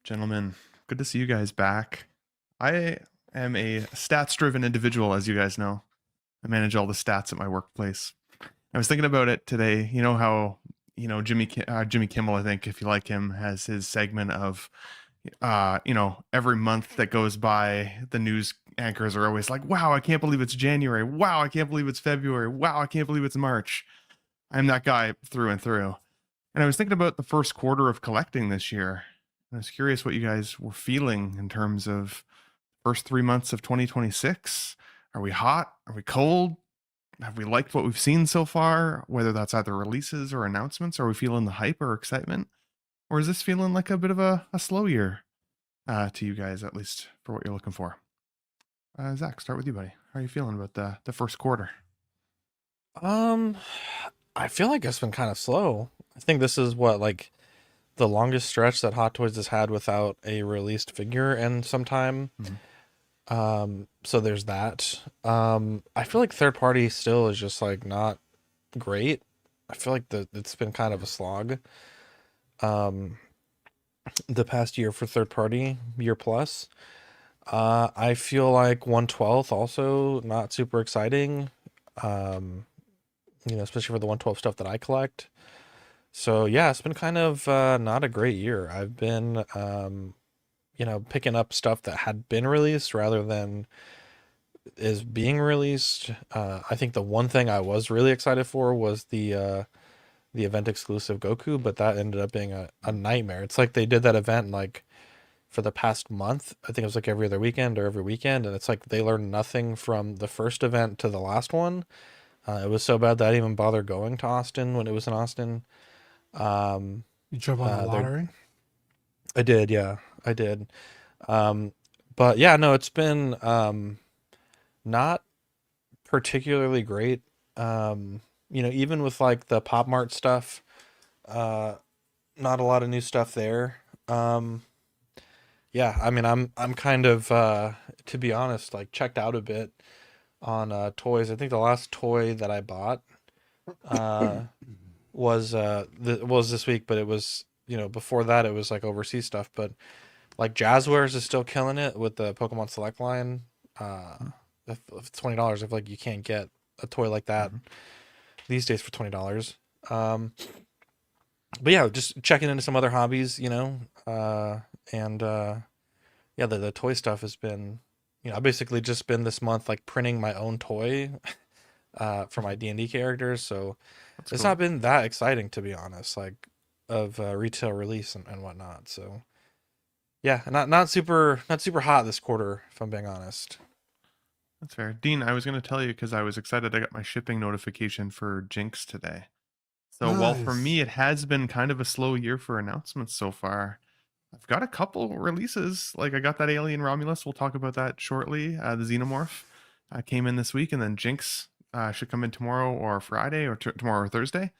Gentlemen, good to see you guys back. I am a stats-driven individual, as you guys know. I manage all the stats at my workplace. I was thinking about it today. You know how Jimmy Kimmel, I think, if you like him, has his segment of every month that goes by, the news anchors are always like, "Wow, I can't believe it's January. Wow, I can't believe it's February. Wow, I can't believe it's March." I'm that guy through and through. And I was thinking about the first quarter of collecting this year. I was curious what you guys were feeling in terms of first 3 months of 2026. Are we hot? Are we cold? Have we liked what we've seen so far? Whether that's either releases or announcements, are we feeling the hype or excitement? Or is this feeling like a bit of a slow year to you guys, at least for what you're looking for? Zach, start with you, buddy. How are you feeling about the first quarter? I feel like it's been kind of slow. I think this is like the longest stretch that Hot Toys has had without a released figure in some time. So there's that. I feel like third party still is just like not great. I feel like it's been kind of a slog. The past year for third party, year plus. I feel like 1/12 also not super exciting. Especially for the 1/12 stuff that I collect. So yeah, it's been kind of not a great year. I've been picking up stuff that had been released rather than is being released. I think the one thing I was really excited for was the event exclusive Goku, but that ended up being a nightmare. It's like they did that event like for the past month. I think it was like every other weekend or every weekend, and it's like they learned nothing from the first event to the last one. It was so bad that I didn't even bother going to Austin when it was in Austin. You jump on the lottery? I did, yeah, I did. But yeah, no, it's been not particularly great. Even with like the Pop Mart stuff, not a lot of new stuff there. Yeah, I mean, I'm kind of to be honest, like checked out a bit on toys. I think the last toy that I bought was this week, but it was before that it was like overseas stuff. But like Jazzwares is still killing it with the Pokemon Select line. If $20, if like you can't get a toy like that these days for $20. But yeah, just checking into some other hobbies, and yeah, the toy stuff has been. I've basically just been this month like printing my own toy for my D&D characters, so it's not been that exciting, to be honest, like of retail release and whatnot. So yeah, not super hot this quarter, if I'm being honest. That's fair. Dean, I was going to tell you because I was excited I got my shipping notification for Jinx today. So while for me it has been kind of a slow year for announcements so far, I've got a couple releases. Like I got that Alien Romulus. We'll talk about that shortly. The Xenomorph came in this week, and then Jinx should come in tomorrow or Friday or tomorrow or Thursday.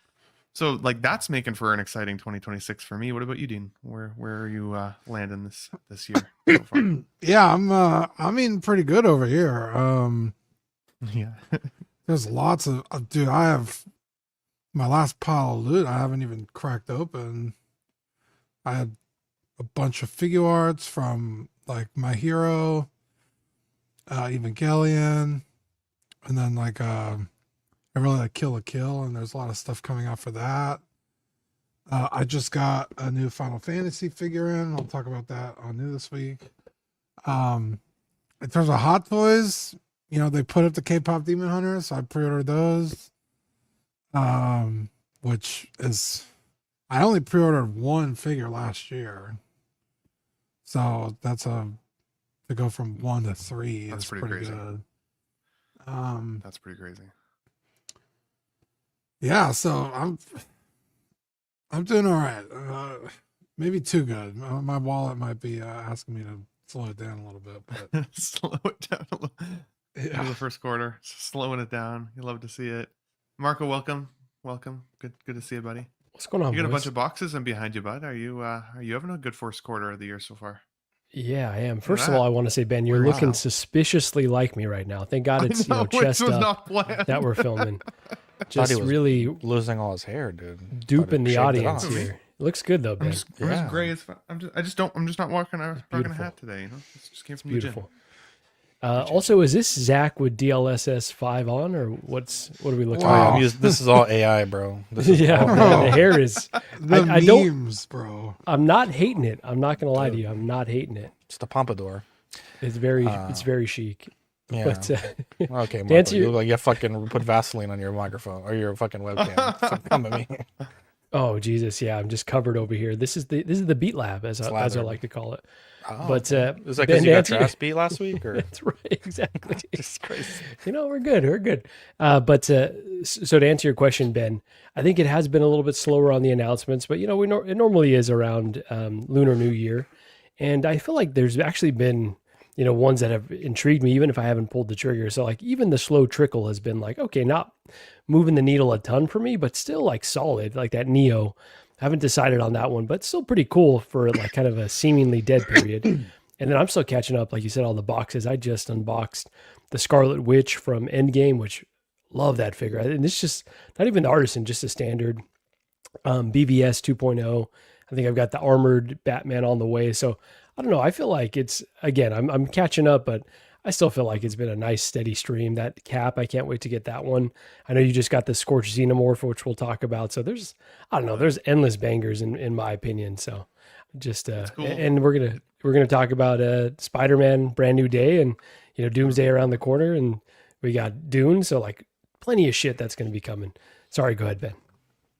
So like that's making for an exciting 2026 for me. What about you, Dean? Where are you landing this year so far? Yeah, I'm eating pretty good over here. Yeah. There's lots of dude. I have my last pile of loot I haven't even cracked open. I had a bunch of figure arts from like My Hero, Evangelion, and then like I really like Kill la Kill, and there's a lot of stuff coming out for that. I just got a new Final Fantasy figure in. I'll talk about that on new this week. In terms of Hot Toys, they put up the K-pop Demon Hunters, so I pre-ordered those. Which is, I only pre-ordered one figure last year. So to go from 1 to 3 That's is pretty crazy. good. That's pretty crazy. Yeah, so I'm doing all right. Maybe too good. My wallet might be asking me to slow it down a little bit, but slow it down a little. Yeah. The first quarter, slowing it down. You love to see it. Marco, welcome. Good to see you, buddy. What's going on? You got boys? a bunch of boxes and behind you, bud. Are you having a good first quarter of the year so far? Yeah, I am. First of all, I want to say, Ben, you're looking suspiciously like me right now. Thank God it's chest up that we're filming. Just really losing all his hair, dude. duping the audience here. It looks good though, Ben. I'm just gray as fuck. I'm just not rocking a beautiful. hat today. You know, it just came from Beautiful. the gym. Also, is this Zach with DLSS 5 on, or what are we looking Wow. at? This is all AI, bro. This is Yeah, all man, AI. the hair is. The I don't. memes, bro. I'm not hating it. I'm not gonna lie to you. I'm not hating it. It's the pompadour. It's very chic. Yeah. But Okay, to Marco, answer you your- look like you fucking put Vaseline on your microphone or your fucking webcam. So come at me. oh Jesus, yeah, I'm just covered over here. This is the Beat Lab, as I Slathered. like to call it. Oh, But is that Ben, because you to got answer your your- ass beat last week? Or That's right, exactly. just crazy. We're good. But so to answer your question, Ben, I think it has been a little bit slower on the announcements, but it normally is around Lunar New Year, and I feel like there's actually been ones that have intrigued me, even if I haven't pulled the trigger. So like even the slow trickle has been like, okay, not moving the needle a ton for me, but still like solid, like that Neo. I haven't decided on that one, but still pretty cool for like kind of a seemingly dead period. And then I'm still catching up, like you said, all the boxes. I just unboxed the Scarlet Witch from Endgame, which love that figure. And it's just not even the artisan, just a standard BVS 2.0. I think I've got the armored Batman on the way. So I don't know. I feel like it's, again, I'm catching up, but I still feel like it's been a nice steady stream. That Cap, I can't wait to get that one. I know you just got the Scorch Xenomorph, which we'll talk about. So there's endless bangers in my opinion. So just, cool. and we're going to talk about Spider-Man Brand New Day and, Doomsday around the corner, and we got Dune. So like plenty of shit that's going to be coming. Sorry, go ahead, Ben.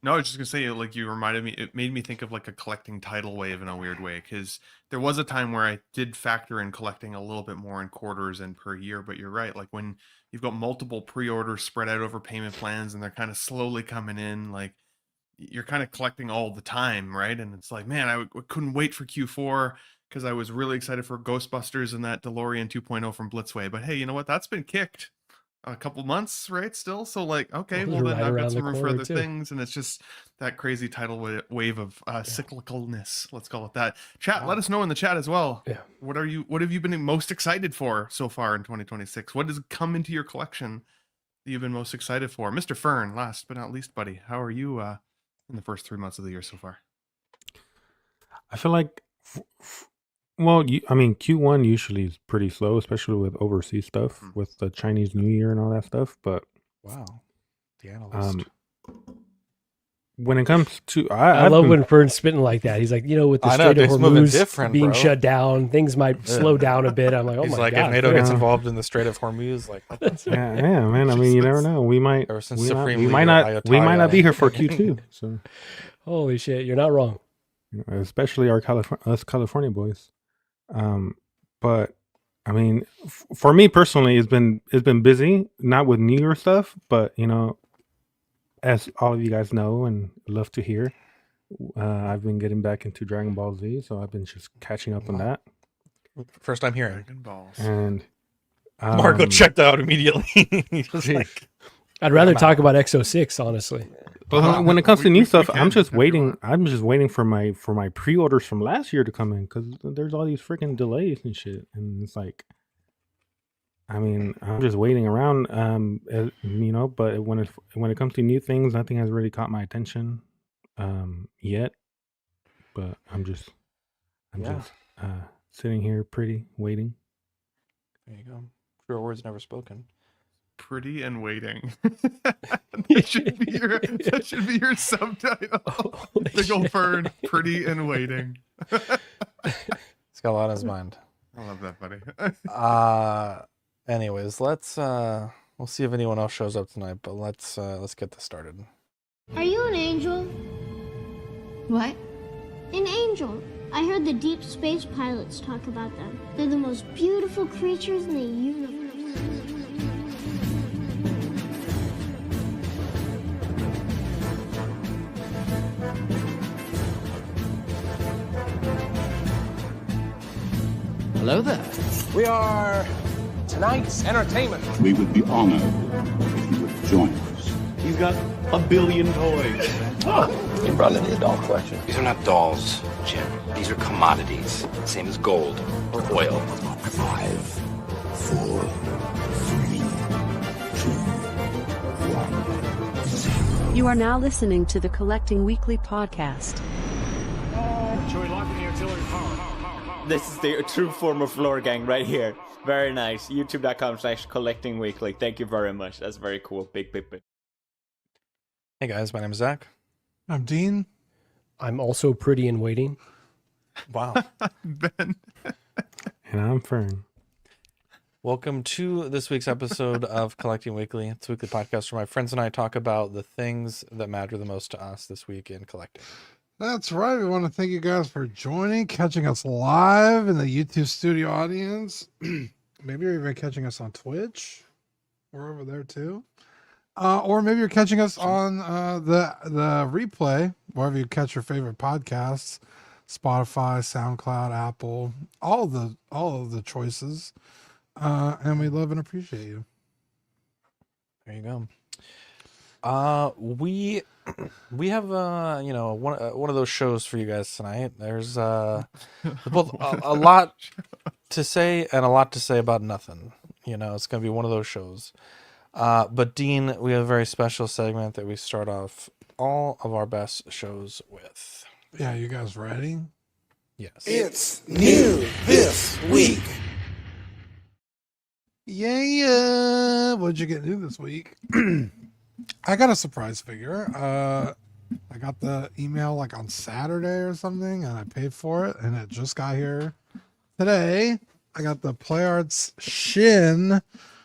No, I was just gonna say, like, you reminded me. It made me think of like a collecting tidal wave in a weird way, because there was a time where I did factor in collecting a little bit more in quarters and per year. But you're right, like when you've got multiple pre-orders spread out over payment plans and they're kind of slowly coming in, like you're kind of collecting all the time, right? And it's like, man, I couldn't wait for Q4 because I was really excited for Ghostbusters and that DeLorean 2.0 from Blitzway. But hey, you know what? That's been kicked a couple months, right? Still, so like, okay, well then Right I've around got some the room for corner, other too. things, and it's just that crazy tidal wave of cyclicalness. Let's call it that. Chat, let us know in the chat as well. Yeah. What have you been most excited for so far in 2026? What has come into your collection that you've been most excited for? Mr. Fern, last but not least, buddy, how are you in the first 3 months of the year so far? I feel like, Q1 usually is pretty slow, especially with overseas stuff, with the Chinese New Year and all that stuff. But Wow. The analyst. when it comes to, I love when Fern's spitting like that. He's like, with the I know, Strait of dude's moving Hormuz different, being bro. shut down, things might slow down a bit. I'm like, oh He's my like, God. if NATO Fern. gets involved in the Strait of Hormuz, like, yeah, man. I mean, you never know. We might, Ever since we Supreme might Leader not Ayatollah- be here for Q2. So, Holy shit, you're not wrong. especially us California boys. But I mean, for me personally, it's been busy, not with New Year stuff, but as all of you guys know and love to hear, I've been getting back into Dragon Ball Z, so I've been just catching up on that. First time hearing. Dragon Balls. And Marco checked out immediately. He was Jeez. like, I'd rather talk about Exo 6, honestly. But when it comes to new stuff, can I'm just if you waiting. want. I'm just waiting for my pre-orders from last year to come in, because there's all these freaking delays and shit, and it's like, I mean, I'm just waiting around. But when it comes to new things, nothing has really caught my attention yet. But I'm just sitting here, pretty waiting. there you go. Truer words never spoken. Pretty and waiting. that should be your subtitle. Holy Big old shit. Fern, pretty and waiting. He's got a lot on his mind. I love that, buddy. Anyways, let's we'll see if anyone else shows up tonight, but let's get this started. Are you an angel? What? An angel. I heard the deep space pilots talk about them. They're the most beautiful creatures in the universe. Hello there. We are tonight's entertainment. We would be honored if you would join us. He's got a billion toys. You brought in the doll collection. These are not dolls, Jim. These are commodities. Same as gold or oil. 5, 4, 3, 2, 1, 0. You are now listening to the Collecting Weekly podcast. This is the true form of lore gang right here. Very nice. YouTube.com/collectingweekly. Thank you very much. That's very cool. Big. Hey guys, my name is Zach. I'm Dean. I'm also pretty and waiting. Wow. Ben. And I'm Fern. Welcome to this week's episode of Collecting Weekly. It's a weekly podcast where my friends and I talk about the things that matter the most to us this week in collecting. That's right. We want to thank you guys for joining, catching us live in the YouTube studio audience. Maybe you're even catching us on Twitch. We're over there too. Or maybe you're catching us on the replay, wherever you catch your favorite podcasts, Spotify, SoundCloud, Apple, all of the choices. And we love and appreciate you. There you go. We have one of those shows for you guys tonight. There's both a lot to say and a lot to say about nothing. It's gonna be one of those shows. But Dean, we have a very special segment that we start off all of our best shows with. Yeah, you guys ready? Yes. It's new this week. Yeah. What'd you get new this week? I got a surprise figure. I got the email like on Saturday or something, and I paid for it, and it just got here today. I got the PlayArts Shin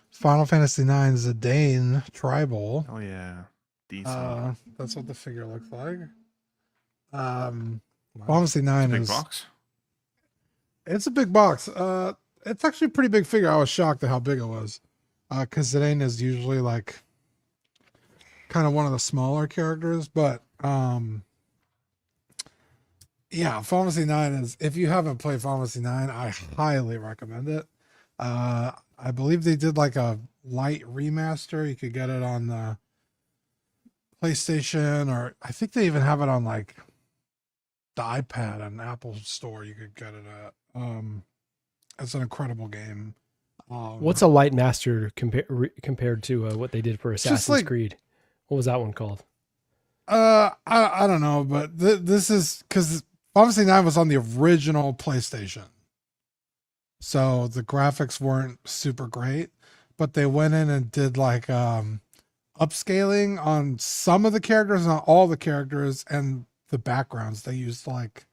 Final Fantasy IX Zidane Tribal. Oh yeah, decent. That's what the figure looks like. Final Fantasy IX Big is box. It's a big box. It's actually a pretty big figure. I was shocked at how big it was, because Zidane is usually like kind of one of the smaller characters, but yeah, Final Fantasy IX is, if you haven't played Final Fantasy IX, I highly recommend it. I believe they did like a light remaster. You could get it on the PlayStation, or I think they even have it on like the iPad and Apple Store. You could get it at. It's an incredible game. What's a light master compared to what they did for Assassin's Creed? What was that one called? I don't know, but this is because Final Fantasy IX was on the original PlayStation, so the graphics weren't super great, but they went in and did like upscaling on some of the characters, not all the characters, and the backgrounds. They used like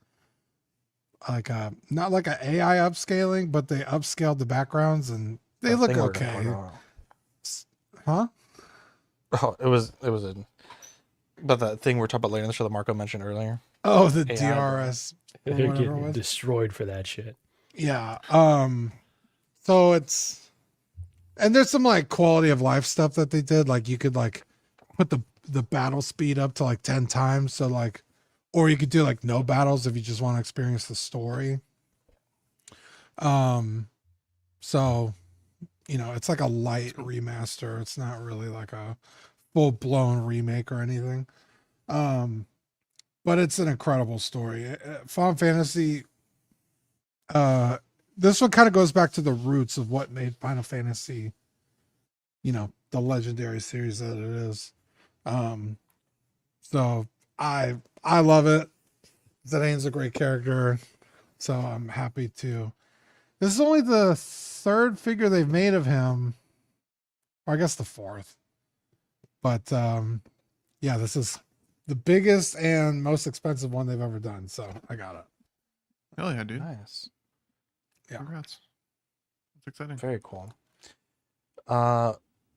not like an AI upscaling, but they upscaled the backgrounds and they look okay. Huh? Oh, it was but that thing we're talking about later in the show that Marco mentioned earlier. Oh, the AI. DRS. They're getting destroyed for that shit. Yeah. So it's, and there's some like quality of life stuff that they did. Like you could like put the battle speed up to like 10 times. So like, or you could do like no battles if you just want to experience the story. So, it's like a light remaster. It's not really like a full blown remake or anything. But it's an incredible story. Final Fantasy, this one kind of goes back to the roots of what made Final Fantasy, the legendary series that it is. So I love it. Zidane's a great character, so I'm happy to. This is only the third figure they've made of him, or I guess the fourth. But yeah, this is the biggest and most expensive one they've ever done. So I got it. Hell yeah, dude. Nice. Yeah. Congrats. That's exciting. Very cool.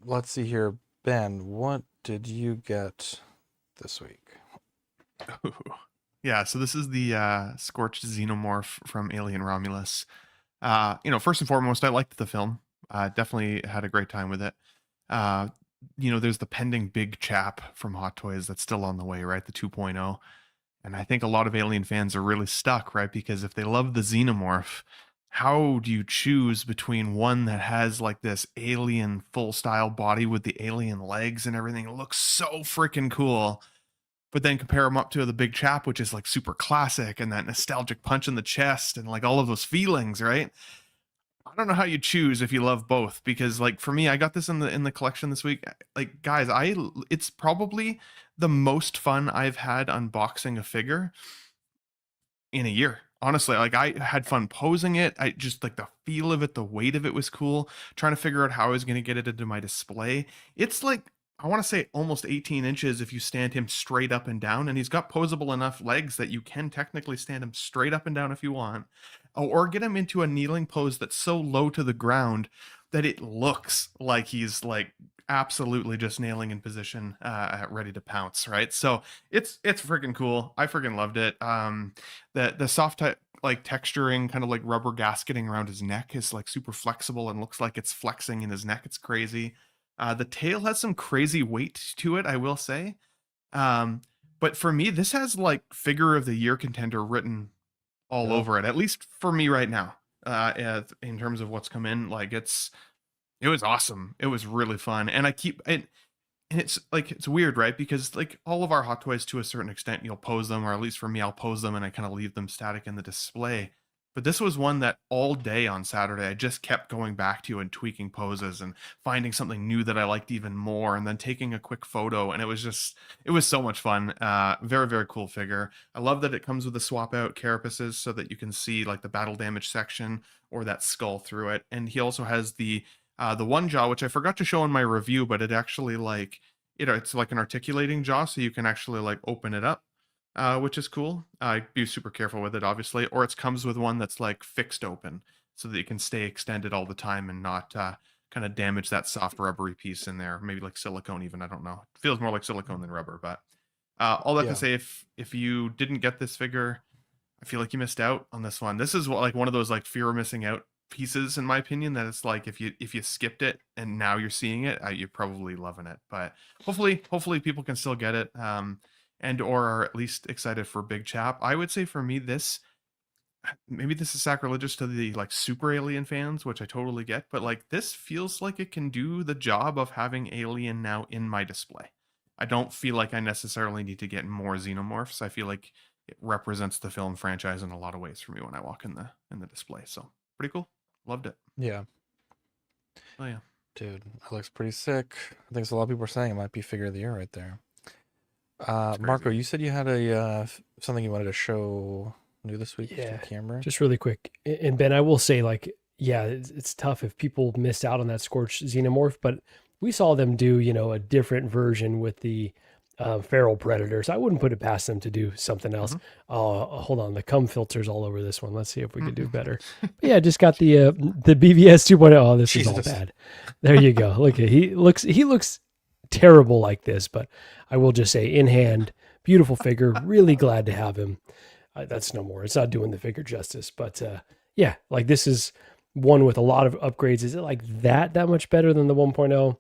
Let's see here. Ben, what did you get this week? Ooh. Yeah, so this is the Scorched Xenomorph from Alien Romulus. First and foremost, I liked the film. Definitely had a great time with it. There's the pending big chap from Hot Toys that's still on the way, right? The 2.0. And I think a lot of Alien fans are really stuck, right? Because if they love the Xenomorph, how do you choose between one that has like this alien full style body with the alien legs and everything? It looks so freaking cool. But then compare them up to the big chap, which is like super classic and that nostalgic punch in the chest and like all of those feelings, right? I don't know how you choose if you love both, because like for me, I got this in the collection this week. Like guys, it's probably the most fun I've had unboxing a figure in a year, honestly, like I had fun posing it. I just like the feel of it, the weight of it was cool. Trying to figure out how I was going to get it into my display. It's like, I want to say almost 18 inches if you stand him straight up and down, and he's got posable enough legs that you can technically stand him straight up and down if you want, or get him into a kneeling pose that's so low to the ground that it looks like he's like absolutely just nailing in position, ready to pounce, right? So it's freaking cool. I freaking loved it. The soft like texturing, kind of like rubber gasketing around his neck is like super flexible and looks like it's flexing in his neck. It's crazy. The tail has some crazy weight to it, I will say. But for me, this has like figure of the year contender written all over it, at least for me right now. In terms of what's come in, like it was awesome. It was really fun. And I keep it, and it's like, it's weird, right? Because like all of our hot toys, to a certain extent, you'll pose them, or at least for me, I'll pose them and I kind of leave them static in the display. But this was one that all day on Saturday, I just kept going back to and tweaking poses and finding something new that I liked even more, and then taking a quick photo. And it was so much fun. Very, very cool figure. I love that it comes with the swap out carapaces so that you can see like the battle damage section or that skull through it. And he also has the one jaw, which I forgot to show in my review, but it actually like, it's like an articulating jaw, so you can actually like open it up, which is cool. Be super careful with it, obviously. Or it comes with one that's like fixed open, so that you can stay extended all the time and not kind of damage that soft rubbery piece in there. Maybe like silicone even, I don't know. It feels more like silicone than rubber, but all that to say, if you didn't get this figure, I feel like you missed out on this one. This is like one of those like fear of missing out pieces, in my opinion, that it's like if you skipped it and now you're seeing it, you're probably loving it. But hopefully people can still get it, and or are at least excited for Big Chap. I would say for me, maybe this is sacrilegious to the like super Alien fans, which I totally get, but like this feels like it can do the job of having Alien now in my display. I don't feel like I necessarily need to get more Xenomorphs. I feel like it represents the film franchise in a lot of ways for me when I walk in the display. So pretty cool. Loved it. Yeah. Oh yeah. Dude, it looks pretty sick. I think a lot of people are saying it might be figure of the year right there. Marco, you said you had a something you wanted to show new this week to the camera. Just really quick. And Ben, I will say, like, yeah, it's tough if people missed out on that Scorched Xenomorph, but we saw them do, a different version with the feral predators. I wouldn't put it past them to do something else. Hold on, the cum filter's all over this one. Let's see if we could do better. But yeah, just got the BVS 2.0. Oh, this is all bad. There you go. Look at he looks terrible like this, but I will just say, in hand, beautiful figure. Really glad to have him. That's no more. It's not doing the figure justice, but yeah, like this is one with a lot of upgrades. Is it like that much better than the 1.0?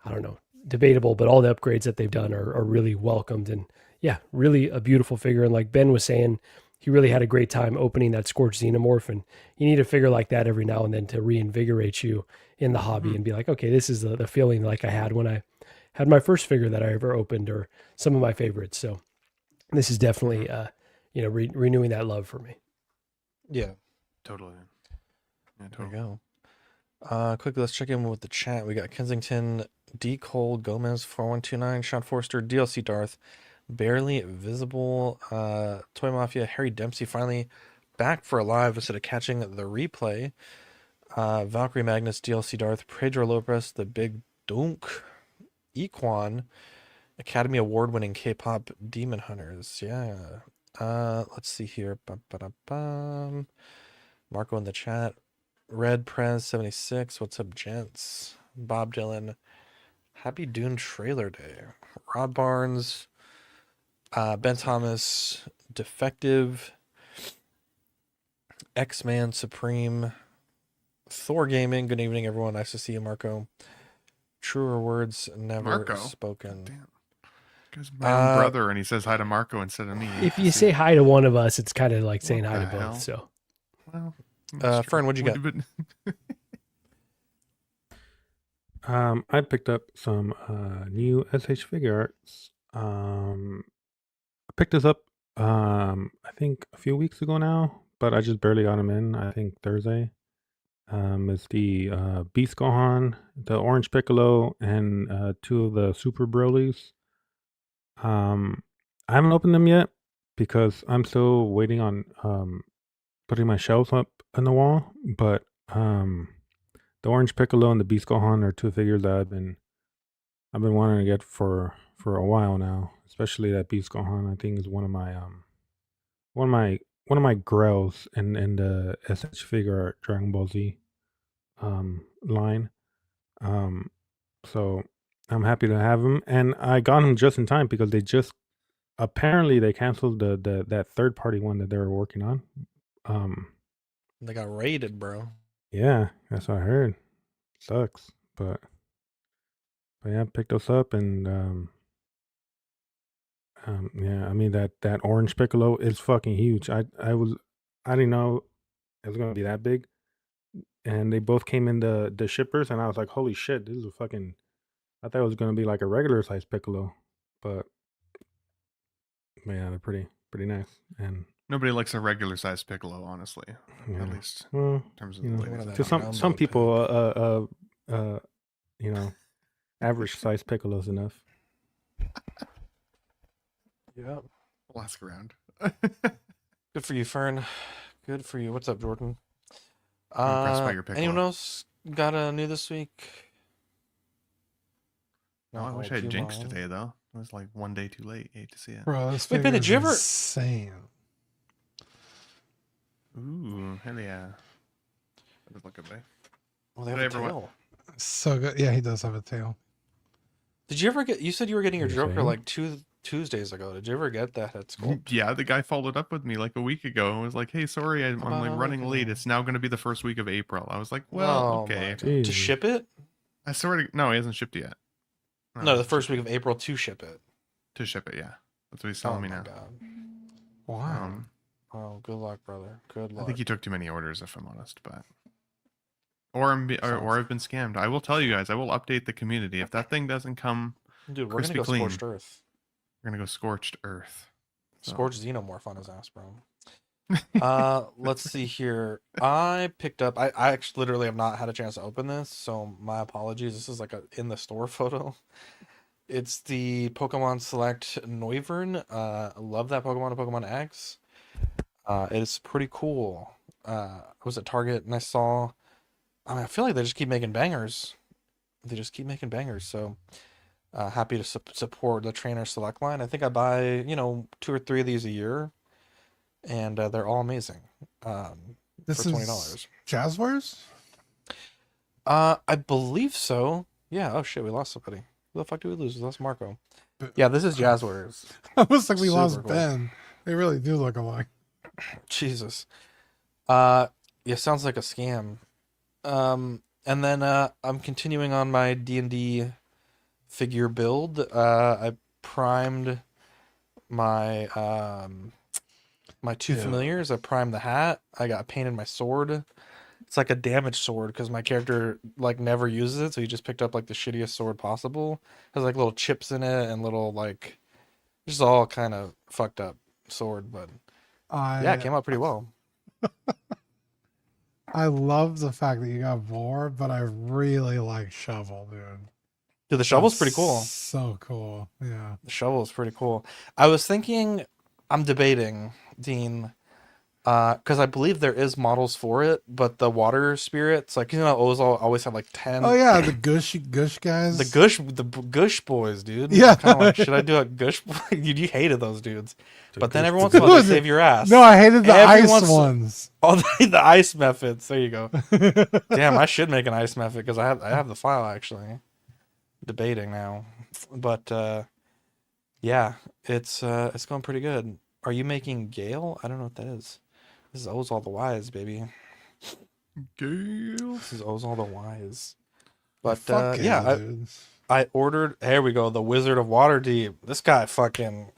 I don't know. Debatable, but all the upgrades that they've done are really welcomed, and yeah, really a beautiful figure. And like Ben was saying, he really had a great time opening that Scorched Xenomorph, and you need a figure like that every now and then to reinvigorate you in the hobby and be like, okay, this is the feeling like I had when I had my first figure that I ever opened, or some of my favorites. So this is definitely renewing that love for me. Yeah, totally. Yeah, totally. There you go. Quickly, let's check in with the chat. We got Kensington, D. Cole, Gomez, 4129, Sean Forster, DLC Darth, Barely Visible, Toy Mafia, Harry Dempsey finally back for a live instead of catching the replay. Valkyrie Magnus, DLC Darth, Pedro Lopez, The Big Dunk, Equan, Academy Award winning K-pop Demon Hunters. Yeah. Let's see here. Marco in the chat. Red Prez 76. What's up, gents? Bob Dylan. Happy Dune trailer day. Rob Barnes. Ben Thomas. Defective. X-Man Supreme. Thor Gaming. Good evening, everyone. Nice to see you, Marco. Truer words never spoken. Damn. Because my own brother, and he says hi to Marco instead of me. If you say hi to one of us, it's kind of like saying hi to both. So, well, Fern, what'd you get? I picked up some new SH figure arts. I picked this up I think a few weeks ago now, but I just barely got them in. I think Thursday. It's the Beast Gohan, the Orange Piccolo, and two of the Super Brolys. I haven't opened them yet because I'm still waiting on putting my shelves up in the wall. But the Orange Piccolo and the Beast Gohan are two figures that I've been wanting to get for a while now. Especially that Beast Gohan, I think is one of my grails in the SH Figure Art Dragon Ball Z line. So I'm happy to have him, and I got him just in time because they just apparently they canceled that third party one that they were working on. They got raided, bro. Yeah, that's what I heard. Sucks, but yeah, picked those up, and yeah, I mean that Orange Piccolo is fucking huge. I didn't know it was gonna be that big, and they both came in the shippers, and I was like, holy shit, this is a fucking. I thought it was gonna be like a regular size Piccolo, but yeah, they're pretty nice. And Nobody likes a regular size Piccolo, honestly. yeah, At least well, in terms of you the know, ladies. to some people, you know, average size Piccolo's enough. Yep. We'll ask around. Good for you, Fern. Good for you. What's up, Jordan? I'm impressed by your Piccolo. Anyone else got a new this week? No, I wish I had Jinx today, though. It was like one day too late. Hate to see it. Bro, this Wait, Ben, did you ever? Insane. Ooh, hell yeah. That does look good, babe. Well, they have a tail. So good. Yeah, he does have a tail. Did you ever get? You said you were getting your You're Joker saying? like 2 Tuesdays ago. Did you ever get that at school? Yeah, the guy followed up with me like a week ago and was like, "Hey, sorry, I'm About like a running week late. ago. It's now going to be the first week of April." I was like, "Well, Oh okay." my God. To Jesus. ship it? I sort of no, he hasn't shipped it yet. No, he the hasn't first shipped week of April to ship it. it. To ship it, yeah. That's what he's Oh telling me my now. God. Wow. Oh, good luck, brother. Good I luck. think he took too many orders, if I'm honest, but or I've been scammed. I will tell you guys. I will update the community if that thing doesn't come. Dude, we're gonna crispy go clean. Scorched Earth. We're gonna go scorched earth. So. Scorched Xenomorph on his ass, bro. Let's see here. I picked up. I actually literally have not had a chance to open this, so my apologies. This is like a in the store photo. It's the Pokemon Select Noivern. I love that Pokemon to Pokemon X. It's pretty cool. I was at Target and I saw. I feel like they just keep making bangers. They just keep making bangers. So happy to support the Trainer Select line. I think I buy 2 or 3 of these a year, and they're all amazing. This for $20. is Jazzwares? I believe so. Yeah. Oh shit, we lost somebody. Who the fuck did we lose? We lost Marco. Yeah, this is Jazzwares. Almost like we lost Super cool. Ben. They really do look alike. Jesus. Yeah, sounds like a scam. And then I'm continuing on my D&D figure build. I primed my my 2 familiars. I primed the hat. I got painted my sword. It's like a damaged sword because my character like never uses it, so he just picked up like the shittiest sword possible. Has like little chips in it and little like just all kind of fucked up sword, but yeah, it came out pretty well. I love the fact that you got Vor, but I really like Shovel, dude. Dude, the shovel's pretty cool. So cool. Yeah. The shovel is pretty cool. I was thinking, I'm debating, Dean, because I believe there is models for it, but the water spirits, like Ozol always have like 10. Oh yeah, the gush guys. The gush boys, dude. Yeah. Kind of like, should I do a gush boy? You hated those dudes, but then every once in a while they save your ass. No, I hated the ice ones. Oh, the ice methods. There you go. Damn, I should make an ice method because I have the file actually. Debating now, but yeah, it's going pretty good. Are you making Gale? I don't know what that is. This is O's all the wise, baby. Gale. This is O's all the wise. But Fuck yeah, I ordered. Here we go. The Wizard of Waterdeep. This guy fucking.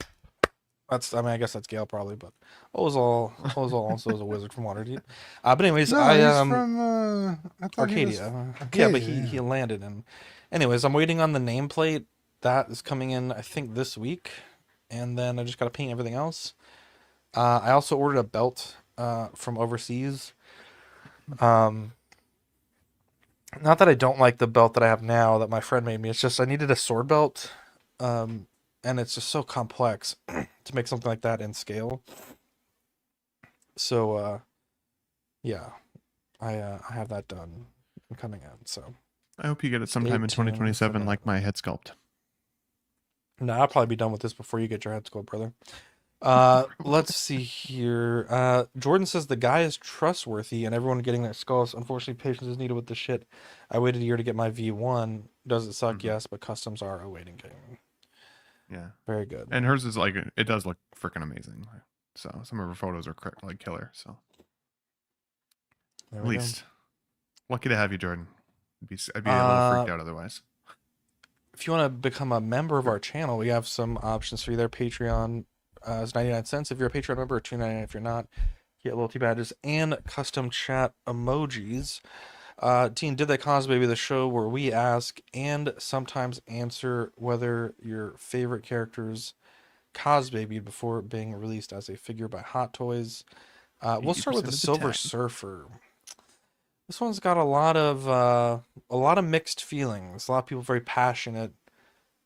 I guess that's Gale probably, but Ozol also is a wizard from Waterdeep. But anyways, no, he's from Arcadia. Yeah, but he landed in. Anyways, I'm waiting on the nameplate. That is coming in, I think, this week, and then I just gotta paint everything else. I also ordered a belt from overseas. Not that I don't like the belt that I have now that my friend made me. It's just I needed a sword belt, and it's just so complex to make something like that in scale. So yeah, I have that done and coming out. So I hope you get it sometime in Stay tuned for 2027, that. like my head sculpt. no, I'll probably be done with this before you get your head sculpt, brother. Let's see here. Jordan says the guy is trustworthy and everyone getting their skulls. Unfortunately, patience is needed with this shit. I waited a year to get my V1. Does it suck? Yes, but customs are a waiting game. Yeah. Very good. And hers is like, it does look freaking amazing. So some of her photos are like killer. So There at we go. least lucky to have you, Jordan. I'd be a little freaked out otherwise. If you want to become a member of our channel, we have some options for you there. Patreon is 99 cents if you're a Patreon member, or $2.99 if you're not. You get loyalty badges and custom chat emojis. Teen, Did They Cause Baby, the show where we ask and sometimes answer whether your favorite characters cause baby before being released as a figure by Hot Toys. We'll start with the Silver Surfer. This one's got a lot of mixed feelings. A lot of people very passionate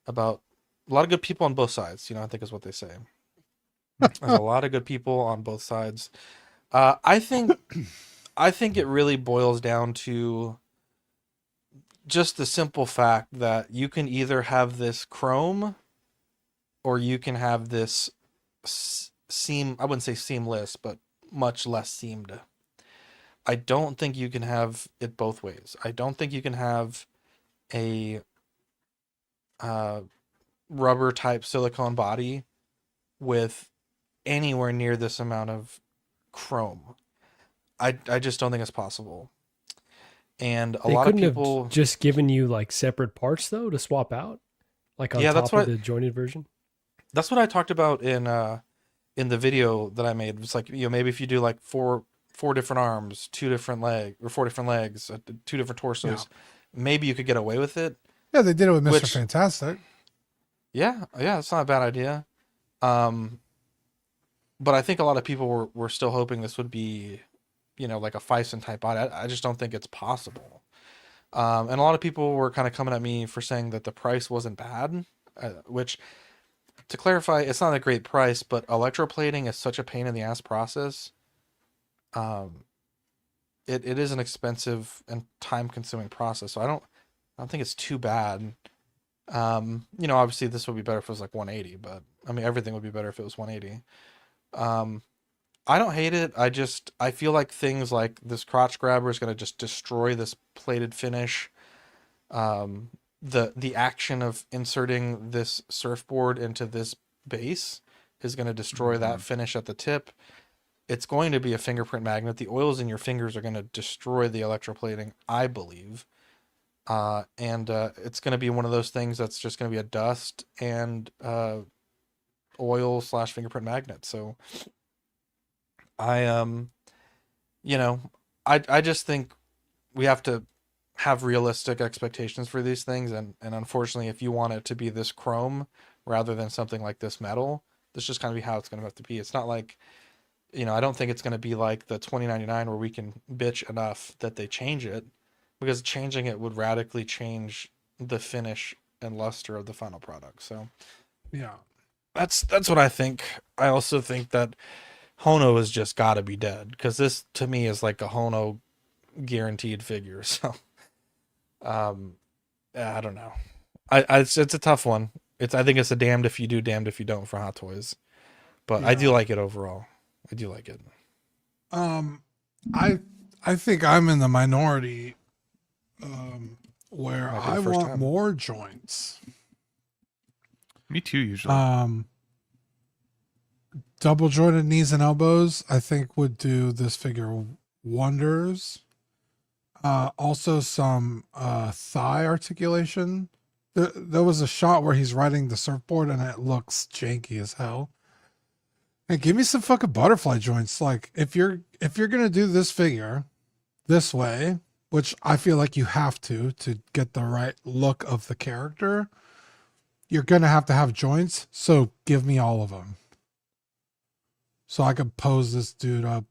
about, a lot of good people on both sides, I think is what they say. There's a lot of good people on both sides. I think it really boils down to just the simple fact that you can either have this chrome or you can have this I wouldn't say seamless, but much less seamed. I don't think you can have it both ways. I don't think you can have a rubber type silicone body with anywhere near this amount of chrome. I just don't think it's possible. And a lot of people have just given you like separate parts though to swap out, like on top of the jointed version. That's what I talked about in the video that I made. It's like, maybe if you do like four different arms, 2 different legs, or 4 different legs, 2 different torsos, maybe you could get away with it. Yeah, they did it with Mr. Fantastic. Yeah, it's not a bad idea. But I think a lot of people were still hoping this would be, like a Fison type body. I just don't think it's possible. And a lot of people were kind of coming at me for saying that the price wasn't bad, which, to clarify, it's not a great price, but electroplating is such a pain in the ass process. It is an expensive and time consuming process. So I don't think it's too bad. Obviously this would be better if it was like 180, but I mean, everything would be better if it was 180. I don't hate it. I feel like things like this crotch grabber is going to just destroy this plated finish. The action of inserting this surfboard into this base is going to destroy that finish at the tip. It's going to be a fingerprint magnet. The oils in your fingers are going to destroy the electroplating, I believe. And it's going to be one of those things that's just going to be a dust and oil / fingerprint magnet. So I just think we have to have realistic expectations for these things. And unfortunately, if you want it to be this chrome rather than something like this metal, this is just going to be how it's going to have to be. It's not like, I don't think it's going to be like the 2099 where we can bitch enough that they change it, because changing it would radically change the finish and luster of the final product. So yeah, that's what I think. I also think that Hono has just got to be dead, because this to me is like a Hono guaranteed figure. So I don't know. It's a tough one. I think it's a damned if you do, damned if you don't for Hot Toys, but yeah. I do like it overall. I do like it. I think I'm in the minority where I want more joints. Me too, usually. Double jointed knees and elbows, I think, would do this figure wonders. Also some thigh articulation. There was a shot where he's riding the surfboard and it looks janky as hell. And give me some fucking butterfly joints. Like if you're gonna do this figure this way, which I feel like you have to get the right look of the character, you're gonna have to have joints. So give me all of them, so I could pose this dude up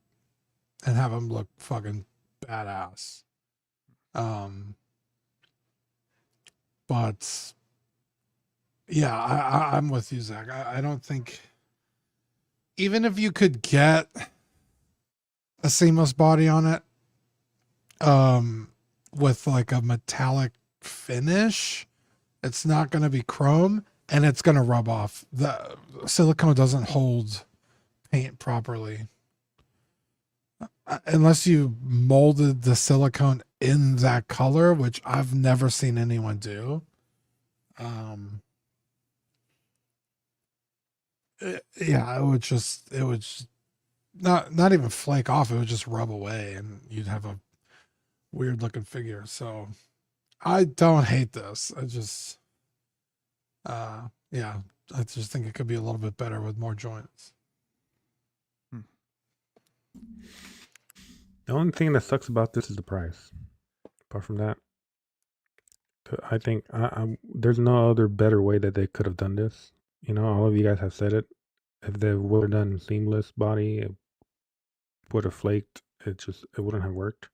and have him look fucking badass. But yeah, I'm with you, Zach. I don't think, even if you could get a seamless body on it, with like a metallic finish. It's not going to be chrome, and it's going to rub off. The silicone doesn't hold paint properly. Unless you molded the silicone in that color, which I've never seen anyone do. It would not even flake off. It would just rub away, and you'd have a weird looking figure. So I don't hate this. I just, I just think it could be a little bit better with more joints. The only thing that sucks about this is the price. Apart from that, I think there's no other better way that they could have done this. You know, all of you guys have said it. If they would have done seamless body, it would have flaked. It wouldn't have worked.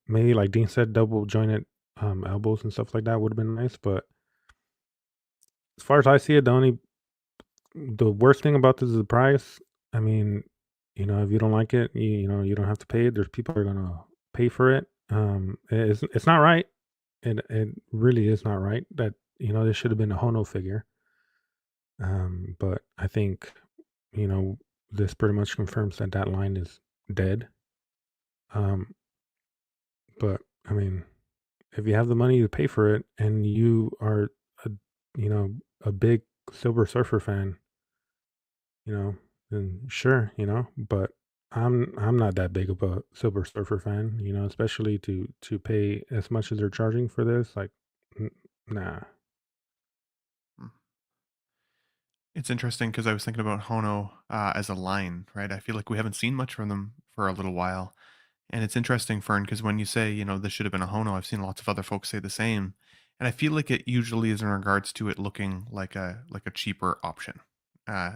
Maybe like Dean said, double jointed elbows and stuff like that would have been nice. But as far as I see it, the worst thing about this is the price. I mean, you know, if you don't like it, you know, you don't have to pay it. There's people who are gonna pay for it. It's not right. It really is not right. That, you know, this should have been a Hono figure. But I think, you know, this pretty much confirms that line is dead. But I mean, if you have the money to pay for it and you are a big Silver Surfer fan, you know, then sure, you know, but I'm not that big of a Silver Surfer fan, you know, especially to pay as much as they're charging for this. Like, nah. It's interesting because I was thinking about Hono as a line, right? I feel like we haven't seen much from them for a little while. And it's interesting, Fern, because when you say, you know, this should have been a Hono, I've seen lots of other folks say the same. And I feel like it usually is in regards to it looking like a cheaper option.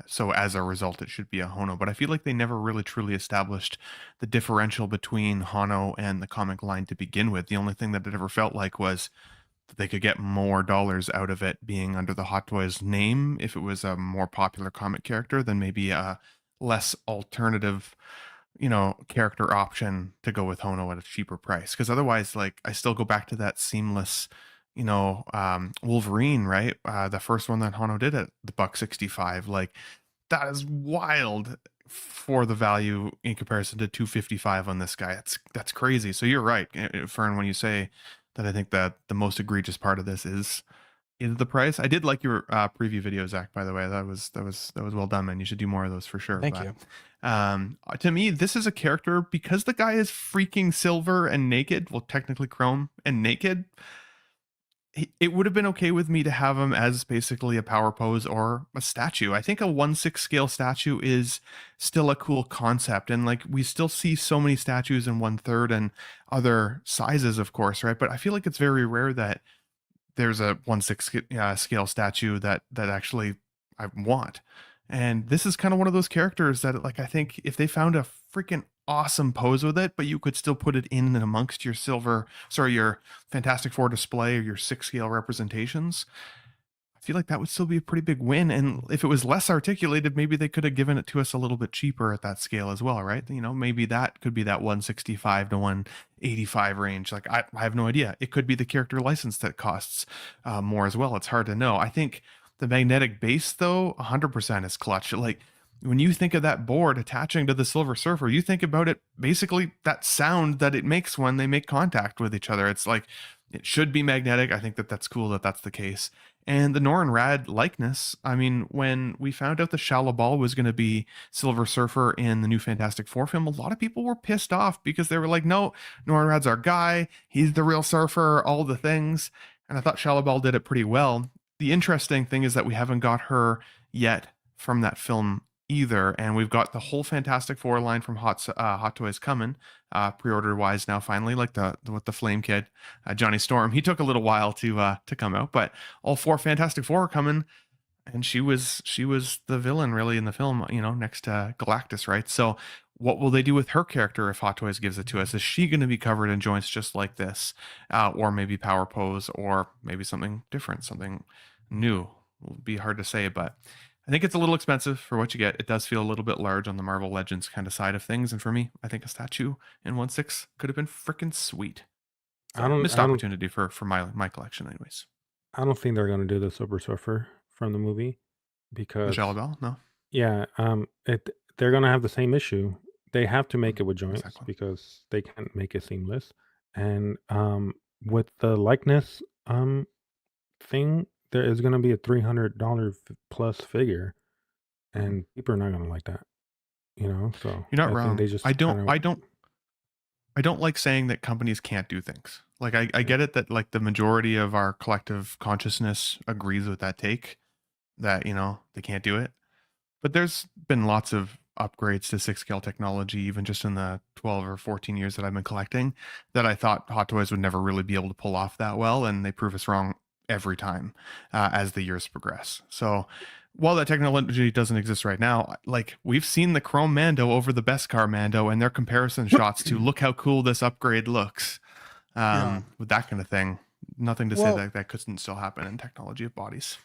So as a result, it should be a Hono. But I feel like they never really truly established the differential between Hono and the comic line to begin with. The only thing that it ever felt like was that they could get more dollars out of it being under the Hot Toys name if it was a more popular comic character than maybe a less alternative, you know, character option to go with Hono at a cheaper price. Because otherwise, like, I still go back to that seamless, you know, Wolverine, right? The first one that Hono did at the $165. Like, that is wild for the value in comparison to $255 on this guy. That's crazy. So you're right, Fern, when you say that. I think that the most egregious part of this is the price. I did like your preview video, Zach, by the way. That was well done, man. You should do more of those for sure. Thank you. To me, this is a character, because the guy is freaking silver and naked, well, technically chrome and naked, it would have been okay with me to have him as basically a power pose or a statue. I think a 1/6 scale statue is still a cool concept. And like, we still see so many statues in 1/3 and other sizes, of course, right? But I feel like it's very rare that there's a 1/6 scale statue that actually I want. And this is kind of one of those characters that, like, I think if they found a freaking awesome pose with it, but you could still put it in and amongst your your Fantastic Four display or your 6 scale representations, I feel like that would still be a pretty big win. And if it was less articulated, maybe they could have given it to us a little bit cheaper at that scale as well, right? You know, maybe that could be that 165 to 185 range. Like, I have no idea. It could be the character license that costs more as well. It's hard to know. I think the magnetic base, though, 100% is clutch. Like, when you think of that board attaching to the Silver Surfer, you think about it, basically that sound that it makes when they make contact with each other. It's like, it should be magnetic. I think that's cool that that's the case. And the Norrin Radd likeness, I mean, when we found out the Shallow Ball was going to be Silver Surfer in the new Fantastic Four film, a lot of people were pissed off because they were like, no, Norrin Radd's our guy. He's the real surfer, all the things. And I thought Shallow Ball did it pretty well. The interesting thing is that we haven't got her yet from that film either, and we've got the whole Fantastic Four line from Hot Toys coming, pre-order wise now finally, like with the Flame Kid, Johnny Storm. He took a little while to come out, but all 4 Fantastic Four are coming, and she was the villain really in the film, you know, next to Galactus, right? So what will they do with her character if Hot Toys gives it to us? Is she going to be covered in joints just like this, or maybe power pose, or maybe something different, something new? It will be hard to say, but think it's a little expensive for what you get. It does feel a little bit large on the Marvel Legends kind of side of things. And for me, I think a statue in 1/6 could have been freaking sweet. So, missed opportunity for my collection, anyways. I don't think they're gonna do the Silver Surfer from the movie because Michelle Bell, no. yeah, they're gonna have the same issue. They have to make it with joints because they can't make it seamless. And with the likeness thing, there is gonna be a $300 plus figure, and people are not gonna like that. So You're not I think wrong. they just I don't like saying that companies can't do things. Like I get it that like the majority of our collective consciousness agrees with that take that, they can't do it. But there's been lots of upgrades to 6 scale technology, even just in the 12 or 14 years that I've been collecting, that I thought Hot Toys would never really be able to pull off that well. And they prove us wrong every time as the years progress. So while that technology doesn't exist right now, like we've seen the Chrome Mando over the Beskar Mando and their comparison shots to look how cool this upgrade looks with that kind of thing. Nothing to say that couldn't still happen in technology of bodies.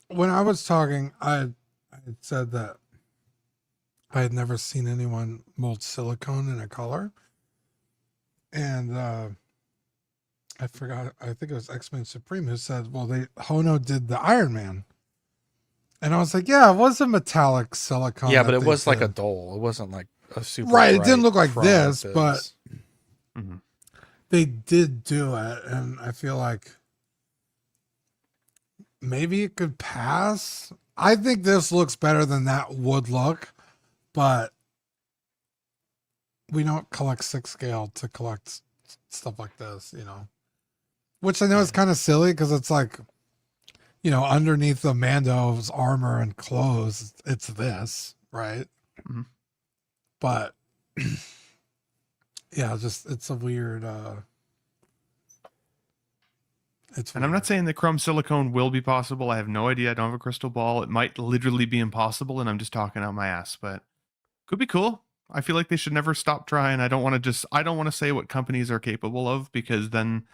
When I was talking, I had said that I had never seen anyone mold silicone in a color. And I forgot, I think it was X-Men Supreme who said, well, Hono did the Iron Man. And I was like, yeah, it was a metallic silicone. Yeah, but it was like a dull. It wasn't like a super right. It didn't look like this, fizz. but they did do it. And I feel like maybe it could pass. I think this looks better than that would look, but we don't collect 6 scale to collect stuff like this, which I know is kind of silly because it's like, underneath the Mando's armor and clothes, it's this, right? Mm-hmm. But yeah, it's a weird. And I'm not saying that chrome silicone will be possible. I have no idea. I don't have a crystal ball. It might literally be impossible, and I'm just talking out my ass. But could be cool. I feel like they should never stop trying. I don't want to say what companies are capable of because then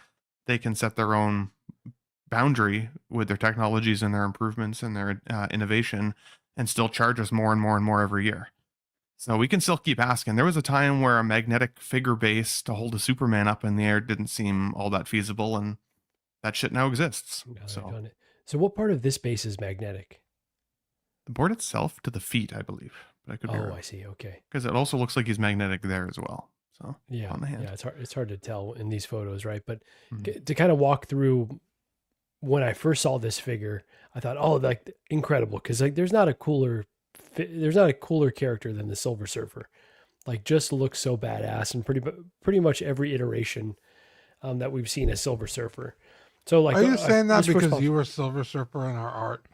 they can set their own boundary with their technologies and their improvements and their innovation and still charge us more and more and more every year. So we can still keep asking. There was a time where a magnetic figure base to hold a Superman up in the air didn't seem all that feasible, and that shit now exists. So what part of this base is magnetic? The board itself to the feet, I believe. But I could be wrong. I see. Okay. Because it also looks like he's magnetic there as well. So yeah, on the hand. Yeah, it's hard to tell in these photos, right? But to kind of walk through when I first saw this figure, I thought, oh, like incredible, because like there's not a cooler character than the Silver Surfer. Like just looks so badass, and pretty much every iteration that we've seen a Silver Surfer. So like, are you saying that because you were Silver Surfer in our art?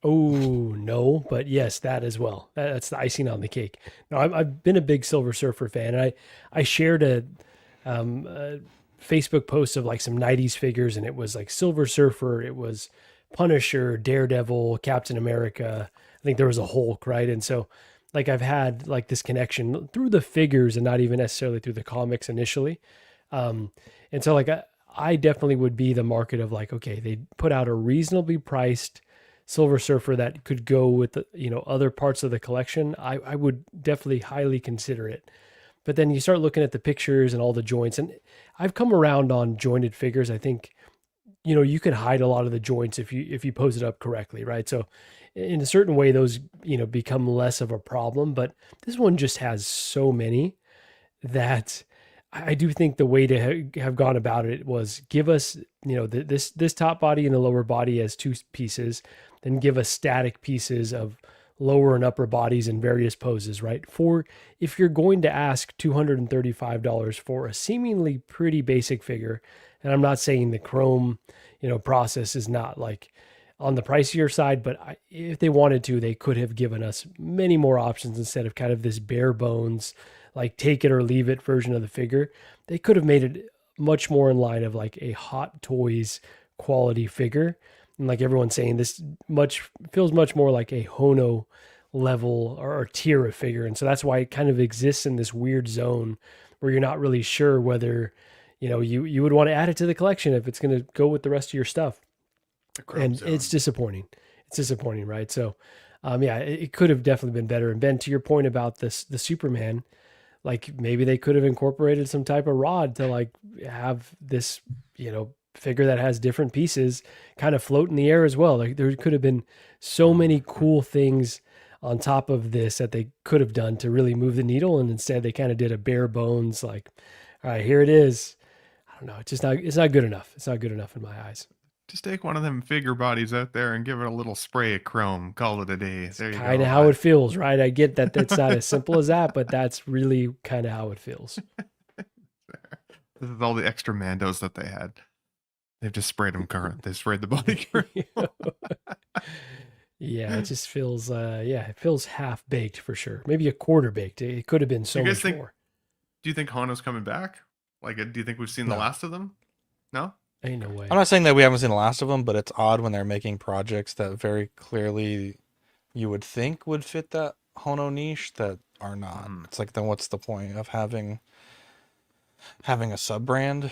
Oh no, but yes, that as well. That's the icing on the cake. No, I've been a big Silver Surfer fan. And I shared a Facebook post of like some 90s figures, and it was like Silver Surfer, it was Punisher, Daredevil, Captain America. I think there was a Hulk, right? And so like I've had like this connection through the figures and not even necessarily through the comics initially. And so like I definitely would be the market of like, okay, they put out a reasonably priced Silver Surfer that could go with the, other parts of the collection. I would definitely highly consider it. But then you start looking at the pictures and all the joints, and I've come around on jointed figures. I think, you can hide a lot of the joints if you pose it up correctly, right? So in a certain way, those, become less of a problem, but this one just has so many that I do think the way to have gone about it was give us, this top body and the lower body as two pieces, then give us static pieces of lower and upper bodies in various poses, right? For if you're going to ask $235 for a seemingly pretty basic figure, and I'm not saying the chrome, process is not like on the pricier side, but if they wanted to, they could have given us many more options instead of kind of this bare bones, like take it or leave it version of the figure. They could have made it much more in line of like a Hot Toys quality figure. And like everyone's saying, this feels much more like a Hono level or tier of figure. And so that's why it kind of exists in this weird zone where you're not really sure whether, you would want to add it to the collection if it's going to go with the rest of your stuff. And it's disappointing. it's disappointing, right? So, yeah, it could have definitely been better. And Ben, to your point about the Superman, like maybe they could have incorporated some type of rod to like have this, figure that has different pieces kind of float in the air as well. Like there could have been so many cool things on top of this that they could have done to really move the needle. And instead they kind of did a bare bones, like, all right, here it is. I don't know. It's not good enough. It's not good enough in my eyes. Just take one of them figure bodies out there and give it a little spray of chrome. Call it a day. There you go. Kind of how it feels, right? I get that it's not as simple as that, but that's really kind of how it feels. This is all the extra Mandos that they had. They've just sprayed them current. They sprayed the body current. Yeah, it just feels, it feels half baked for sure. Maybe a quarter baked. It could have been so much more. Do you think Hano's coming back? Like, do you think we've seen the last of them? No? Ain't no way. I'm not saying that we haven't seen the last of them, but it's odd when they're making projects that very clearly you would think would fit that Hono niche that are not. It's like, then what's the point of having a sub brand,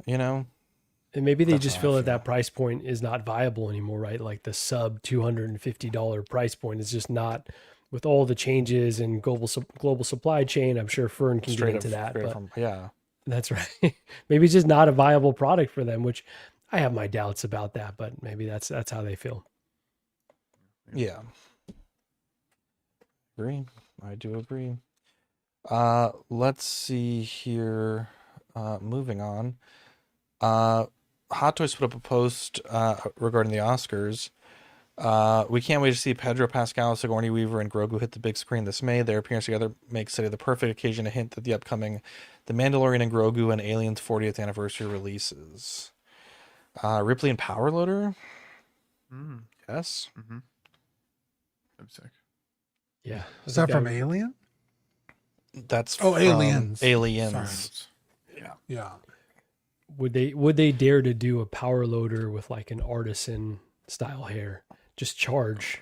And maybe they just feel that price point is not viable anymore, right? Like the sub $250 price point is just not, with all the changes in global supply chain. I'm sure Fern can get into that, but yeah, that's right. Maybe it's just not a viable product for them, which I have my doubts about that, but maybe that's how they feel. Yeah. Agree. I do agree. Let's see here. Moving on. Hot Toys put up a post regarding the Oscars. We can't wait to see Pedro Pascal, Sigourney Weaver, and Grogu hit the big screen this May. Their appearance together makes it the perfect occasion to hint at the upcoming The Mandalorian and Grogu and Aliens 40th anniversary releases. Ripley and Power Loader? Yes. Mm-hmm. I'm sick. Yeah. Is that from Alien? That's from Aliens. Aliens. Sorry. Yeah. Would they dare to do a power loader with like an artisan style hair? Just charge.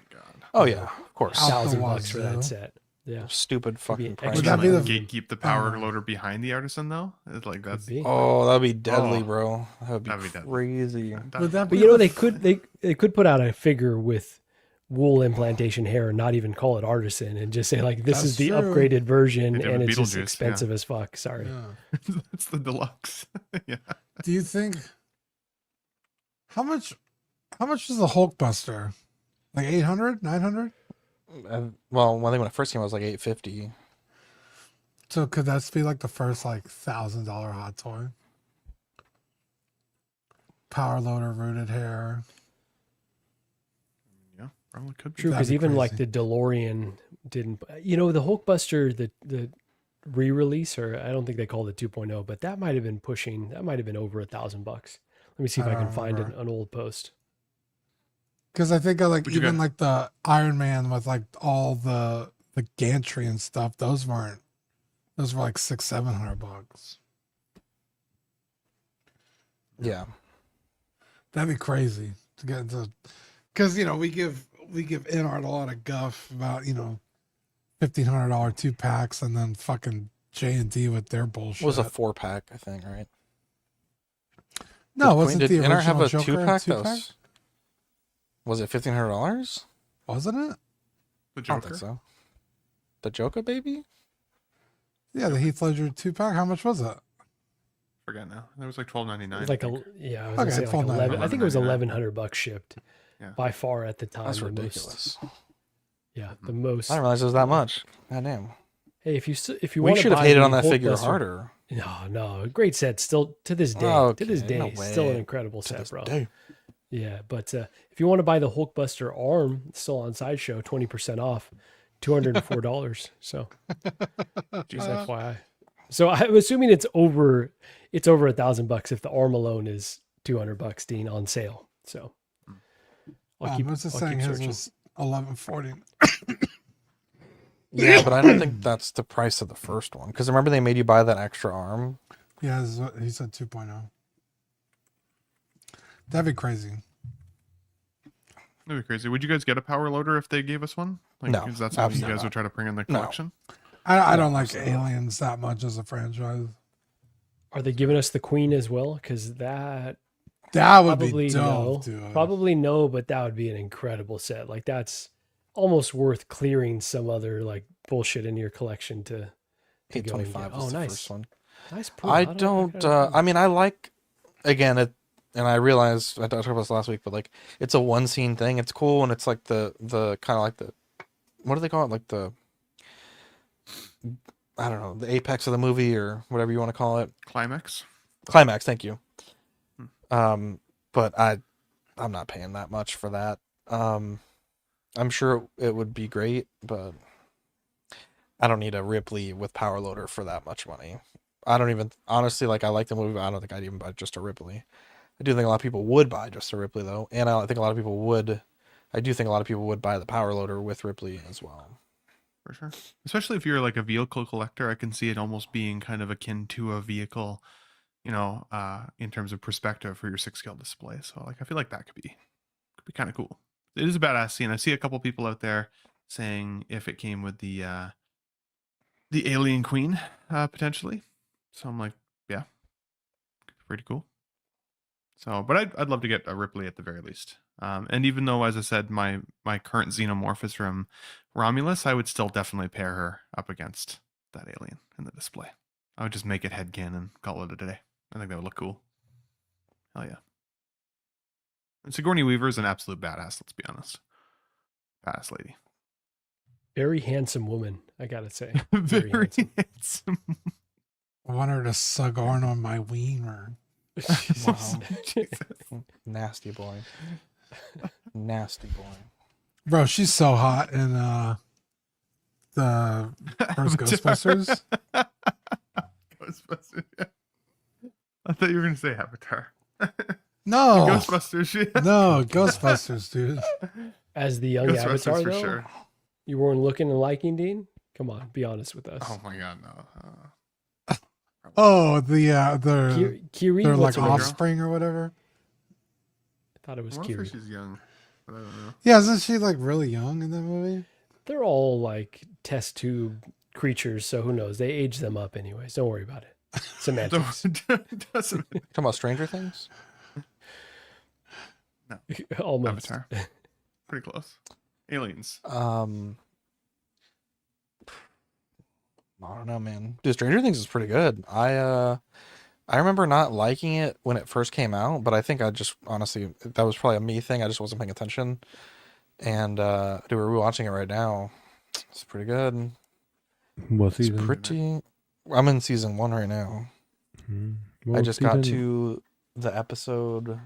Oh yeah, of course. $1,000 for that set. Yeah. Stupid fucking price. Would that be the gatekeep power loader behind the artisan though? It's like that's. Oh, that'd be deadly, bro. That'd be crazy. Would that be but they could put out a figure with wool implantation hair and not even call it artisan and just say like this is the upgraded version and it's just expensive as fuck. Sorry. Yeah. It's the deluxe. Yeah. Do you think how much is the Hulkbuster? Like 800, 900? Well, I think when it first came out, it was like $850. So could that be like the first like $1,000 hot toy? Power loader, rooted hair. Yeah, probably could be. True, because even crazy. Like the DeLorean didn't. The Hulkbuster, the re-release, or I don't think they called it 2.0, but that might have been pushing. That might have been over $1,000. Let me see if I can find an old post. Because I think like even like the Iron Man with like all the gantry and stuff, those were like $600-700. Yeah, that'd be crazy to get into. Because we give Inart a lot of guff about $1,500 2-packs and then fucking J&D with their bullshit. It was a 4-pack, I think, right? No, wasn't the original Inart have a Joker 2-pack? Was it $1,500? Wasn't it? The Joker? I don't think so. The Joker, baby? Yeah, the Heath Ledger 2-pack. How much was it? Forget now. It was like $12.99. Like I was gonna say like 11. I think it was $1,100 shipped. Yeah. By far at the time. That's ridiculous. The most. I didn't realize it was that much. God damn. Hey, if you we should have hated on that figure harder. No, great set. Still to this day. To this day, still an incredible set, bro. Day. Yeah, but if you want to buy the Hulkbuster arm, it's still on Sideshow, 20% off, $204. So, just FYI. So I'm assuming it's over $1,000 if the arm alone is $200, Dean, on sale. So, what's it saying? His was $1,140. Yeah, but I don't think that's the price of the first one. Because remember they made you buy that extra arm. Yeah, he said 2.0. That'd be crazy. That'd be crazy. Would you guys get a power loader if they gave us one? Like, no, is that something you guys would try to bring in the collection? No. I don't like Aliens that much as a franchise. Are they giving us the Queen as well? Because that That would be Probably dope, no. dude. Probably no, but that would be an incredible set. Like that's almost worth clearing some other like bullshit in your collection to go and get. 825 was Oh, the nice. first one. Nice pull. I How did don't. kinda remember? I mean, I like again it, and I realized I talked about this last week, but like it's a one scene thing. It's cool, and it's like the kind of like the what do they call it? Like the I don't know, the apex of the movie or whatever you want to call it. Climax. Climax. Thank you. But I'm not paying that much for that. I'm sure it would be great, but I don't need a Ripley with power loader for that much money. I don't even honestly like. I like the movie, but I don't think I'd even buy just a Ripley. I do think a lot of people would buy just a Ripley though, and I think a lot of people would. I do think a lot of people would buy the power loader with Ripley as well. For sure. Especially if you're like a vehicle collector, I can see it almost being kind of akin to a vehicle, you know, in terms of perspective for your 6-scale display. So like I feel like that could be kind of cool. It is a badass scene. I see a couple people out there saying if it came with the alien queen, potentially. So I'm like, yeah, pretty cool. So, but I'd love to get a Ripley at the very least. And even though, as I said, my current xenomorph is from Romulus, I would still definitely pair her up against that alien in the display. I would just make it headcanon, call it a day. I think that would look cool. Hell yeah. And Sigourney Weaver is an absolute badass, let's be honest. Badass lady. Very handsome woman, I gotta say. Very handsome. I want her to Sigourn on my wiener. Wow. Nasty boy. Nasty boy. Bro, she's so hot in the first Ghostbusters. Ghostbusters, yeah. I thought you were gonna say Avatar. No. Ghostbusters, yeah. No, Ghostbusters, dude. As the young Ghostbusters Avatar, for though, sure. you weren't looking and liking Dean. Come on, be honest with us. Oh my god, no. Oh, the Kiri, they're what's like her name? offspring or whatever. I thought it was I wonder Kiri. if she's young, but I don't know. Yeah, isn't she like really young in that movie? They're all like test tube creatures, so who knows? They age them up anyways. Don't worry about it. Semantics. Doesn't Talking about Stranger Things? No. Almost. Avatar. Pretty close. Aliens. I don't know, man. Dude, Stranger Things is pretty good. I remember not liking it when it first came out, but I think I just honestly that was probably a me thing. I just wasn't paying attention. And dude, we're rewatching it right now. It's pretty good. What It's season? pretty. I'm in season 1 right now. I just got to the episode.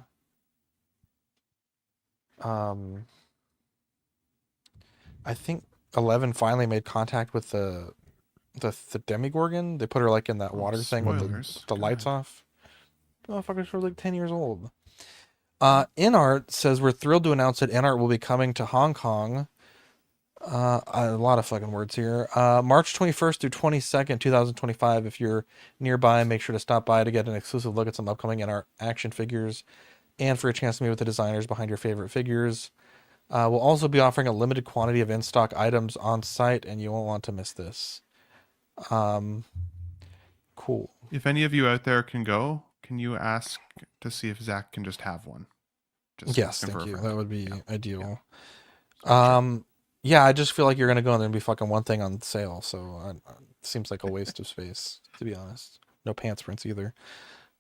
I think 11 finally made contact with the Demigorgon. They put her like in that water thing with the lights off. Motherfuckers were like 10 years old. InArt says we're thrilled to announce that InArt will be coming to Hong Kong. A lot of fucking words here. March 21st through 22nd, 2025. If you're nearby, make sure to stop by to get an exclusive look at some upcoming InArt action figures and for a chance to meet with the designers behind your favorite figures. We'll also be offering a limited quantity of in-stock items on site, and you won't want to miss this. Cool. If any of you out there can go, can you ask to see if Zach can just have one? Just Yes, asking for thank a you. friend. That would be ideal. Yeah. Yeah, I just feel like you're gonna go and there'd be fucking one thing on sale, so it seems like a waste of space, to be honest. No pants prints either.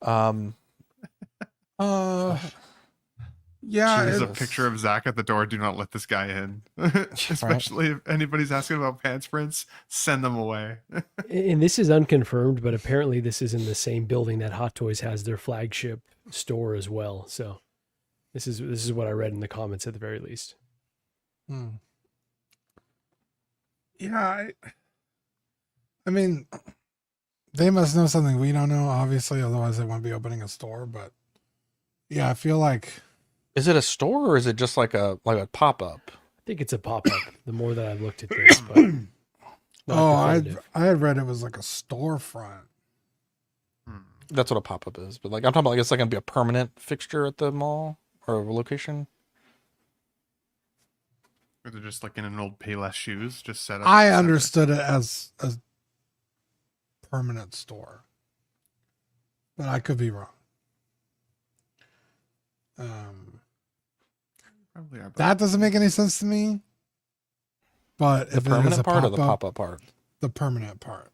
Yeah, There's a Jesus. picture of Zach at the door. Do not let this guy in. Especially if anybody's asking about pants prints, send them away. And this is unconfirmed, but apparently this is in the same building that Hot Toys has their flagship store as well. So this is what I read in the comments at the very least. Yeah, I mean, they must know something we don't know, obviously, otherwise they wouldn't be opening a store. But yeah, I feel like Is it a store or is it just like a pop-up? I think it's a pop-up. The more that I've looked at this, but I had read it was like a storefront. That's what a pop-up is. But like I'm talking about like it's like gonna be a permanent fixture at the mall or a location. Or they're just like in an old Payless shoes, just set up. I separate. understood it as a permanent store, but I could be wrong. Probably are both. That doesn't make any sense to me. But The if it is permanent a part or the pop-up, pop-up part? the permanent part,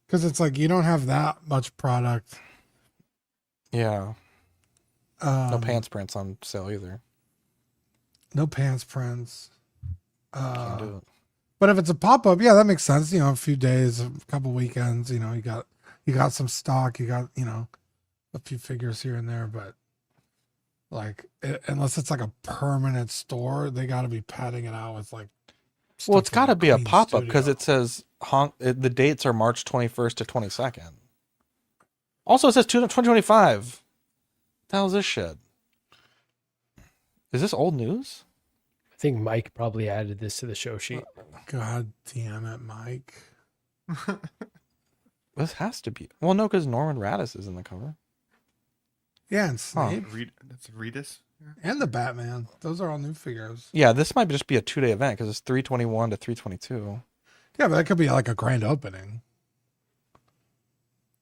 because it's like you don't have that much product. Yeah. No Um, pants prints on sale either. No pants prints. Can't do it. But if it's a pop-up, yeah, that makes sense. You know, a few days, a couple weekends, you know, you got some stock, you got, you know, a few figures here and there, but like unless it's like a permanent store, they got to be padding it out with like Well, it's stuff from got to be a Queen pop-up because Studio. it says the dates are March 21st to 22nd. Also, it says 2025. The hell is this shit? Is this old news? I think Mike probably added this to the show sheet. God damn it, Mike. This has to be. Well, no, because Norrin Radd is in the cover. Yeah, and Snape That's Redis. and the Batman. Those are all new figures. Yeah, this might just be a 2-day event because it's 3/21 to 3/22. Yeah, but that could be like a grand opening.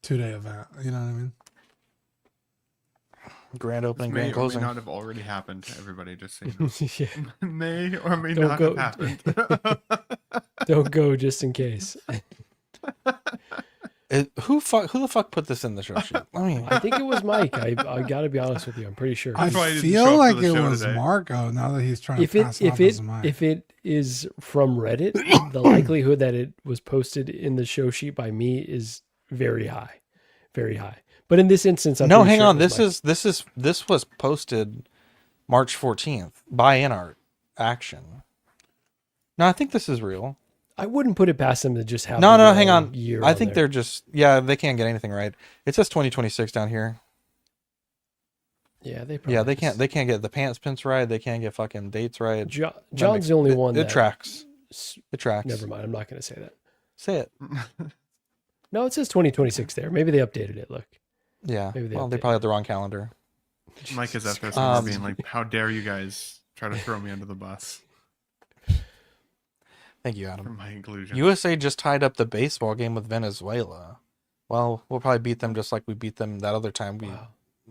2-day event. You know what I mean? Grand This opening, may grand or may closing. not have already happened. Everybody just say no. Yeah. May or may Don't not go- have happened. Don't go just in case. Who the fuck put this in the show sheet? I mean, I think it was Mike. I got to be honest with you. I'm pretty sure. I That's why I didn't show feel up like for the it show was today. Marco now that he's trying if to it pass if off it as Mike. if it is from Reddit, the likelihood that it was posted in the show sheet by me is very high, very high. But in this instance, I'm no, pretty hang sure on. it was This was posted March 14th by InArt Action. No, I think this is real. I wouldn't put it past them to just have No, the no, hang wrong on. year I on think there. they're just they can't get anything right. It says 2026 down here. Yeah, they probably Yeah, they just- can't get the pants pins right. They can't get fucking dates right. John's the only one It that tracks. It tracks. Never mind. I'm not going to say that. Say it. No, it says 2026 there. Maybe they updated it. Look. Yeah. Maybe they Well, they updated probably have the wrong calendar. Mike is at this and being like, "How dare you guys try to throw me under the bus Thank you, for Adam. my inclusion?" USA just tied up the baseball game with Venezuela. Well, we'll probably beat them just like we beat them that other time. Wow.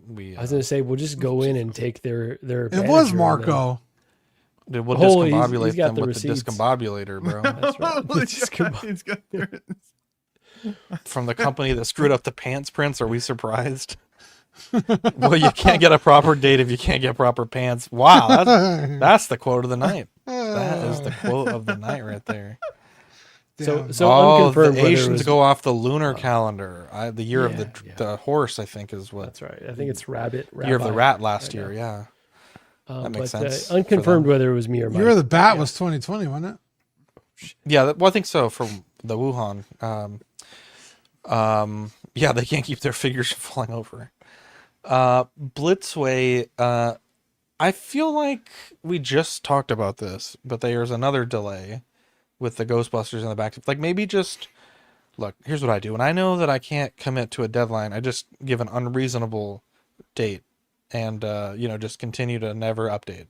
We I was going to say, we'll just go in and take their it was manager and then- Marco. Dude, we'll Oh, he's discombobulate got them the with receipts. the discombobulator, bro. That's right. Holy Just God, come on. he's got yours. From the company that screwed up the pants prints. Are we surprised? Well, you can't get a proper date if you can't get proper pants. Wow, that's the quote of the night. That is the quote of the night right there. So Damn. unconfirmed the whether it Asians was- go off the lunar calendar. The year of Yeah. the horse, I think, is what. That's right. I think it's rabbit. Year of the rabbi rat last right year. now. Yeah, that makes but, sense. for unconfirmed them. whether it was me or Mike. Year of the Bat was 2020, wasn't it? Yeah, well, I think so. From the Wuhan. Yeah, they can't keep their figures from falling over. Blitzway. I feel like we just talked about this, but there's another delay with the Ghostbusters in the back. Like maybe just look. Here's what I do, and I know that I can't commit to a deadline. I just give an unreasonable date, and just continue to never update.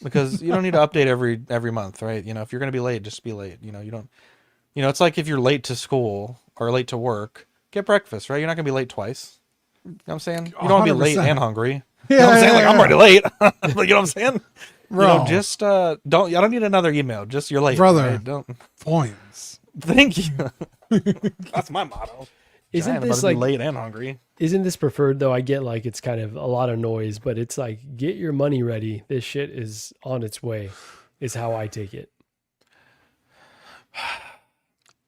Because you don't need to update every month, right? If you're gonna be late, just be late. You don't. It's like if you're late to school or late to work, get breakfast, right? You're not gonna be late twice. You know what I'm saying? You don't want to be late 100%. and hungry. Yeah, You know what I'm saying? Like, I'm yeah. already late. Like, you know what I'm saying? Bro. Just I don't need another email. Just you're late. Brother. Right? Don't. Points. Thank you. That's my motto. Isn't Giant this about to be like late and hungry? Isn't this preferred though? I get like it's kind of a lot of noise, but it's like get your money ready. This shit is on its way. Is how I take it.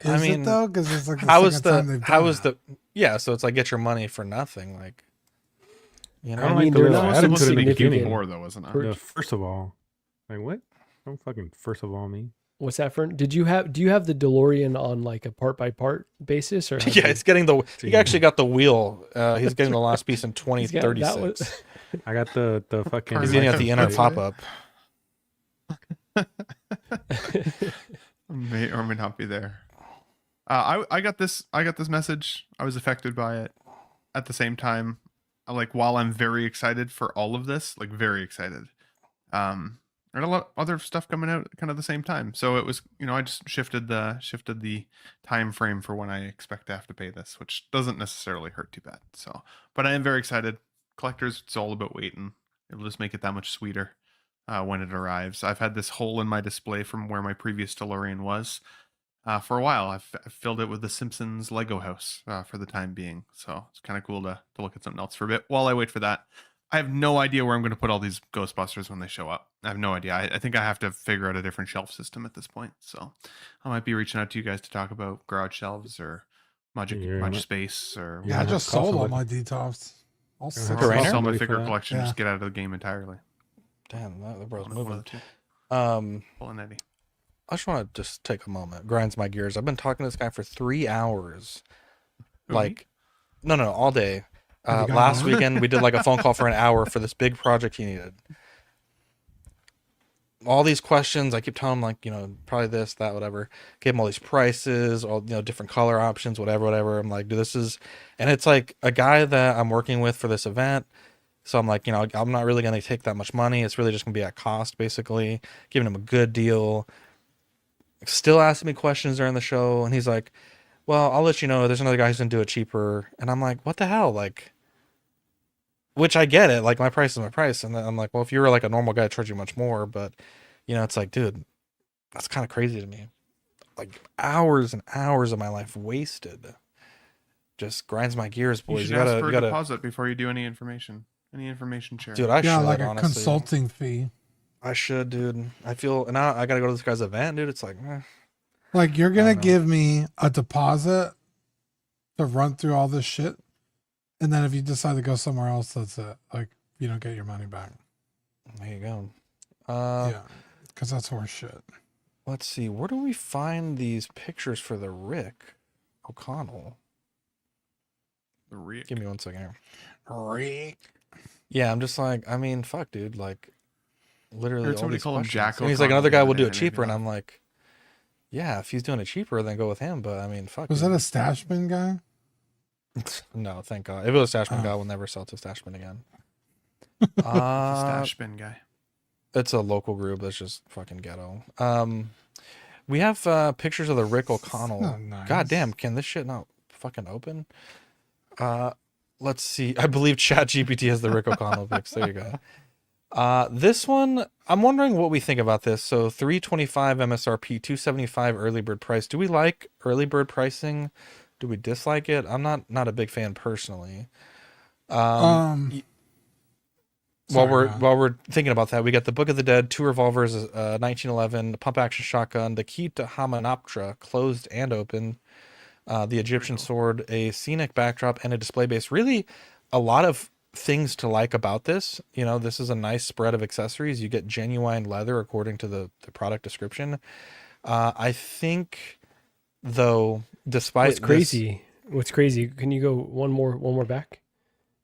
Is I mean, it though? Because it's like the How second is time the they've how done is that. the yeah? So it's like get your money for nothing. Like I I don't mean, like the they're way not the Supposed to attitude be in the beginning. significant. more though, wasn't it? Per- The first of all, like what? Don't fucking first of all me. What's that for? Do you have the DeLorean on like a part by part basis or? how'd yeah, you- it's getting he actually got the wheel. He's getting the last piece in He's got- that 2036. was- I got the fucking. He's getting at the inner license pop plate. up. May or may not be there. I got this message. I was affected by it. At the same time, like while I'm very excited for all of this, like very excited. There's a lot of other stuff coming out kind of the same time. So it was, I just shifted the time frame for when I expect to have to pay this, which doesn't necessarily hurt too bad. So, but I am very excited. Collectors, it's all about waiting. it'll just make it that much sweeter when it arrives. I've had this hole in my display from where my previous DeLorean was for a while. I've filled it with the Simpsons Lego house for the time being. So it's kind of cool to look at something else for a bit while I wait for that. I have no idea where I'm going to put all these Ghostbusters when they show up. I have no idea. I think I have to figure out a different shelf system at this point. So I might be reaching out to you guys to talk about garage shelves or Magic Space or I just sold all my detops. All six. I'll sell my Ready for figure that? collection. Yeah. Just get out of the game entirely. Damn, that bro's One of moving. the two. I Pulling Eddie. just want to just take a moment. Grinds my gears. I've been talking to this guy for 3 hours. Who, Like, no, all day. Have you got Last one? weekend we did like a phone call for an hour for this big project he needed. All these questions, I keep telling him, like, you know, probably this, that, whatever. Gave him all these prices, all, you know, different color options, whatever. I'm like, dude, this is, and it's like a guy that I'm working with for this event. So I'm like, you know, I'm not really going to take that much money. It's really just going to be at cost, basically. Giving him a good deal. Still asking me questions during the show. And he's like, well, I'll let you know. There's another guy who's going to do it cheaper. And I'm like, what the hell? Like, which I get it. Like, my price is my price. And then I'm like, well, if you were like a normal guy, I'd charge you much more. But, you know, it's like, dude, that's kind of crazy to me. Like, hours and hours of my life wasted. Just grinds my gears, boys. You should ask for a deposit before you do any information sharing. Dude, I should, like a honestly. consulting fee. I should, dude. I feel, and now I gotta go to this guy's event, dude. It's like, Like, you're gonna I don't know. give me a deposit to run through all this shit, and then if you decide to go somewhere else, that's it. Like, you don't get your money back. there you go. Yeah, because that's horse shit. Let's see. Where do we find these pictures for the Rick O'Connell? The Rick. Give me 1 second here. Rick. Yeah, I'm just like, I mean, fuck, dude. Like, literally, Heard all somebody these call him questions. Jack And he's like, O'Connell another the guy other will do day, it and it made me cheaper, and laugh. I'm like, yeah, if he's doing it cheaper, then go with him. But I mean, fuck. Was dude. that a Stashman guy? No, thank God. If it was Stashman Oh. guy, we'll never sell to Stashman again. Stash bin guy. It's a local group that's just fucking ghetto. We have pictures of the Rick O'Connell. not nice. God damn, can this shit not fucking open? Let's see. I believe ChatGPT has the Rick O'Connell pics. There you go. This one, I'm wondering what we think about this. So $325 MSRP, $275 early bird price. Do we like early bird pricing? Do we dislike it? I'm not a big fan personally. While we're thinking about that, we got the Book of the Dead, 2 revolvers, 1911, pump action shotgun, the key to Hamanoptera, closed and open, the Egyptian sword, a scenic backdrop, and a display base. Really, a lot of things to like about this. You know, this is a nice spread of accessories. You get genuine leather according to the product description. I think, though, despite What's crazy? Can you go one more back?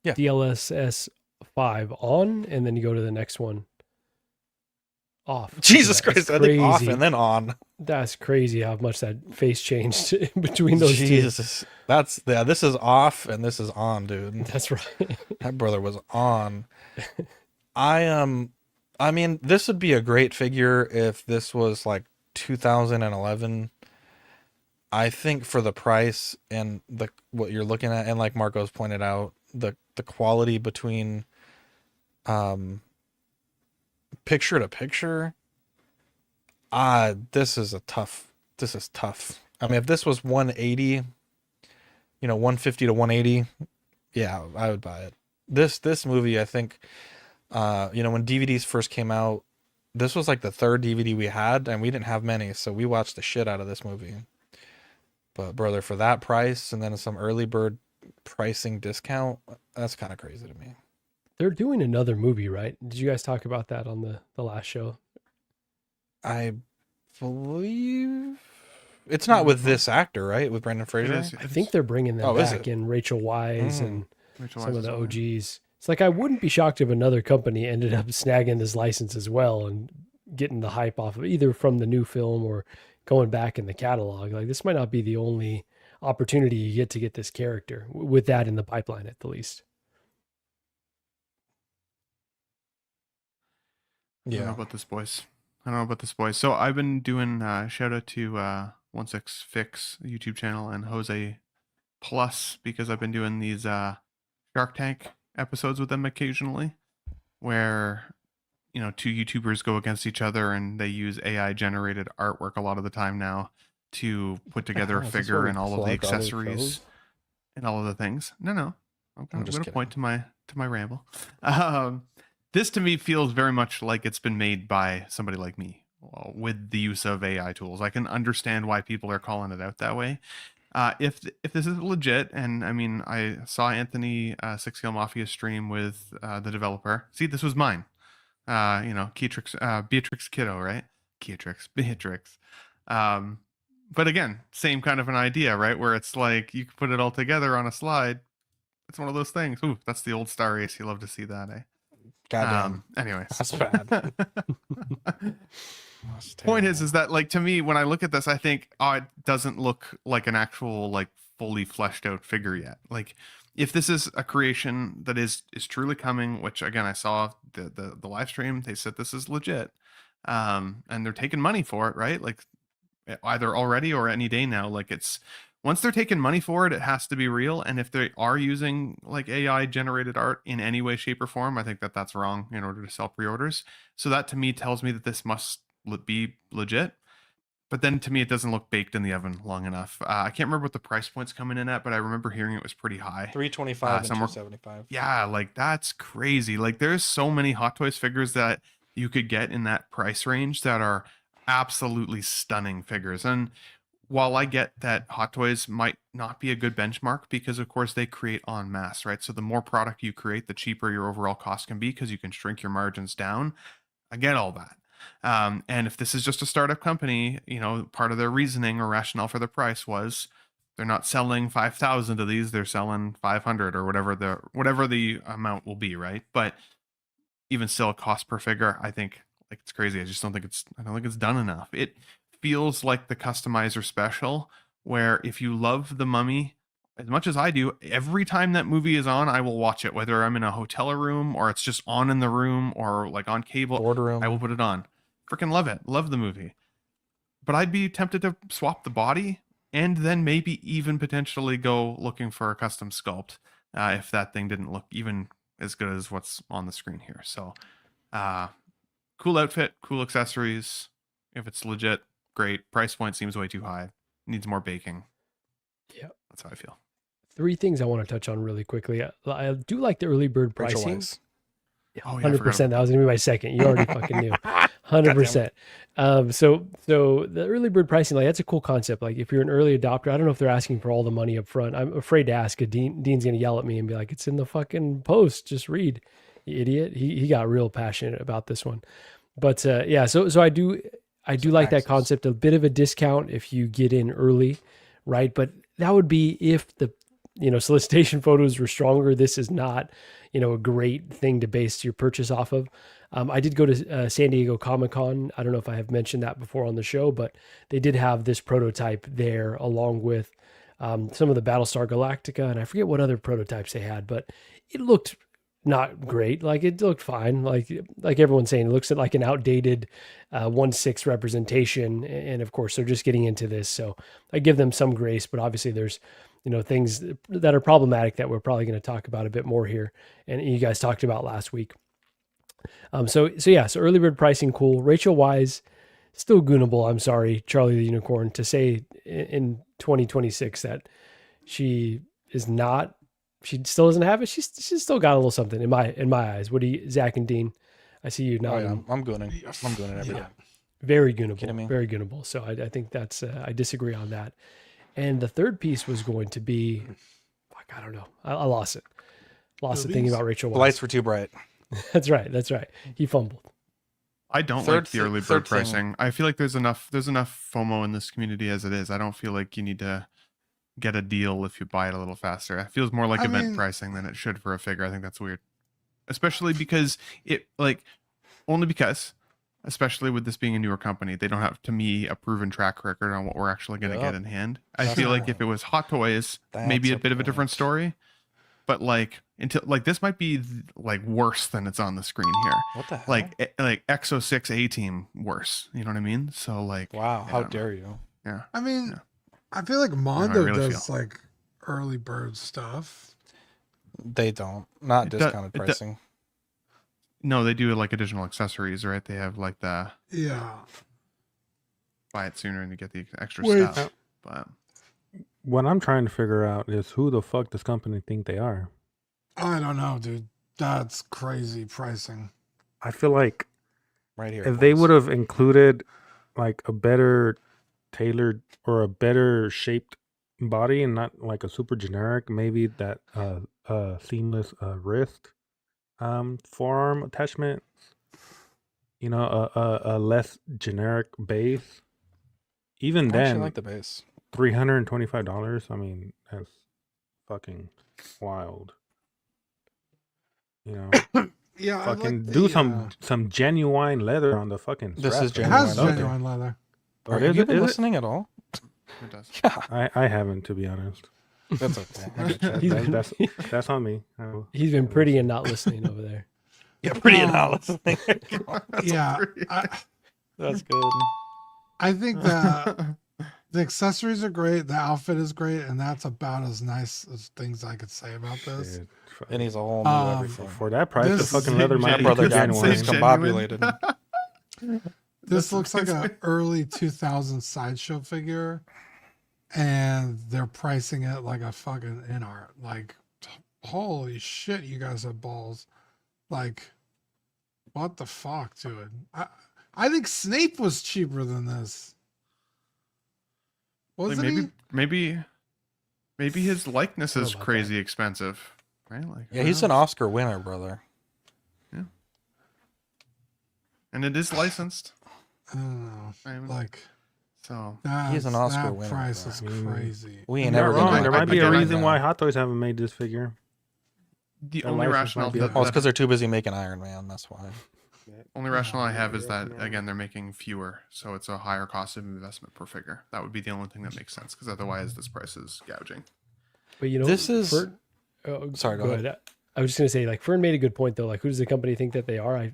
Yeah. DLSS 5 on, and then you go to the next one off. Jesus That's Christ, I think off crazy. and then on. That's crazy how much that face changed between those Jesus, this is off and this is on, dude. two. That's right. That brother was on. I mean, this would be a great figure if this was like 2011. I think for the price and what you're looking at, and like Marcos pointed out, the quality between picture to picture, this is tough. I mean, if this was 180, 150 to 180, yeah, I would buy it. This movie, I think, when DVDs first came out, this was like the 3rd DVD we had, and we didn't have many, so we watched the shit out of this movie. But brother, for that price and then some early bird pricing discount, that's kind of crazy to me. They're doing another movie, right? Did you guys talk about that on the last show? I believe it's not with this actor, right? With Brendan Fraser. I think they're bringing them back in Rachel Weisz and some of the OGs. It's like, I wouldn't be shocked if another company ended up snagging this license as well and getting the hype off of it, either from the new film or going back in the catalog. Like, this might not be the only opportunity you get to get this character with that in the pipeline, at the least. Yeah. I don't know about this, boys. So I've been doing shout out to 16 Fix YouTube channel and Jose Plus, because I've been doing these Shark Tank episodes with them occasionally, where two YouTubers go against each other and they use AI generated artwork a lot of the time now to put together a Is this figure where and we all of the plug other accessories shows? and all of the things. No. I'm just going to point kidding. to my ramble. This to me feels very much like it's been made by somebody like me with the use of AI tools. I can understand why people are calling it out that way. If this is legit, and I mean, I saw Anthony Six Kill Mafia stream with the developer. See, this was mine. Beatrix Kiddo, right? Beatrix. But again, same kind of an idea, right? Where it's like you can put it all together on a slide. It's one of those things. Ooh, that's the old Star Race. You love to see that, eh? Goddamn. Anyways, That's bad. Point is that like to me, when I look at this, I think, it doesn't look like an actual like fully fleshed out figure yet. Like if this is a creation that is truly coming, which again I saw the live stream, they said this is legit, and they're taking money for it, right? Like either already or any day now. Like it's once they're taking money for it, it has to be real. And if they are using like AI generated art in any way, shape, or form, I think that's wrong in order to sell pre-orders. So that to me tells me that this must be legit. But then to me, it doesn't look baked in the oven long enough. I can't remember what the price point's coming in at, but I remember hearing it was pretty high. 325 and 275. Yeah, like that's crazy. Like there's so many Hot Toys figures that you could get in that price range that are absolutely stunning figures. And while I get that Hot Toys might not be a good benchmark because of course they create en masse, right? So the more product you create, the cheaper your overall cost can be because you can shrink your margins down. I get all that. And if this is just a startup company, part of their reasoning or rationale for the price was they're not selling 5,000 of these, they're selling 500 or whatever the amount will be, right? But even still, a cost per figure, I think like it's crazy. I don't think it's done enough. It feels like the customizer special, where if you love The Mummy as much as I do, every time that movie is on, I will watch it, whether I'm in a hotel room or it's just on in the room or like on cable. Boardroom. I will put it on. Freaking love it. Love the movie. But I'd be tempted to swap the body and then maybe even potentially go looking for a custom sculpt if that thing didn't look even as good as what's on the screen here. So cool outfit, cool accessories. If it's legit, great. Price point seems way too high. Needs more baking. Yeah. That's how I feel. 3 things I want to touch on really quickly. I do like the early bird pricing. Yeah, 100%. That was gonna be my second. You already fucking knew. 100%. So the early bird pricing, like that's a cool concept. Like if you're an early adopter, I don't know if they're asking for all the money up front. I'm afraid to ask. Dean's gonna yell at me and be like, "It's in the fucking post. Just read, you idiot." He got real passionate about this one. But yeah, so I do like that concept. A bit of a discount if you get in early, right? But that would be if the solicitation photos were stronger. This is not, a great thing to base your purchase off of. I did go to San Diego Comic-Con. I don't know if I have mentioned that before on the show, but they did have this prototype there along with some of the Battlestar Galactica, and I forget what other prototypes they had, but it looked not great. Like it looked fine. Like everyone's saying, it looks like an outdated 1/6 representation. And of course, they're just getting into this. So I give them some grace, but obviously there's, things that are problematic that we're probably going to talk about a bit more here. And you guys talked about last week. So early bird pricing, cool. Rachel Wise, still goonable. I'm sorry, Charlie the Unicorn, to say in 2026 that she is not, she still doesn't have it. She's still got a little something in my eyes. What do you, Zach and Dean? I see you nodding. Oh, yeah, I'm gooning every day. Very goonable. Very goonable. So I think that's I disagree on that. And the third piece was going to be, I don't know. I lost it. Lost it thinking about Rachel Weisz. The lights were too bright. That's right. He fumbled. I don't like the early bird pricing. I feel like there's enough FOMO in this community as it is. I don't feel like you need to get a deal if you buy it a little faster. It feels more like event pricing than it should for a figure. I think that's weird. Especially because especially with this being a newer company, they don't have, to me, a proven track record on what we're actually going to get in hand. I feel like if it was Hot Toys, maybe a bit of a different story. But this might be worse than it's on the screen here. What the hell? Like Exo 6 A-Team worse. You know what I mean? So wow, how dare you? Yeah. I mean, I feel like Mondo does early bird stuff. They don't. Not discounted pricing. No, they do like additional accessories, right? They have like the Yeah. buy it sooner and you get the extra Wait. stuff. But What I'm trying to figure out is who the fuck does company think they are? I don't know, dude. That's crazy pricing. I feel like Right here. if they boys. would have included like a better tailored or a better shaped body and not like a super generic, maybe that seamless wrist forearm attachment, you know, a less generic base, even I actually then like the base. $325. I mean, that's fucking wild. You know, Yeah, I fucking like do the, some genuine leather on the fucking. This strap. is It genuine. has Okay. genuine leather. Oh, Have is you it? been Is it? listening at all? it does. Yeah. I haven't, to be honest. That's okay. I get you. He's That- been, that's on me. I will- he's been pretty and not listening over there. Yeah, pretty Um, not listening. Yeah, That's good. I think that the accessories are great, the outfit is great, and that's about as nice as things I could say about this. Shit, fuck. It needs a whole new everything. For that price, the This- fucking leather My might be brother too got genuine. discombobulated. This looks like a early 2000 sideshow figure, and they're pricing it like a fucking in art. Like, holy shit, you guys have balls. Like, what the fuck, dude? I think Snape was cheaper than this. Like Wasn't he? maybe his likeness I don't is know about crazy expensive, right? Like Yeah, he's an Oscar winner, brother. and it is licensed. I don't know. Right? Like, So He's an Oscar winner, price bro. is I mean, crazy. We ain't You're never not gonna wrong. like There that might be a again, reason man. why Hot Toys haven't made this figure. the Their only license might rationale be that, up Oh, it's that- because they're too busy making Iron Man. That's why. only rationale I have is that again they're making fewer, so it's a higher cost of investment per figure. That would be the only thing that makes sense because otherwise this price is gouging. But you know, This is- Sorry, go ahead. I was just gonna say, like, Fern made a good point though. Like, who does the company think that they are?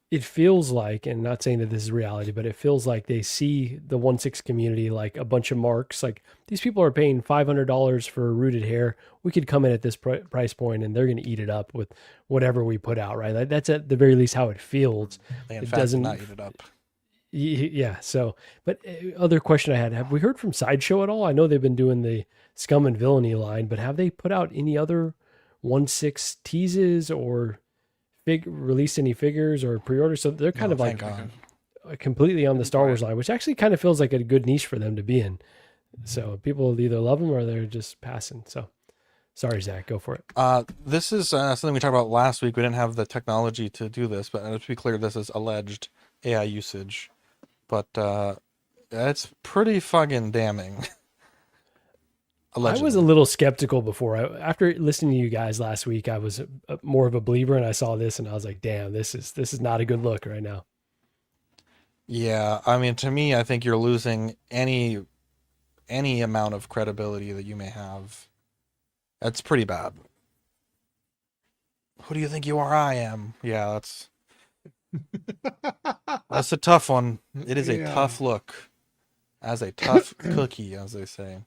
It feels like, and not saying that this is reality, but it feels like they see the 1/6 community like a bunch of marks. Like, these people are paying $500 for rooted hair. We could come in at this price point, and they're gonna eat it up with whatever we put out. Right? Like, that's at the very least how it feels. They in It fact doesn't- did not eat it up. Yeah. So, but other question I had: have we heard from Sideshow at all? I know they've been doing the Scum and Villainy line, but have they put out any other 1/6 teases or released any figures or pre-orders? So they're kind of like Thank God. completely on the Star Wars line, which actually kind of feels like a good niche for them to be in. So people either love them or they're just passing. So sorry, Zach, go for it. This is something we talked about last week. We didn't have the technology to do this, but to be clear, this is alleged AI usage. But it's pretty fucking damning. Allegedly. I was a little skeptical before. After listening to you guys last week, I was more of a believer, and I saw this, and I was like, "Damn, this is not a good look right now." Yeah, I mean, to me, I think you're losing any amount of credibility that you may have. That's pretty bad. Who do you think you are? I am. Yeah, that's a tough one. It is a Yeah. tough look, as a tough cookie, as they say.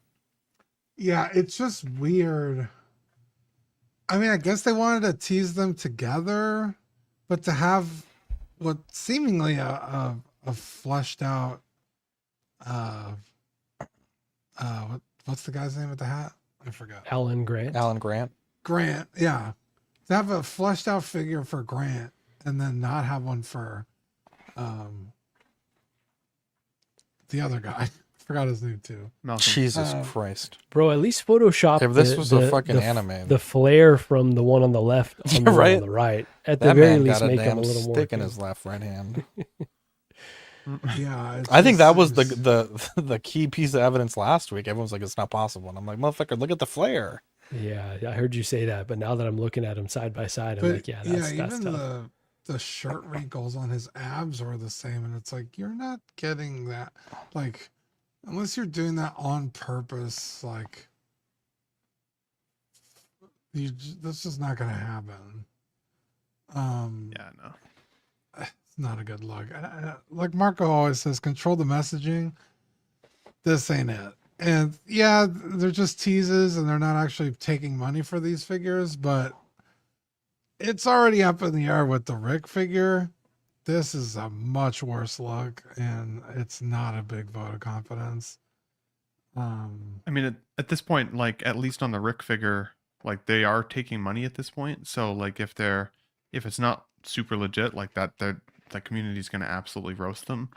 Yeah, it's just weird. I mean, I guess they wanted to tease them together, but to have what seemingly a fleshed out what's the guy's name with the hat? I forgot. Alan Grant. Grant, yeah. To have a fleshed out figure for Grant and then not have one for the other guy. Forgot his name too. Jesus Christ, bro! At least Photoshop. If this was a fucking anime, the flare from the one on the left on the one on the right. At the very least, make him a little more. Stick in his left right hand. Yeah, I think that was the key piece of evidence last week. Everyone's like, it's not possible, and I'm like, motherfucker, look at the flare. Yeah, I heard you say that, but now that I'm looking at them side by side, I'm like, yeah, that's even tough. the shirt wrinkles on his abs are the same, and it's like you're not getting that, like, unless you're doing that on purpose, like, that's just not gonna happen. Yeah, no. It's not a good look. Like Marco always says, control the messaging. This ain't it. And yeah, they're just teases and they're not actually taking money for these figures, but it's already up in the air with the Rick figure. This is a much worse look, and it's not a big vote of confidence. I mean, at this point, like at least on the Rick figure, like they are taking money at this point. So like if it's not super legit like that, the community's going to absolutely roast them.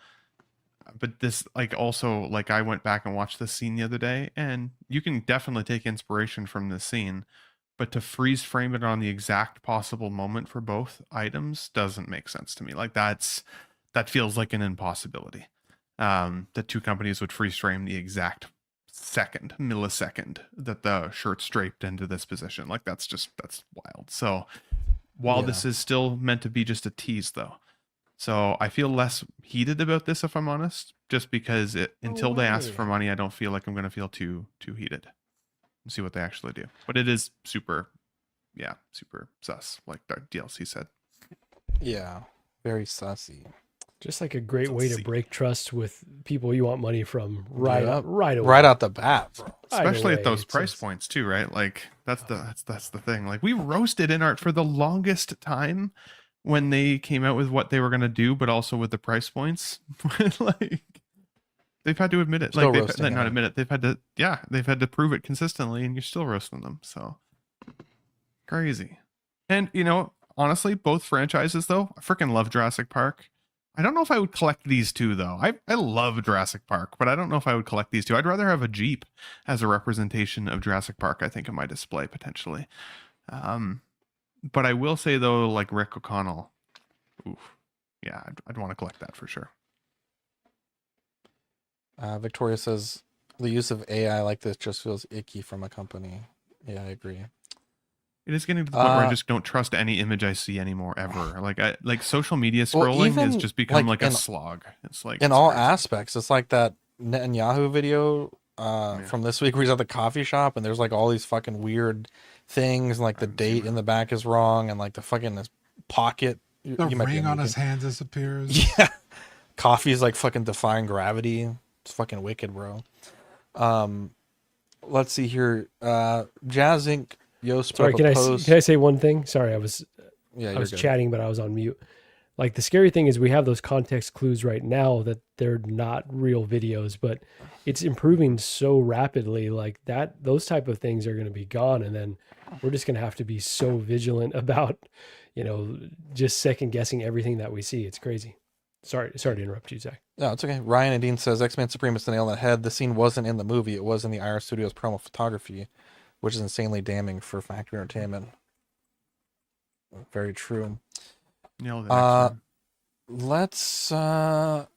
But this, like, also, like, I went back and watched this scene the other day, and you can definitely take inspiration from this scene, but to freeze frame it on the exact possible moment for both items doesn't make sense to me. Like that feels like an impossibility. The two companies would freeze frame the exact millisecond that the shirt's draped into this position. Like that's wild. So while this is still meant to be just a tease, though. So I feel less heated about this, if I'm honest, just because until they ask for money, I don't feel like I'm going to feel too heated. And see what they actually do. But it is super sus, like DLC said. Yeah, very sussy. Just like a great way to break trust with people you want money from right away. Right out the bat, bro. Especially at those price points too, right? Like that's the thing. Like we roasted InArt for the longest time when they came out with what they were going to do, but also with the price points. Like they've had to admit it. Still Like roasting not admit it. They've had to prove it consistently, and you're still roasting them. So crazy. And honestly, both franchises though, I freaking love Jurassic Park. I don't know if I would collect these two though. I love Jurassic Park, but I don't know if I would collect these two. I'd rather have a Jeep as a representation of Jurassic Park, I think, in my display potentially. But I will say though, like Rick O'Connell, yeah, I'd want to collect that for sure. Victoria says the use of AI like this just feels icky from a company. Yeah, I agree. It is getting to the point where I just don't trust any image I see anymore ever. Like social media scrolling has just become like a slog. It's like in all aspects. It's like that Netanyahu video from this week where he's at the coffee shop and there's like all these fucking weird things, and like the date in the back is wrong, and like the fucking pocket. The ring on his hand disappears. Yeah, coffee's like fucking defying gravity. It's fucking wicked, bro. Let's see here. Jazz Inc. Sorry, can I say one thing? Sorry, I was good. chatting, but I was on mute. Like the scary thing is we have those context clues right now that they're not real videos, but it's improving so rapidly. Like those type of things are going to be gone, and then we're just going to have to be so vigilant about, just second guessing everything that we see. It's crazy. Sorry to interrupt you, Zach. No, it's okay. Ryan and Dean says X-Men Supreme is the nail on the head. The scene wasn't in the movie; it was in the IR Studios promo photography, which is insanely damning for factory entertainment. Very true. Let's Yoast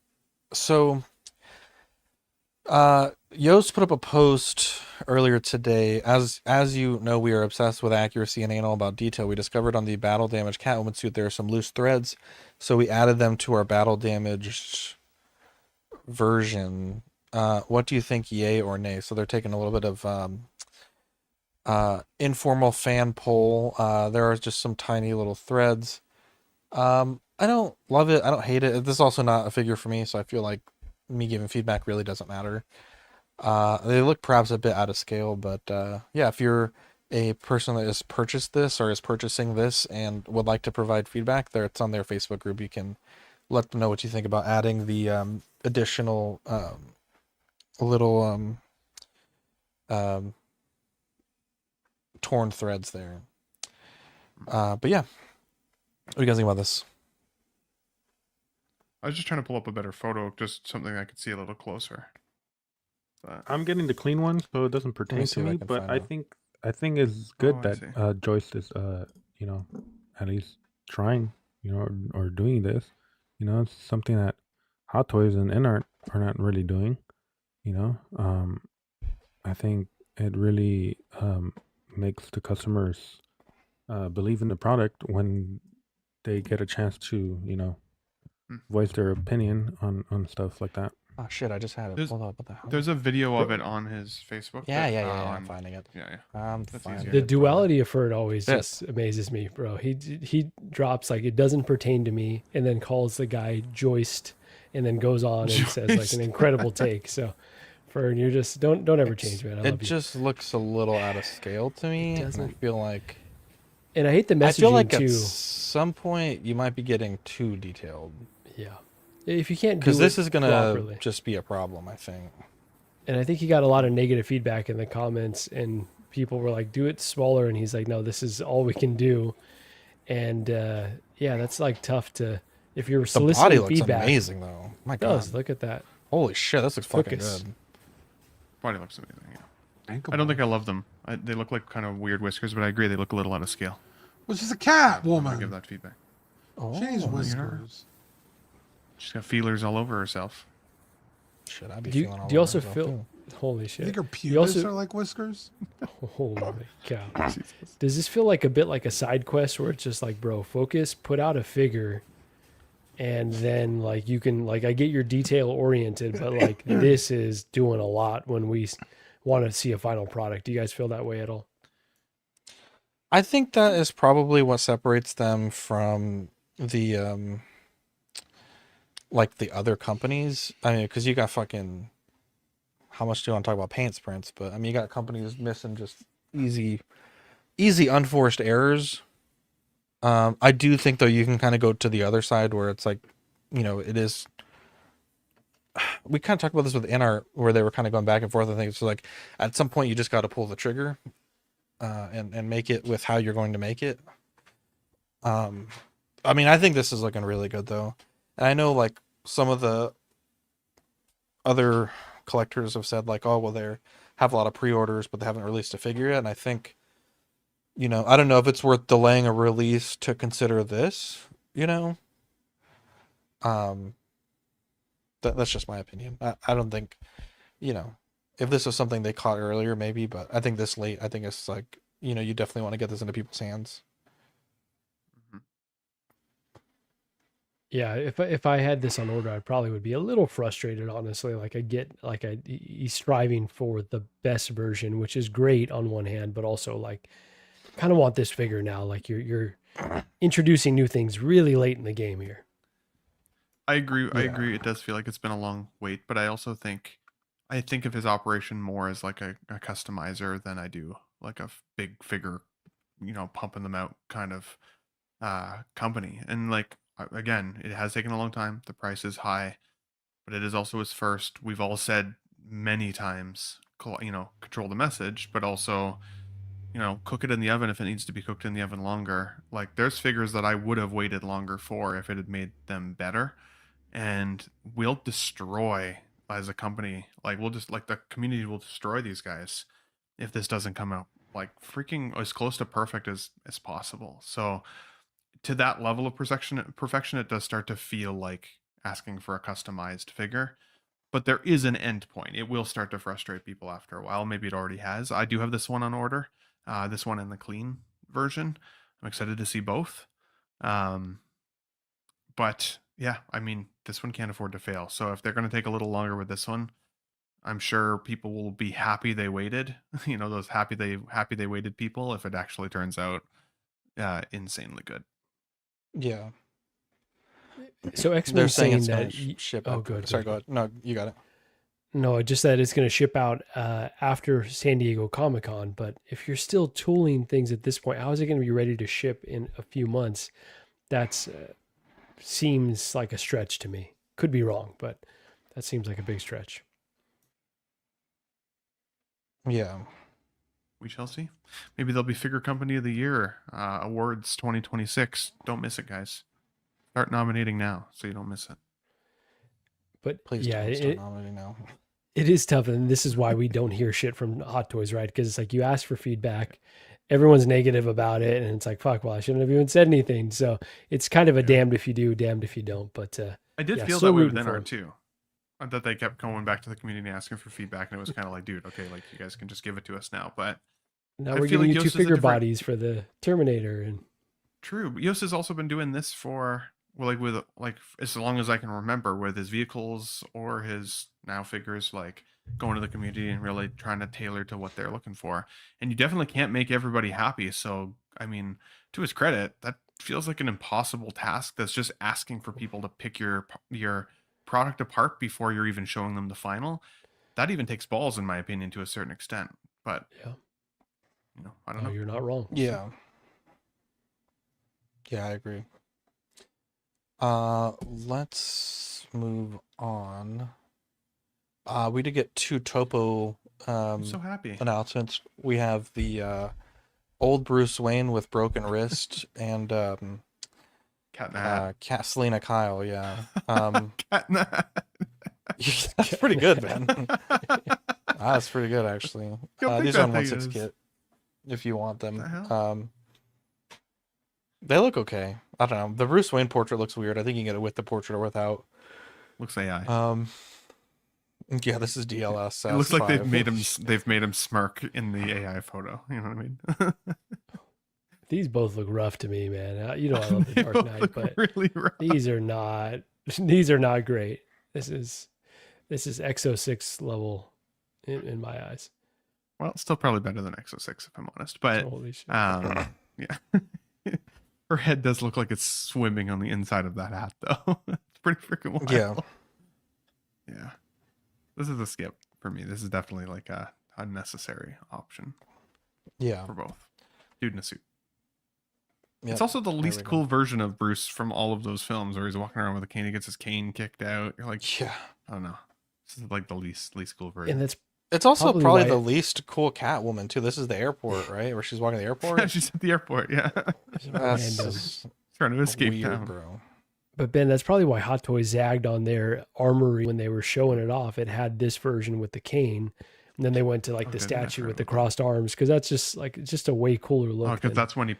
put up a post earlier today. As you know, we are obsessed with accuracy and anal about detail. We discovered on the battle damaged Catwoman suit there are some loose threads, so we added them to our battle damaged version. What do you think, yay or nay? So they're taking a little bit of informal fan poll. There are just some tiny little threads. I don't love it. I don't hate it. This is also not a figure for me, so I feel like me giving feedback really doesn't matter. They look perhaps a bit out of scale, but yeah, if you're a person that has purchased this or is purchasing this and would like to provide feedback, it's on their Facebook group. You can let them know what you think about adding the additional little torn threads there. But yeah, what do you guys think about this? I was just trying to pull up a better photo, just something I could see a little closer. But I'm getting the clean one, so it doesn't pertain to me. But I think it's good that Joyce is at least trying, or doing this. It's something that Hot Toys and InArt are not really doing. I think it really makes the customers believe in the product when they get a chance to, voice their opinion on stuff like that. Oh shit! I just had it. Hold on, what the hell? There's a video of it on his Facebook. Yeah. I'm finding it. Yeah. I'm finding it. The duality of Ferd always just amazes me, bro. He drops like it doesn't pertain to me, and then calls the guy joist, and then goes on and says like an incredible take. So, Ferd, you're just don't ever change, man. I love you. Just looks a little out of scale to me. It doesn't. I feel like And I hate the messaging I feel like too. at some point you might be getting too detailed. Yeah. If you can't do Because this it is going to properly. just be a problem, I think. And I think he got a lot of negative feedback in the comments, and people were like, do it smaller. And he's like, no, this is all we can do. And yeah, that's like tough to, if you're The body soliciting looks feedback. amazing, though. My It does. God. Look at that. Holy shit, this looks fucking Focus. good. Body looks amazing. Yeah. Ankle I don't think I bone. love them. They look like kind of weird whiskers, but I agree they look a little out of scale. Well, she's a cat I'm gonna woman. give that feedback. She needs whiskers. She's got feelers all over herself. Shit, I'd be Do you, feeling all do you over also myself, feel, too. holy You shit. think her You pubes also- are like whiskers? Holy cow. Does this feel like a bit like a side quest where it's just like, bro, focus, put out a figure, and then like you can, like, I get you're detail oriented, but like this is doing a lot when we want to see a final product. Do you guys feel that way at all? I think that is probably what separates them from the like the other companies. I mean, because you got fucking, how much do you want to talk about paint sprints? But I mean, you got companies missing just easy unforced errors. I do think though you can kind of go to the other side where it's like, you know, it is. We kind of talked about this with InArt where they were kind of going back and forth. I think it's like at some point you just got to pull the trigger. And make it with how you're going to make it. I mean, I think this is looking really good though. And I know like some of the other collectors have said like, oh, well, they have a lot of pre-orders, but they haven't released a figure yet. And I think, you know, I don't know if it's worth delaying a release to consider this, you know. That's just my opinion. I don't think, you know, if this was something they caught earlier, maybe, but I think this late, I think it's like, you know, you definitely want to get this into people's hands. Yeah, if I had this on order, I probably would be a little frustrated, honestly. Like I get, like he's striving for the best version, which is great on one hand, but also like, kind of want this figure now. Like you're introducing new things really late in the game here. I agree. I agree. It does feel like it's been a long wait, but I also think I think of his operation more as like a customizer than I do like a big figure, you know, pumping them out kind of company. And like again, it has taken a long time. The price is high, but it is also his first. We've all said many times, you know, control the message, but also, you know, cook it in the oven if it needs to be cooked in the oven longer. Like there's figures that I would have waited longer for if it had made them better. And we'll destroy as a company, like we'll just like the community will destroy these guys if this doesn't come out like freaking as close to perfect as possible. So to that level of perfection, it does start to feel like asking for a customized figure. But there is an end point. It will start to frustrate people after a while. Maybe it already has. I do have this one on order, this one in the clean version. I'm excited to see both. But yeah, I mean, this one can't afford to fail. So if they're going to take a little longer with this one, I'm sure people will be happy they waited. You know, those happy they waited people. If it actually turns out insanely good. Yeah. So They're X-Men's saying saying it's that. gonna ship Oh, out. good. Sorry, go ahead. No, you got it. No, just that it's going to ship out after San Diego Comic-Con. But if you're still tooling things at this point, how is it going to be ready to ship in a few months? That's seems like a stretch to me. Could be wrong, but that seems like a big stretch. Yeah. We shall see. Maybe they'll be Figure Company of the Year awards 2026. Don't miss it, guys. Start nominating now so you don't miss it. But Please yeah, don't start nominating now. It is tough, and this is why we don't hear shit from Hot Toys, right? Because it's like you ask for feedback, everyone's negative about it, and it's like, fuck, well, I shouldn't have even said anything. So it's kind of a damned if you do, damned if you don't. But I did feel still that way with rooting for NR him. too. That they kept going back to the community asking for feedback, and it was kind of like, dude, okay, like you guys can just give it to us now. But Now I we're feel giving like you two Yost is a figure different- bodies for the Terminator, and True, but Yost has also been doing this for with as long as I can remember, with his vehicles or his now figures, like going to the community and really trying to tailor to what they're looking for. And you definitely can't make everybody happy. So I mean, to his credit, that feels like an impossible task. That's just asking for people to pick your product apart before you're even showing them the final. That even takes balls, in my opinion, to a certain extent. But yeah, you know, I don't know. you're not wrong. Yeah. Yeah, I agree. Let's move on. We did get 2 topo I'm so happy. announcements. We have the old Bruce Wayne with broken wrist and Cat in the Hat. Selena Kyle. Yeah, Cat in the Hat. that's pretty good, man. That's pretty good, actually. How big These are that on thing 1/6 is. kit if you want them. The hell? They look okay. I don't know. The Bruce Wayne portrait looks weird. I think you can get it with the portrait or without. Looks AI. Yeah, this is DLS. It looks like they've 5. made him smirk in the AI photo. You know what I mean? These both look rough to me, man. You know I love the They Dark both Knight, look but really rough. these are not. These are not great. This is Exo 6 level in my eyes. Well, still probably better than Exo 6 if I'm honest. But Holy shit. yeah, her head does look like it's swimming on the inside of that hat, though. It's pretty freaking wild. Yeah. This is a skip for me. This is definitely like a unnecessary option. Yeah. For both. Dude in a suit. Yep. It's also the There least we go. cool version of Bruce from all of those films where he's walking around with a cane. He gets his cane kicked out. You're like, Yeah. I don't know. This is like the least cool version. And that's It's also Probably probably why- the least cool Catwoman too. This is the airport, right? Where she's walking to the airport. She's at the airport. Yeah. That's random. just Trying to escape weird, town. bro. But Ben, that's probably why Hot Toys zagged on their armory when they were showing it off. It had this version with the cane, and then they went to like the Okay, statue that's with the right. crossed arms because that's just like it's just a way cooler look. Oh, because than- that's when he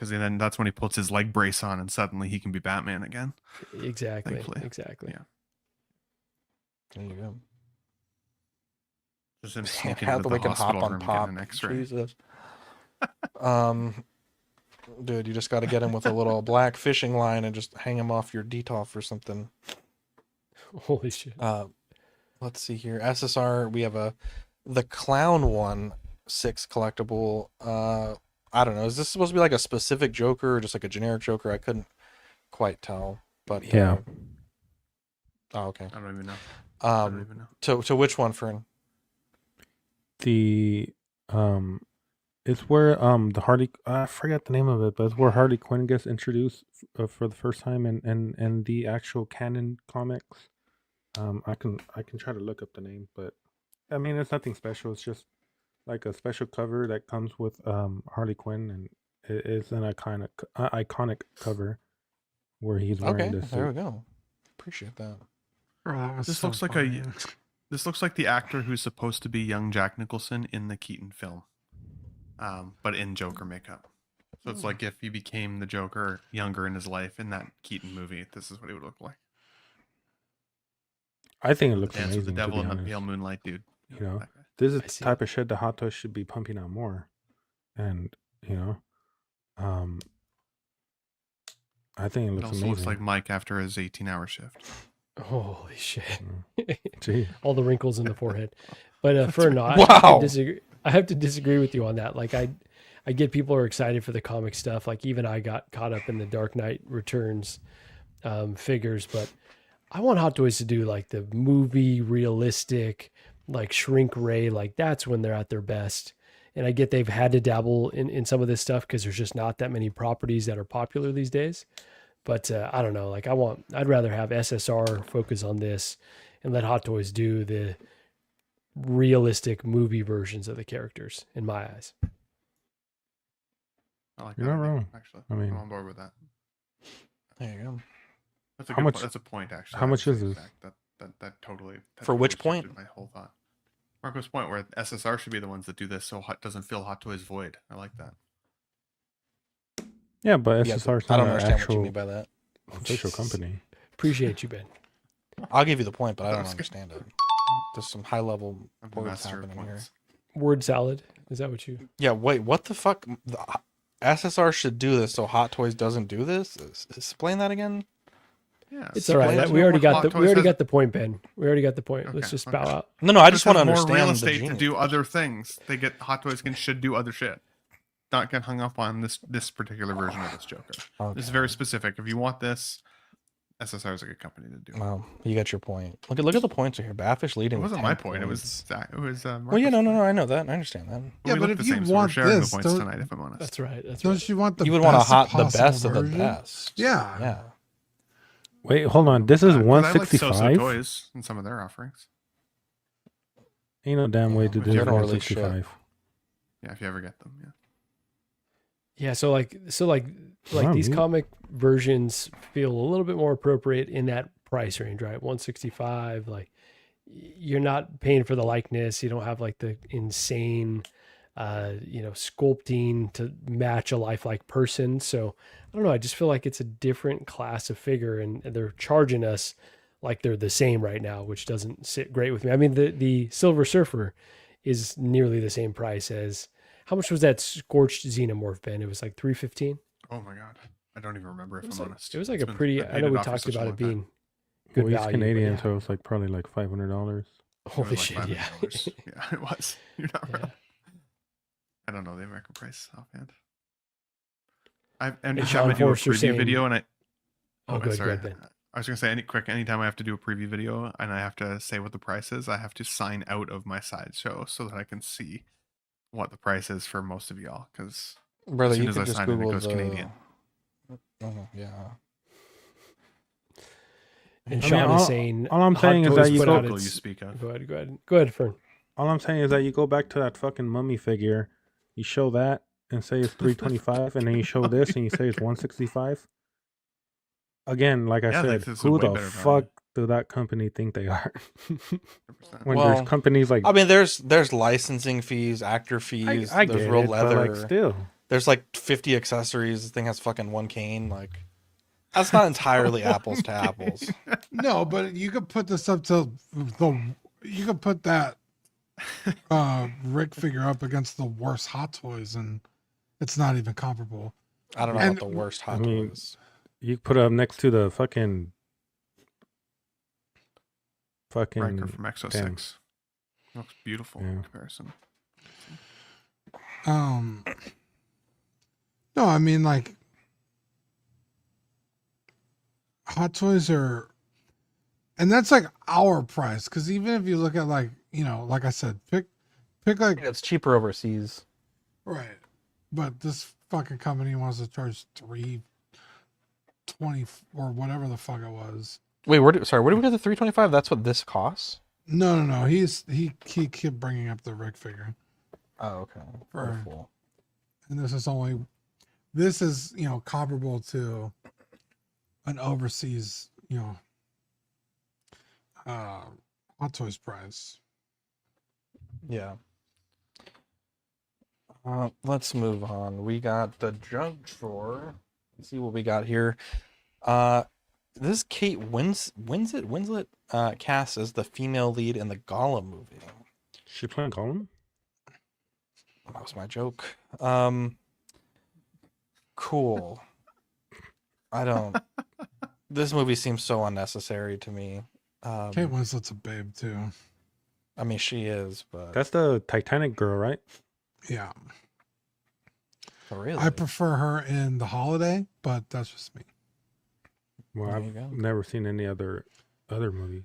then that's when he puts his leg brace on and suddenly he can be Batman again. exactly, Thankfully. exactly. Yeah. There you go. Just him Yeah, sneaking how into we the can hop hospital on room pop. getting an X-ray. Jesus. Dude, you just got to get him with a little black fishing line and just hang him off your DTOF or something. Holy shit! Let's see here. SSR, we have the Clown 1/6 collectible. I don't know. Is this supposed to be like a specific Joker or just like a generic Joker? I couldn't quite tell. But Yeah. Oh, okay. I don't even know. I don't even know. To which one, Fern? The it's where the Harley I forget the name of it, but it's where Harley Quinn gets introduced for the first time in the actual canon comics. I can try to look up the name, but I mean it's nothing special. It's just like a special cover that comes with Harley Quinn, and it's an iconic cover where he's wearing Okay, this there we suit. go. Appreciate that. Oh, that was This so looks like funny. this looks like the actor who's supposed to be young Jack Nicholson in the Keaton film, but in Joker makeup. So it's like if he became the Joker younger in his life in that Keaton movie, this is what he would look like. I think it looks Dance with amazing. the to Devil be in the honest. Pale Moonlight, dude. You know, That guy. this is I the see. type of shit that Hot Toys should be pumping out more, and you know, I think it It looks also amazing. looks like Mike after his 18-hour shift. Holy shit! Gee. All the wrinkles in the forehead. But Fern, no, Wow. I have to disagree with you on that. Like I get people are excited for the comic stuff. Like even I got caught up in the Dark Knight Returns figures, but I want Hot Toys to do like the movie realistic, like Shrink Ray. Like that's when they're at their best. And I get they've had to dabble in some of this stuff because there's just not that many properties that are popular these days. But I don't know. Like I'd rather have SSR focus on this and let Hot Toys do the realistic movie versions of the characters. In my eyes, I like You're that not idea, wrong. Actually, I mean- I'm on board with that. There you go. That's a How good much- point. That's a point, actually. how I much would is say this? That totally. That For which totally shifted point? My whole thought. Marco's point, where SSR should be the ones that do this, so Hot doesn't feel Hot Toys void. I like that. Yeah, but Yeah, SSR is I not don't an understand what you actual mean by that. official company. appreciate you, Ben. I'll give you the point, but I That don't was good. understand it. There's some high level I'm the words master of happening here. points. Word salad. Is that what you? Yeah, wait, what the fuck? The SSR should do this, so Hot Toys doesn't do this? Explain that again. Yeah, It's all right. Hot We already got the Toys has- got the point, Ben. We already got the point. Let's Okay, just bow okay. out. No, I Hot just Toys want to has more real understand the estate to genius. do other things. They get Hot Toys should do other shit. Not get hung up on this particular version of this Joker. Okay. This is very specific. If you want this, SSR is a good company to do. Well, you got your point. Look at the points here. Badfish It leading. with wasn't 10 my point. points. It was. Well, yeah, no. I know that. I understand that. Yeah, We but look if the you same, so want we're sharing this, the points tonight. If I'm honest. That's right. That's Don't right. you want the You would want best the possible best of the version? best. Yeah. Yeah. Wait, hold on. This is I like 165. So Toys and some of their offerings. Ain't no damn way to If do you this ever release 165. Yeah, if you ever get them. Yeah. Yeah, so like Wow, these you- comic versions feel a little bit more appropriate in that price range, right? 165. Like you're not paying for the likeness. You don't have like the insane, sculpting to match a lifelike person. So I don't know. I just feel like it's a different class of figure, and they're charging us like they're the same right now, which doesn't sit great with me. I mean, the Silver Surfer is nearly the same price as. How much was that Scorched Xenomorph, Ben? It was like $315. Oh my god, I don't even remember if I'm honest. It was like It's a been- pretty. I I paid know it we off for talked such a about long it time. being good Well, he's value. Canadian, but so it's like probably like $500. It holy was shit! like Yeah. $500. Yeah, it was. You're not Yeah. wrong. I don't know the American price offhand. And And anytime Sean I do a Forster preview saying- video, and Oh, good, sorry. good, Ben. I was gonna say anytime I have to do a preview video and I have to say what the price is, I have to sign out of my sideshow so that I can see what the price is for most of y'all. Because Brother, as soon you as could I just sign in, it Google goes the. Canadian. Oh, yeah. And I Sean mean, is saying. all I'm Hot saying is Toys that you put go- out you its- speak of. Go ahead, Fern. All I'm saying is that you go back to that fucking mummy figure, you show that and say it's 325, and then you show this and you say it's 165. Again, like I Yeah, I think said, this is a who way the better fuck value. do that company think they are? 100%. When Well, there's companies like I mean, there's licensing fees, actor fees. I there's get real it, leather. but like still, There's like 50 accessories. This thing has fucking one cane. Like, that's not entirely apples to apples. No, but you could put this up to you could put that Rick figure up against the worst Hot Toys, and it's not even comparable. I don't know And- what the worst Hot I mean, Toys. you put it up next to the fucking Riker from Exo-6. Looks beautiful in Yeah. comparison. No, I mean, like, Hot Toys are, and that's like our price. Because even if you look at, like, like I said, pick like, It's cheaper overseas. right, but this fucking company wants to charge $320 or whatever the fuck it was. Wait, where did we get the 325? That's what this costs? No. He kept bringing up the Rick figure, Oh, okay. For- Cool. and this is comparable to an overseas Hot Toys price. Yeah. Let's move on. We got the junk drawer. Let's see what we got here. This is Kate Winslet cast as the female lead in the Gollum movie. she playing Gollum. That was my joke. Cool. This movie seems so unnecessary to me. Kate Winslet's a babe too. I mean, she is, but That's the Titanic girl, right? Yeah, oh, really? I prefer her in The Holiday, but that's just me. Well, There I've you go. never seen any other movies.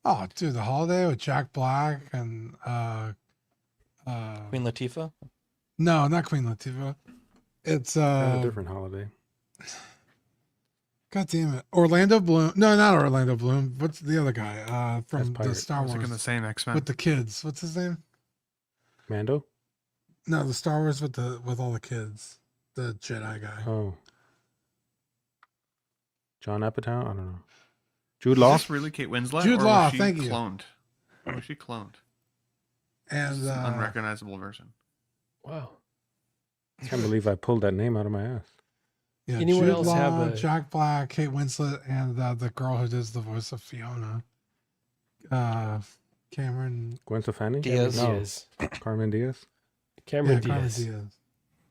Oh, dude, The Holiday with Jack Black and Queen Latifah? no, not Queen Latifah. It's a different holiday. God damn it, Orlando Bloom. No, not Orlando Bloom. What's the other guy from That's the Pirate. Star I was thinking the Wars same X-Men. with the kids? What's his name? Mando. No, the Star Wars with all the kids. The Jedi guy. Oh, John Apatow. I don't know. Jude Is Law. this really Kate Winslet? Jude or Law, was she thank you. cloned? Or was she cloned? This And is an unrecognizable version. Wow. Can't believe I pulled that name out of my ass. yeah, Anyone Jude else Law, have a- Jack Black, Kate Winslet, and the girl who does the voice of Fiona. Cameron. Gwen Stefani. Diaz. No. Diaz. Carmen Diaz. Cameron Yeah, Diaz.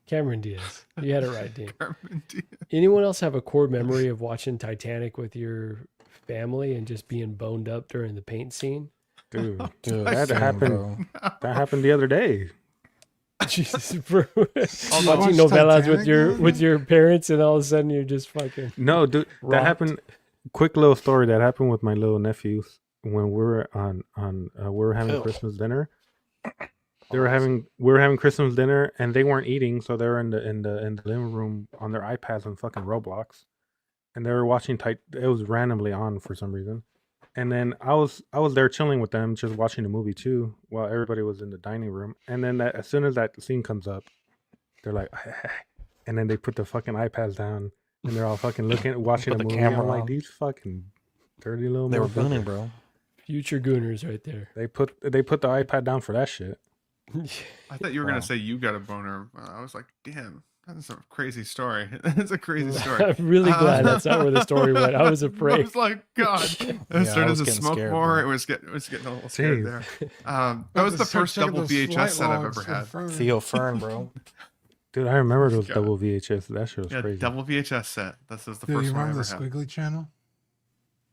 Cameron Diaz. You had it right, Dean. Carmen Diaz. Anyone else have a core memory of watching Titanic with your family and just being boned up during the paint scene? Dude, Dude, that same, happened. bro. That happened the other day. Jesus, bro. watch Watching novellas Titanic, with man? your parents, and all of a sudden you're just fucking. No, dude, Rocked. that happened. quick little story that happened with my little nephews when we were we were having Phil. Christmas dinner. We were having Christmas dinner and they weren't eating, so they were in the living room on their iPads and fucking Roblox, and they were watching it was randomly on for some reason, and then I was there chilling with them, just watching a movie too, while everybody was in the dining room, and then as soon as that scene comes up, they're like, and then they put the fucking iPads down. And they're all fucking watching Put the the movie. camera I'm like, on. these fucking dirty little They were motherfuckers. gooning, bro. Future gooners right there. They put the iPad down for that shit. I thought you were gonna say you got a boner. I was like, damn, that's a crazy story. That's a crazy story. I'm really glad that's not where the story went. I was I afraid. was like, God. I I started was to getting smoke scared, more. bro. It was getting a little scared Jeez. there. That was the first double VHS set I've ever had. Theo Fern, bro. Dude, I remember those God. double VHS. That shit was Yeah, crazy. double VHS set. This was the Dude, you first one I remember ever the had. Squiggly channel?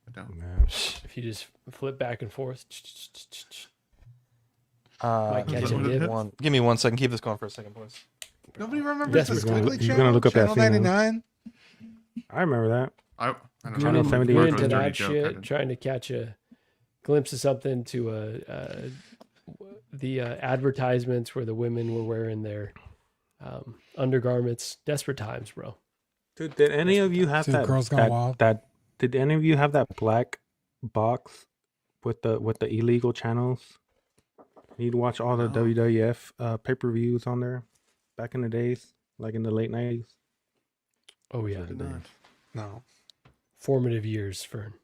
I don't. Yeah. If you just flip back and forth. Uh, Might catch a dip. Give me 1 second. Keep this going for a second, please. Nobody remembers That's the what Squiggly he's channel? gonna look up that Channel scene, 99? I remember that. I don't know. Channel You're 78. into Dirty that joke, I shit, didn't- trying to catch a glimpse of something to the advertisements where the women were wearing their undergarments. Desperate times, bro. Dude, did any of you have Dude, that? Girls Gone Wild. Did any of you have that black box with the illegal channels? You'd watch all the No. WWF pay-per-views on there back in the days, like in the late 90s. Oh yeah, Did not. No. formative years, Fern.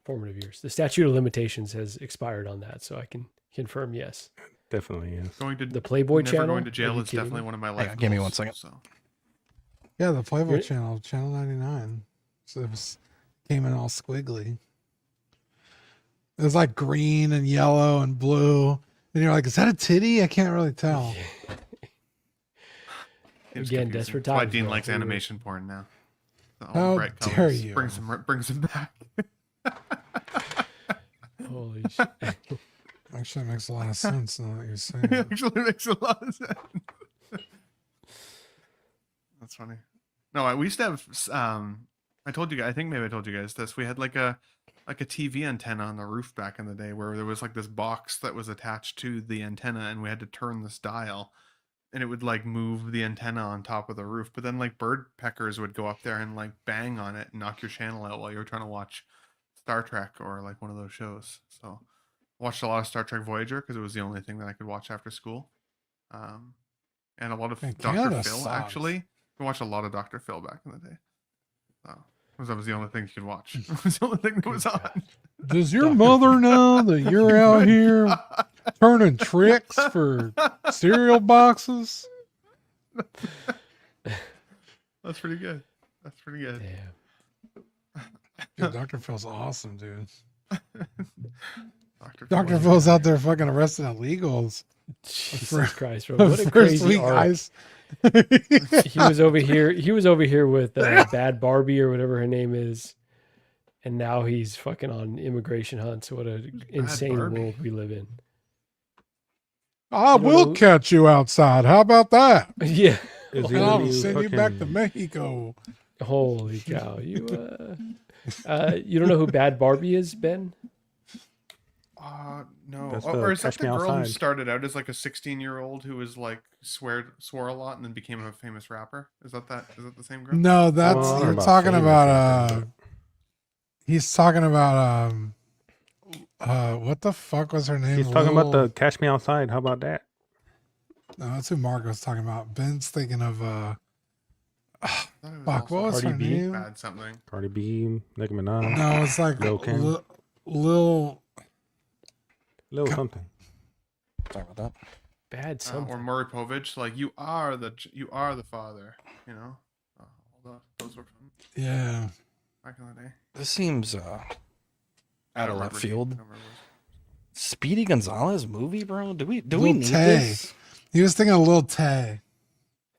Formative years. The statute of limitations has expired on that, so I can confirm yes. Definitely, yes. Going to The Playboy never channel. going to Are jail you is kidding definitely me? one of my Hang life on, give me goals, 1 second. So. Yeah, the Playboy You're- channel, Channel 99. So it came in all squiggly. It was like green and yellow and blue. And you're like, is that a titty? I can't really tell. It's Again, confusing. desperate That's why times, Dean bro. likes What do you- animation porn now. All How bright dare colors. you. Brings him back. Holy shit. Actually, it makes a lot of sense now that you're saying It it. actually makes a lot of sense. That's funny. No, we used to have. I told you guys. I think maybe I told you guys this. We had like a TV antenna on the roof back in the day, where there was like this box that was attached to the antenna, and we had to turn this dial, and it would like move the antenna on top of the roof. But then like bird peckers would go up there and like bang on it and knock your channel out while you were trying to watch Star Trek or like one of those shows. So watched a lot of Star Trek Voyager because it was the only thing that I could watch after school. And a lot of Man, Dr. Canada Phil sucks. actually. I watched a lot of Dr. Phil back in the day. So because that was the only thing you could watch. It was the only thing that was on. Does your mother know that you're out here turning tricks for cereal boxes? That's pretty good. That's pretty good. Yeah. Dude, Dr. Phil's awesome, dude. Dr. Dr. Phil's out there fucking arresting illegals. Jesus Christ, bro. The What a first crazy week arc. ice. He was over here with Bad Barbie or whatever her name is, and now he's fucking on immigration hunts. What a insane Barbie? world we live in. I You don't will know- catch you outside. How about that? Yeah. Is he And the I'll new send you back to fucking- Mexico. Holy cow. You you don't know who Bad Barbie is, Ben? No. That's Oh, the or is that Catch the Me girl who Outside. started out as like a 16-year-old who was like swore a lot and then became a famous rapper? Is that the same girl? No, that's Well, you're about talking famous, about I think, he's talking about what the fuck was her name? He's talking about Lil- the Catch Me Outside. How about that? No, that's who Mark was talking about. Ben's thinking of I thought it was fuck, also what was Cardi her B? name? Bad something. Cardi B, Nicki Minaj, No, it's like Lil' Kim. Lil little Ca- something. Sorry about that. Bad Or something. Maury Povich, like you are the father. You know, those were from yeah. back in the day. This seems I out don't of left remember- field. I don't remember. Speedy Gonzalez movie, bro. Do we Lil need Tay. this? He was thinking of Lil Tay.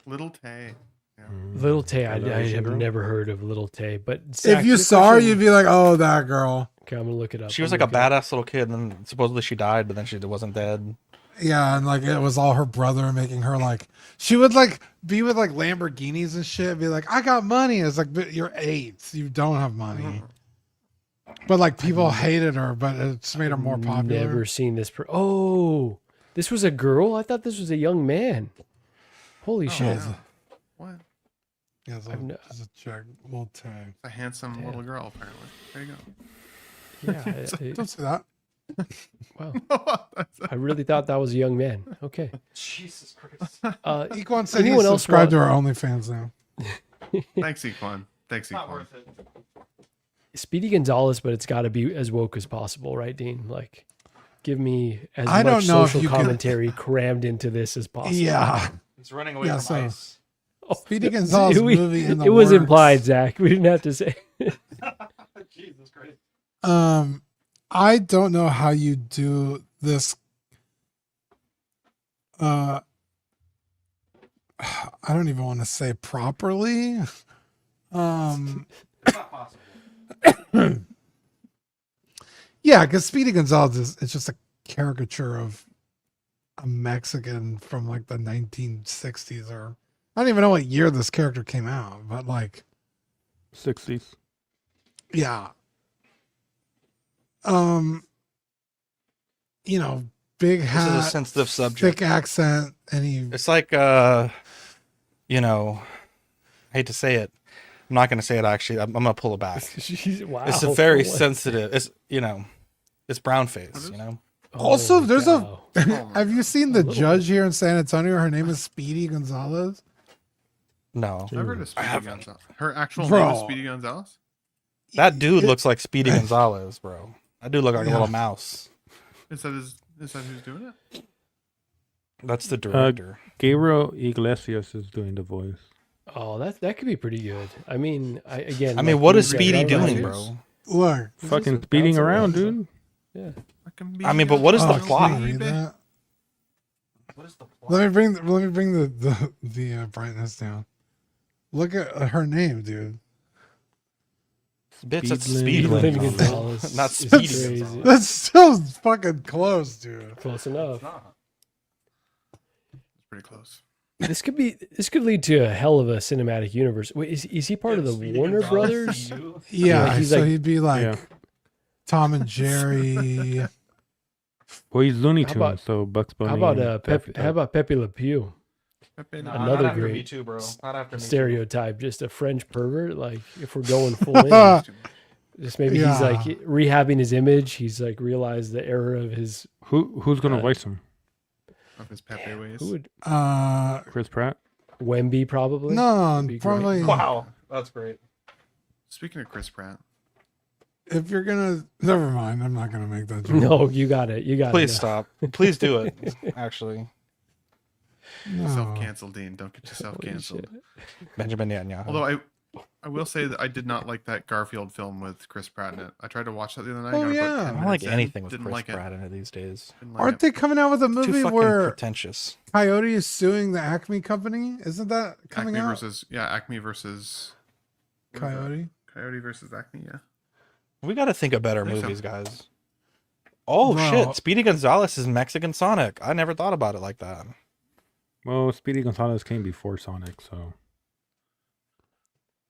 Little Tay. Yeah. Little Tay, I Little have Asian girl? never heard of Little Tay, but Zach, If you your saw her, question- you'd be like, "Oh, that girl." Okay, I'm gonna look it up. She was I'm like a gonna look it up. badass little kid, and then supposedly she died, but then she wasn't dead. Yeah, and like it was all her brother making her like she would like be with like Lamborghinis and shit. Be like, "I got money." It's like, but you're 8. You don't have money. But like people hated her, but it's made her more popular. Never seen this. Oh, this was a girl? I thought this was a young man. Holy shit. Yeah. What? Yeah, so it's a check. Little tag. A handsome little girl, apparently. There you go. Yeah. Don't say that. Wow. I really thought that was a young man. Okay. Jesus Christ. Equan said anyone he else subscribed to our OnlyFans now. Thanks, Equan. Thanks, Not Equan. worth it. Speedy Gonzalez, but it's got to be as woke as possible, right, Dean? Like, give me as I much don't know if social you can- commentary crammed into this as possible. Yeah. He's running away Yeah, from ice. Speedy Gonzalez movie in the It was works. implied, Zach. We didn't have to say. Jesus Christ. I don't know how you do this. I don't even want to say properly. It's not possible. Yeah, because Speedy Gonzalez it's just a caricature of a Mexican from like the 1960s, or I don't even know what year this character came out, but like 60s. yeah. You know, big hat, This is a sensitive subject. thick accent, and he It's like, you know, I hate to say it. I'm not going to say it, actually. I'm going to pull it back. Wow. It's a very For what? sensitive, it's, you know, it's brown face, you know? also Oh, there's cow. have you seen the little judge here in San Antonio? Her name is Speedy Gonzalez. No. I've heard of Speedy Gonzalez. Her actual Bro. name is Speedy Gonzalez? That dude looks like Speedy Gonzalez, bro. That dude look like a Yeah. little mouse. Is that who's doing it? That's the director. Gabriel Iglesias is doing the voice. Oh, that could be pretty good. I mean, What is you Speedy said, doing, Iglesias? bro? Look, Fucking speeding around, dude. Yeah. I mean, but what is the can you plot? read that? What is the plot? Let me bring the brightness down. Look at her name, dude. Bitch, that's Speedland. Speedland. Speedy Gonzalez Not is Speedy crazy. Gonzalez. That's still fucking close, dude. Close enough. It's not. It's pretty close. This could lead to a hell of a cinematic universe. Wait, is he part of the Speedy Warner Gonzalez Brothers? to you? Yeah, he's so like- he'd be like Yeah. Tom and Jerry. Well, he's Looney How Tunes, about- so Bugs Bunny. How about and Daffy Duck. How about Pepe Le Pew? Pepe Nah, Le- Another not after great Me Too, bro. Not after Me Too. Stereotype, just a French pervert. Like if we're going full in, just maybe he's Yeah. like rehabbing his image. He's like realized the error of his. Who's gonna Uh, voice him? of his Pepe ways. Who would Chris Pratt. Wemby probably? No, Be great. probably. Wow, that's great. Speaking of Chris Pratt, If you're gonna, never mind. I'm not gonna make that joke. No, you got it. You got Please it. stop. Please do it, actually. No. self-cancel, Dean. Don't get yourself Holy canceled. shit. Benjamin Netanyahu. Although I will say that I did not like that Garfield film with Chris Pratt in it. I tried to watch that the other night. Oh, got about yeah. 10 I don't like minutes in, anything with didn't Chris like Pratt in it these days. Didn't like Aren't it. they coming out with a Too movie fucking where pretentious. Coyote is suing the Acme company? Isn't that coming Acme out? versus Acme versus what is that? Coyote. Coyote versus Acme. Yeah. We got to think of better Think so. movies, guys. Oh Bro. shit! Speedy Gonzalez is Mexican Sonic. I never thought about it like that. Well, Speedy Gonzalez came before Sonic, so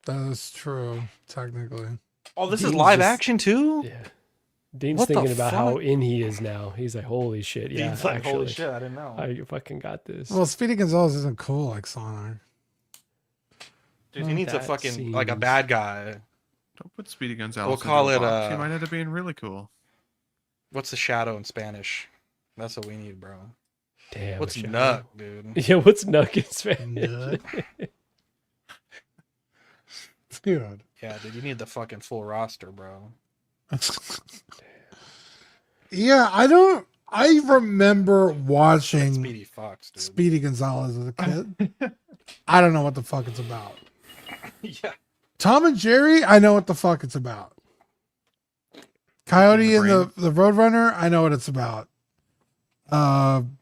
That is true, technically. Oh, this is Dean's live just- action too. Yeah. Dean's What the thinking about how fuck? in he is now. He's like, holy shit. Yeah, Dean's like, actually, holy shit, I didn't know. I fucking got this. Well, Speedy Gonzalez isn't cool like Sonic. Dude, he needs a That fucking like a seems- bad guy. Don't put Speedy Gonzalez. We'll call into a it, box. He might end up being really cool. What's the shadow in Spanish? That's what we need, bro. Damn. What's Shadow. nut, dude? Yeah, what's nut in Spanish? Nut. Dude. Yeah, dude, you need the fucking full roster, bro. Yeah, I remember watching Speedy Fox, dude. Speedy Gonzalez as a kid. I don't know what the fuck it's about. Yeah. Tom and Jerry, I know what the fuck it's about. Coyote The and the Roadrunner, I know what it's about.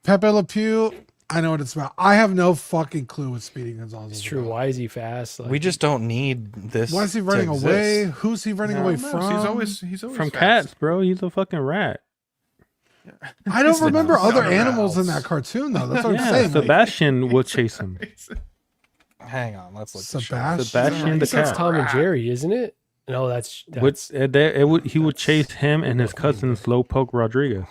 Pepe Le Pew, I know what it's about. I have no fucking clue what Speedy Gonzalez It's is true. about. Why is he fast? Like, We just don't need this. Why is he to running exist. away? Who's he running away No, from? He's always from fast. Cats, bro. He's a fucking rat. I don't remember other Not a animals in mouse. that cartoon though. That's what I'm Yeah, saying. like, Sebastian will chase him. Hang on, let's look. this shit up. Sebastian. Sebastian the It's cat. Tom and Jerry, isn't it? No, that's He would chase him and his cousin Slowpoke Rodriguez.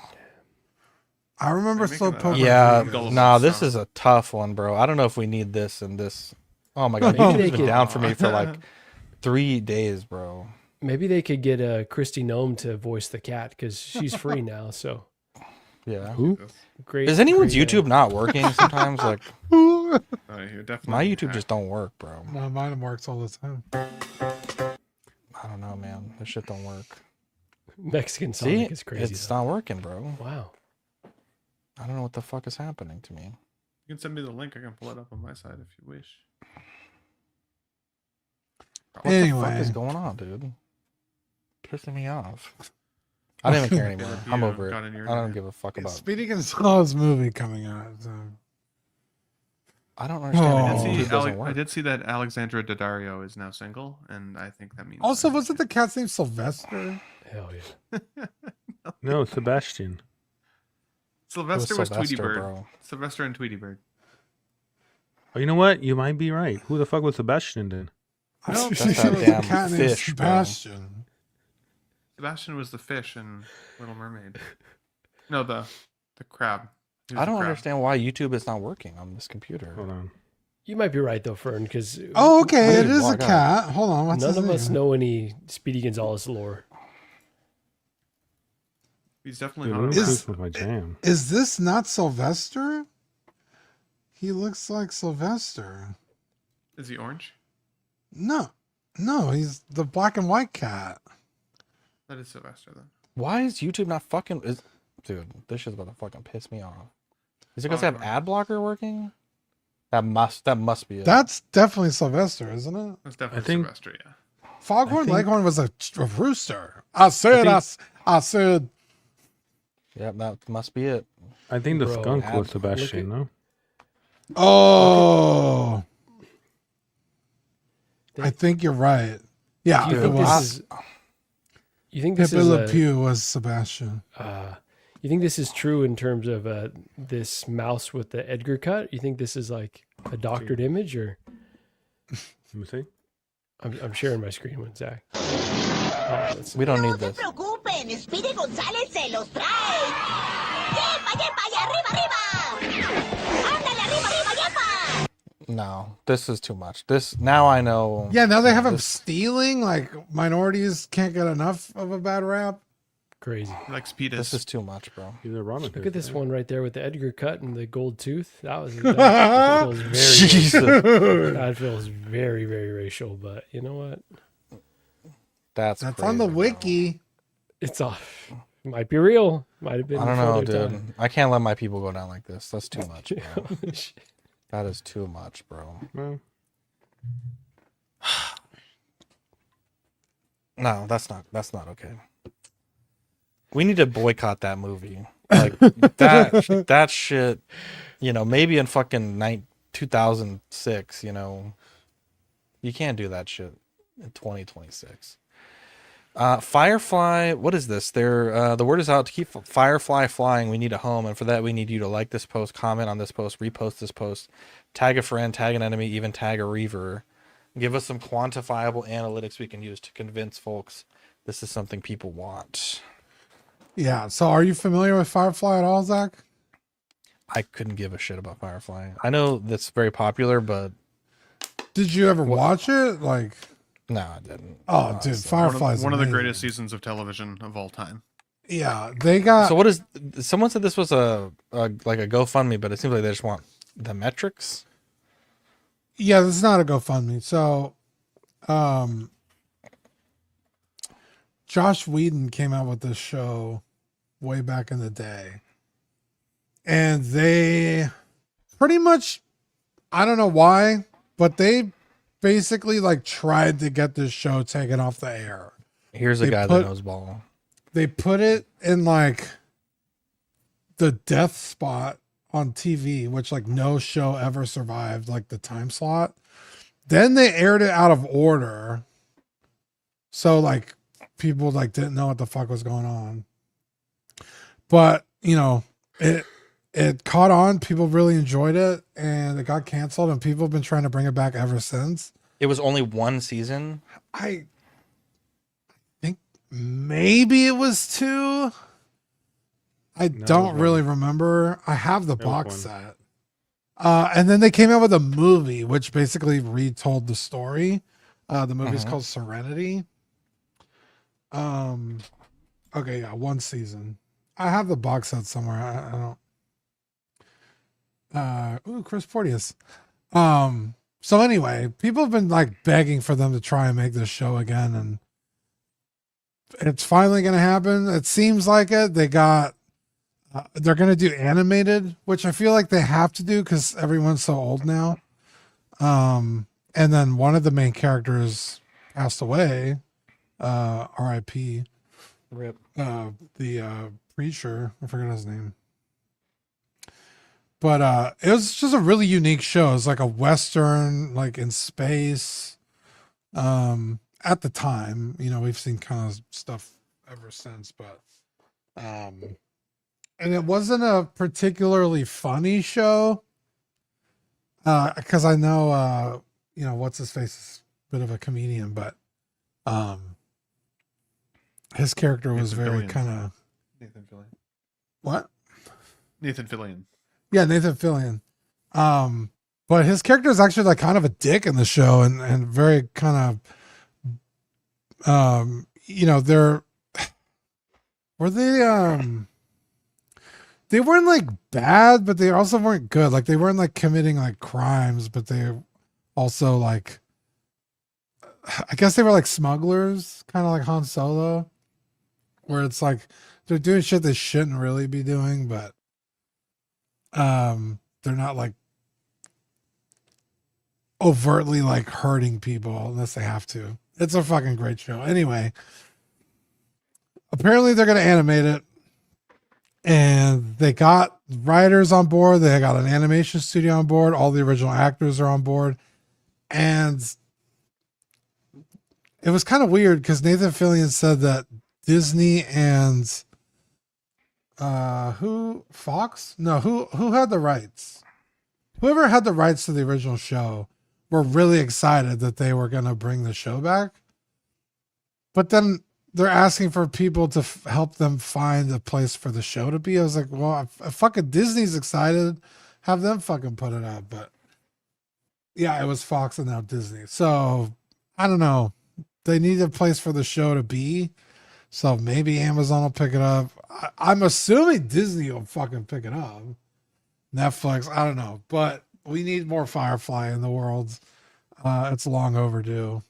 I remember They're making Slowpoke. Yeah, Rodriguez. no, this is a tough one, bro. I don't know if we need this and this. Oh my god, Maybe YouTube's they been could- down for me for like 3 days, bro. Maybe they could get Christy Gnome to voice the cat because she's free now. So Yeah. Who? great. Is anyone's great, YouTube not working sometimes? Like Oh, you're definitely my YouTube hacked. just don't work, bro. No, mine works all the time. I don't know, man. This shit don't work. Mexican See, Sonic is crazy. it's though. not working, bro. Wow. I don't know what the fuck is happening to me. You can send me the link. I can pull it up on my side if you wish. What the fuck Anyway. is going on, dude? Pissing me off. I don't even care anymore. I'm You over it. got in your I don't internet. give a fuck about. Speedy Gonzalez movie coming out. So. I don't understand. Oh. why I did, YouTube see doesn't work. I did see that Alexandra Daddario is now single, and I think that means. Also, that- wasn't the cat's name Sylvester? Hell yeah. No, Sebastian. Sylvester was Tweety Sylvester, Bird. bro. Sylvester and Tweety Bird. Oh, you know what? You might be right. Who the fuck was Sebastian then? I don't That's think that it was a damn cat named fish, bro. Sebastian. Sebastian was the fish in Little Mermaid. No, the crab. He was I the don't crab. understand why YouTube is not working on this computer. Hold on. You might be right though, Fern, because Oh, okay. I It didn't is a log out. cat. Hold on. What's none his of us name? know any Speedy Gonzalez lore. He's definitely Dude, not. Looney around. Tunes was my jam. Is this not Sylvester? He looks like Sylvester. Is he orange? No. No, he's the black and white cat. That is Sylvester then. Why is YouTube not fucking? Dude, this shit's about to fucking piss me off. Is it because they have ad blocker working? That must be it. That's definitely Sylvester, isn't it? That's definitely think- Sylvester. Yeah. Foghorn I think- Leghorn was a rooster. I said, I said. Yep, that must be it. I think the Bro, skunk ad- was Sebastian, no? Oh. I think you're right. Yeah, You it think was. this is? You think this Pepe is? Le Pew was Sebastian. You think this is true in terms of this mouse with the Edgar cut? You think this is like a doctored image, or Let me see. I'm sharing my screen with Zach. Oh, let's- We don't need this. preocupen, Speedy González se los trae. ¡Yepa, yepa, y arriba, arriba! ¡Ándale, arriba, arriba, yepa! No, this is too much. This now I know. Yeah, now they have him this- stealing. Like minorities can't get enough of a bad rap. Crazy. He likes Petus. This is too much, bro. He's a ramen. Look at this one right there with the Edgar cut and the gold tooth. That feels very Jesus. that feels very, very racial. But you know what? That's on the crazy, bro. wiki. It's off. Might be real. Might have been. I don't before know, their dude. time. I can't let my people go down like this. That's too much, bro. That is too much, bro. Well, No, that's not okay. We need to boycott that movie. Like that shit, maybe in fucking 2006, you can't do that shit in 2026. Firefly, what is this? The word is out to keep Firefly flying. We need a home, and for that we need you to like this post, comment on this post, repost this post, tag a friend, tag an enemy, even tag a reaver. Give us some quantifiable analytics we can use to convince folks this is something people want. Yeah. So, are you familiar with Firefly at all, Zach? I couldn't give a shit about Firefly. I know that's very popular, but Did you ever watch it? Like, no, I didn't. oh, dude, Firefly's one of the amazing. greatest seasons of television of all time. Yeah, they got. So what is? Someone said this was a GoFundMe, but it seems like they just want the metrics. Yeah, this is not a GoFundMe. So, Josh Whedon came out with this show way back in the day. And they pretty much, I don't know why, but they basically like tried to get this show taken off the air. Here's a They guy put- that knows ball. They put it in like the death spot on TV, which like no show ever survived, like the time slot. Then they aired it out of order. So like people like didn't know what the fuck was going on. But it caught on, people really enjoyed it, and it got canceled, and people have been trying to bring it back ever since. It was only one season. maybe it was 2. I don't really remember. I have the box set. And then they came out with a movie, which basically retold the story. The movie's called Serenity. Okay, yeah, 1 season. I have the box set somewhere. I don't. Chris Porteous. So anyway, people have been like begging for them to try and make this show again, and it's finally going to happen. It seems like it. They got. They're going to do animated, which I feel like they have to do because everyone's so old now. And then one of the main characters passed away. R.I.P. Rip. The preacher, I forgot his name. But it was just a really unique show. It was like a Western, like in space. At the time, you know, we've seen kind of stuff ever since, but and it wasn't a particularly funny show. Because I know you know, what's his face is a bit of a comedian, but his character was very kind of Nathan Fillion. What? Nathan Fillion. Yeah, Nathan Fillion. But his character is actually like kind of a dick in the show, and very kind of you know, they weren't like bad, but they also weren't good. Like they weren't like committing like crimes, but they also like, I guess they were like smugglers, kind of like Han Solo, where it's like they're doing shit they shouldn't really be doing, but they're not like overtly like hurting people unless they have to. It's a fucking great show. Anyway, apparently they're going to animate it, and they got writers on board. They got an animation studio on board. All the original actors are on board. And it was kind of weird because Nathan Fillion said that Disney and Fox? No, who had the rights? Whoever had the rights to the original show were really excited that they were going to bring the show back. But then they're asking for people to help them find a place for the show to be. I was like, well, if fucking Disney's excited, have them fucking put it up. But yeah, it was Fox and now Disney. So I don't know. They need a place for the show to be. So maybe Amazon will pick it up. I'm assuming Disney will fucking pick it up. Netflix, I don't know. But we need more Firefly in the world. It's long overdue.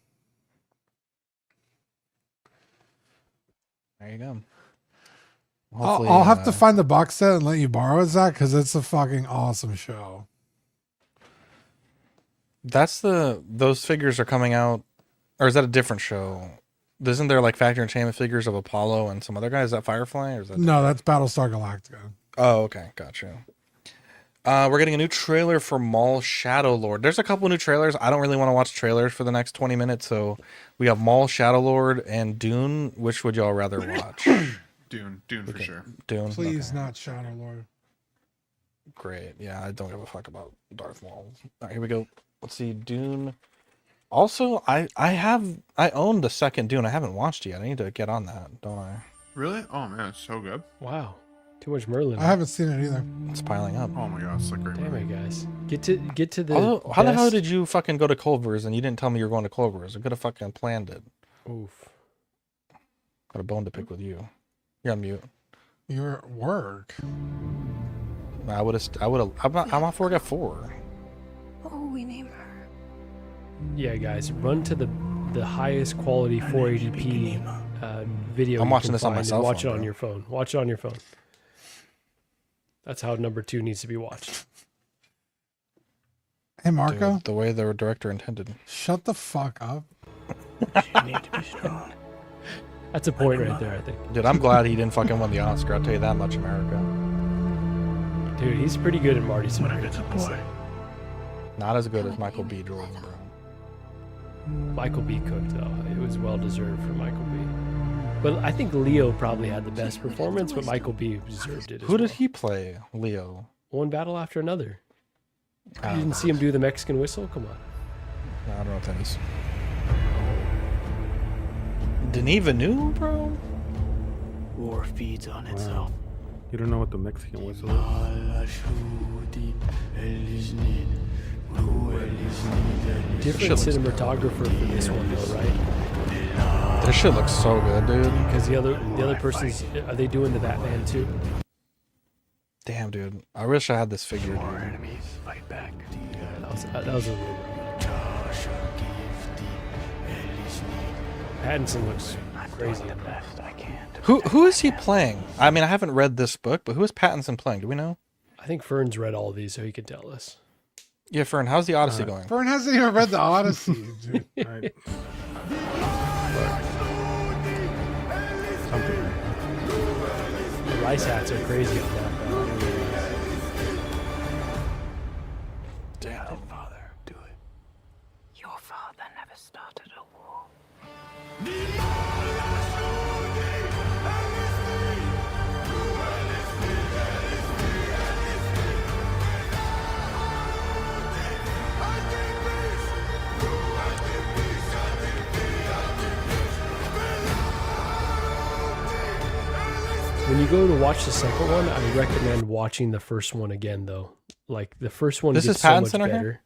There you go. I'll have to find the box set and let you borrow it, Zach, because it's a fucking awesome show. Those figures are coming out, or is that a different show? Isn't there like Factory Entertainment figures of Apollo and some other guy? Is that Firefly or is that No, that's Battlestar Galactica. Oh, okay, gotcha. We're getting a new trailer for Maul Shadow Lord. There's a couple new trailers. I don't really want to watch trailers for the next 20 minutes, so we have Maul Shadow Lord and Dune. Which would y'all rather watch? Dune for sure. Dune. Please, not Shadow Lord. Great. Yeah, I don't give a fuck about Darth Maul. All right, here we go. Let's see, Dune. Also, I own the second Dune. I haven't watched it yet. I need to get on that, don't I? Really? Oh man, it's so good. Wow. Too much Merlin. I haven't seen it either. It's piling up. Oh my god, it's like great. Damn movie. it, guys. Get to the Although, how the hell did you fucking go to Culver's and you didn't tell me you were going to Culver's? I could have fucking planned it. Oof. Got a bone to pick with you. You're on mute. You're at work. I would have. I'm off work at 4. Oh, we name her. Yeah, guys, run to the highest quality 480p video. I'm you watching can this on my find cell and watch phone, it on bro. your phone. Watch it on your phone. That's how number 2 needs to be watched. Hey, Marco. Dude, the way the director intended. Shut the fuck up. You need to be strong. That's a point right there, I think. Dude, I'm glad he didn't fucking win the Oscar. I'll tell you that much, America. Dude, he's pretty good at Marty Smith. Not as good as Michael B. Jordan, bro. Michael B. cooked, though. It was well deserved for Michael B. But I think Leo probably had the best performance, but Michael B. deserved it. Who did he play? Leo. One battle after another. I You don't didn't know. see him do the Mexican whistle? Come on. No, I don't know what that is. Denis Villeneuve, bro. War feeds on itself. You don't know what the Mexican whistle is? Different cinematographer for this one, though, right? This shit looks so good, dude. Because the other person's, are they doing the Batman too? Damn, dude. I wish I had this figure. Our enemies fight back. That was a little. Pattinson looks crazy. The best I can. Who is he playing? I mean, I haven't read this book, but who is Pattinson playing? Do we know? I think Fern's read all of these, so he can tell us. Yeah, Fern, how's the Odyssey going? Fern hasn't even read the Odyssey, dude. Right. Something. The rice hats are crazy on that. Damn. Father, do it. Your father never started a war. When you go to watch the second one, I recommend watching the first one again, though. Like the first one This gets is so much Pattinson right better. here?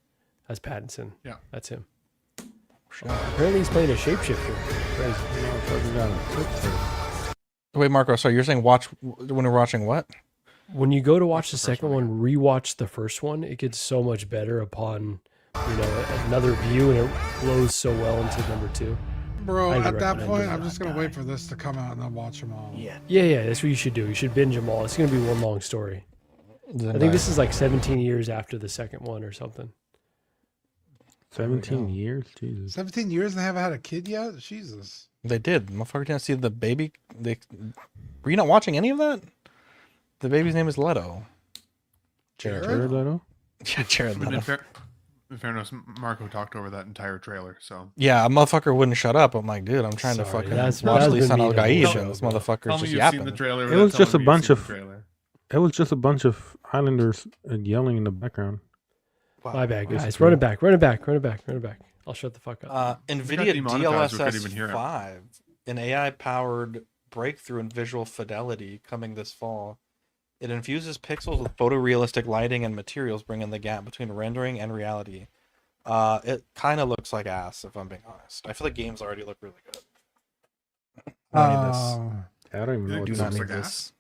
That's Pattinson. Yeah. That's him. Apparently he's playing a shapeshifter. Crazy. Wait, Marco, sorry, you're saying watch when we're watching what? When you go to watch the second one, rewatch the first one. It gets so much better upon, another view, and it flows so well into number 2. Bro, Highly at that recommend point, it. I'm just gonna wait for this to come out and then watch them all. Yeah. Yeah, that's what you should do. You should binge them all. It's going to be one long story. I think this is like 17 years after the second one or something. 17 years? Jesus. 17 years and they haven't had a kid yet? Jesus. They did. Motherfucker didn't see the baby. Were you not watching any of that? The baby's name is Leto. Jared Leto? Yeah, Jared Leto. In fairness, Marco talked over that entire trailer, so. Yeah, a motherfucker wouldn't shut up. I'm like, dude, I'm trying to Sorry, fucking that's watch been Lisan me Al the whole Gaid, show, and this bro. motherfucker's Tell me just you've yapping. seen the trailer. It was without just a telling me you've bunch seen of- the trailer. It was just a bunch of Islanders yelling in the background. My bad, guys. Basically. Run it back. I'll shut the fuck up. NVIDIA demonetized, we couldn't even hear DLSS it. 5, an AI-powered breakthrough in visual fidelity coming this fall. It infuses pixels with photorealistic lighting and materials, bringing the gap between rendering and reality. It kind of looks like ass, if I'm being honest. I feel like games already look really good. I don't need this. I don't even know Yeah, what Do it this not looks is. need like this.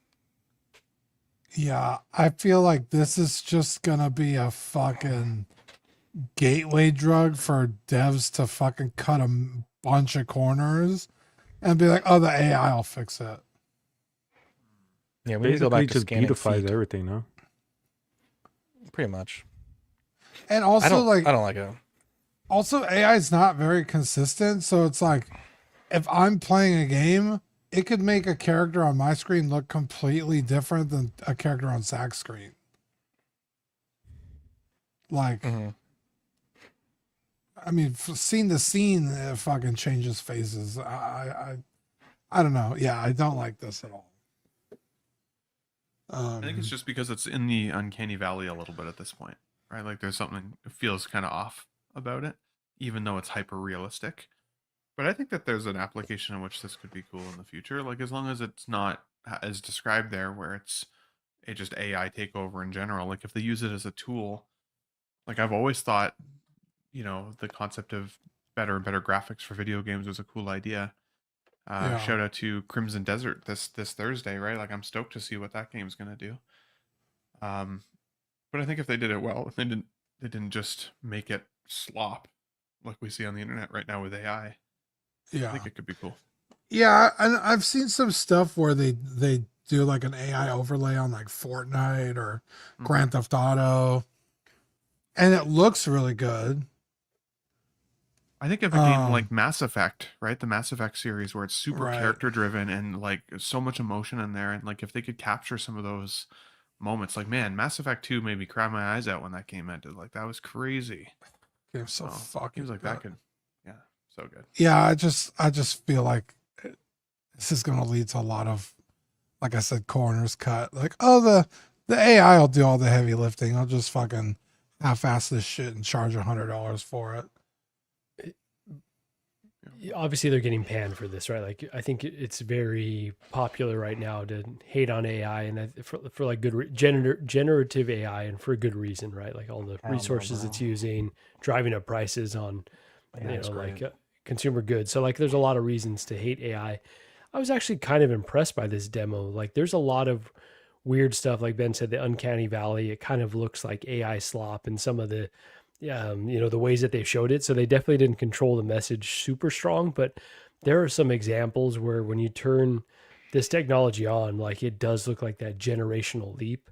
Yeah, I feel like this is just gonna be a fucking gateway drug for devs to fucking cut a bunch of corners and be like, oh, the AI will fix it. Yeah, we need to go Basically back to just scanning beautifies feet, everything, no? pretty much. And I also, don't like, I don't like it. also AI is not very consistent. So it's like, if I'm playing a game, it could make a character on my screen look completely different than a character on Zach's screen. Like, Mhm. I mean, scene to scene, it fucking changes faces. I don't know. Yeah, I don't like this at all. I think it's just because it's in the uncanny valley a little bit at this point, right? Like there's something that feels kind of off about it, even though it's hyper realistic. But I think that there's an application in which this could be cool in the future. Like as long as it's not as described there, where it's a just AI takeover in general. Like if they use it as a tool, like I've always thought, the concept of better and better graphics for video games was a cool idea. Yeah. Shout out to Crimson Desert this Thursday, right? Like I'm stoked to see what that game's gonna do. But I think if they did it well, if they didn't just make it slop like we see on the internet right now with AI, I Yeah. think it could be cool. Yeah, and I've seen some stuff where they do like an AI overlay on like Fortnite or Grand Theft Auto, and it looks really good. I think of a game like Mass Effect, right? The Mass Effect series where it's super Right. character driven and like so much emotion in there, and like if they could capture some of those moments, like man, Mass Effect 2 made me cry my eyes out when that game ended. Like that was crazy. Game's so fucking Games like good. that could, yeah, so good. Yeah, I just feel like this is going to lead to a lot of, like I said, corners cut. Like, oh, the AI will do all the heavy lifting. I'll just fucking half-ass this shit and charge $100 for it. obviously they're getting panned for this, right? Like I think it's very popular right now to hate on AI, and for like generative AI, and for a good reason, right? Like all the resources it's using, driving up prices on, like consumer goods. So like there's a lot of reasons to hate AI. I was actually kind of impressed by this demo. Like there's a lot of weird stuff. Like Ben said, the uncanny valley, it kind of looks like AI slop, and some of the the ways that they showed it. So they definitely didn't control the message super strong, but there are some examples where when you turn this technology on, like it does look like that generational leap.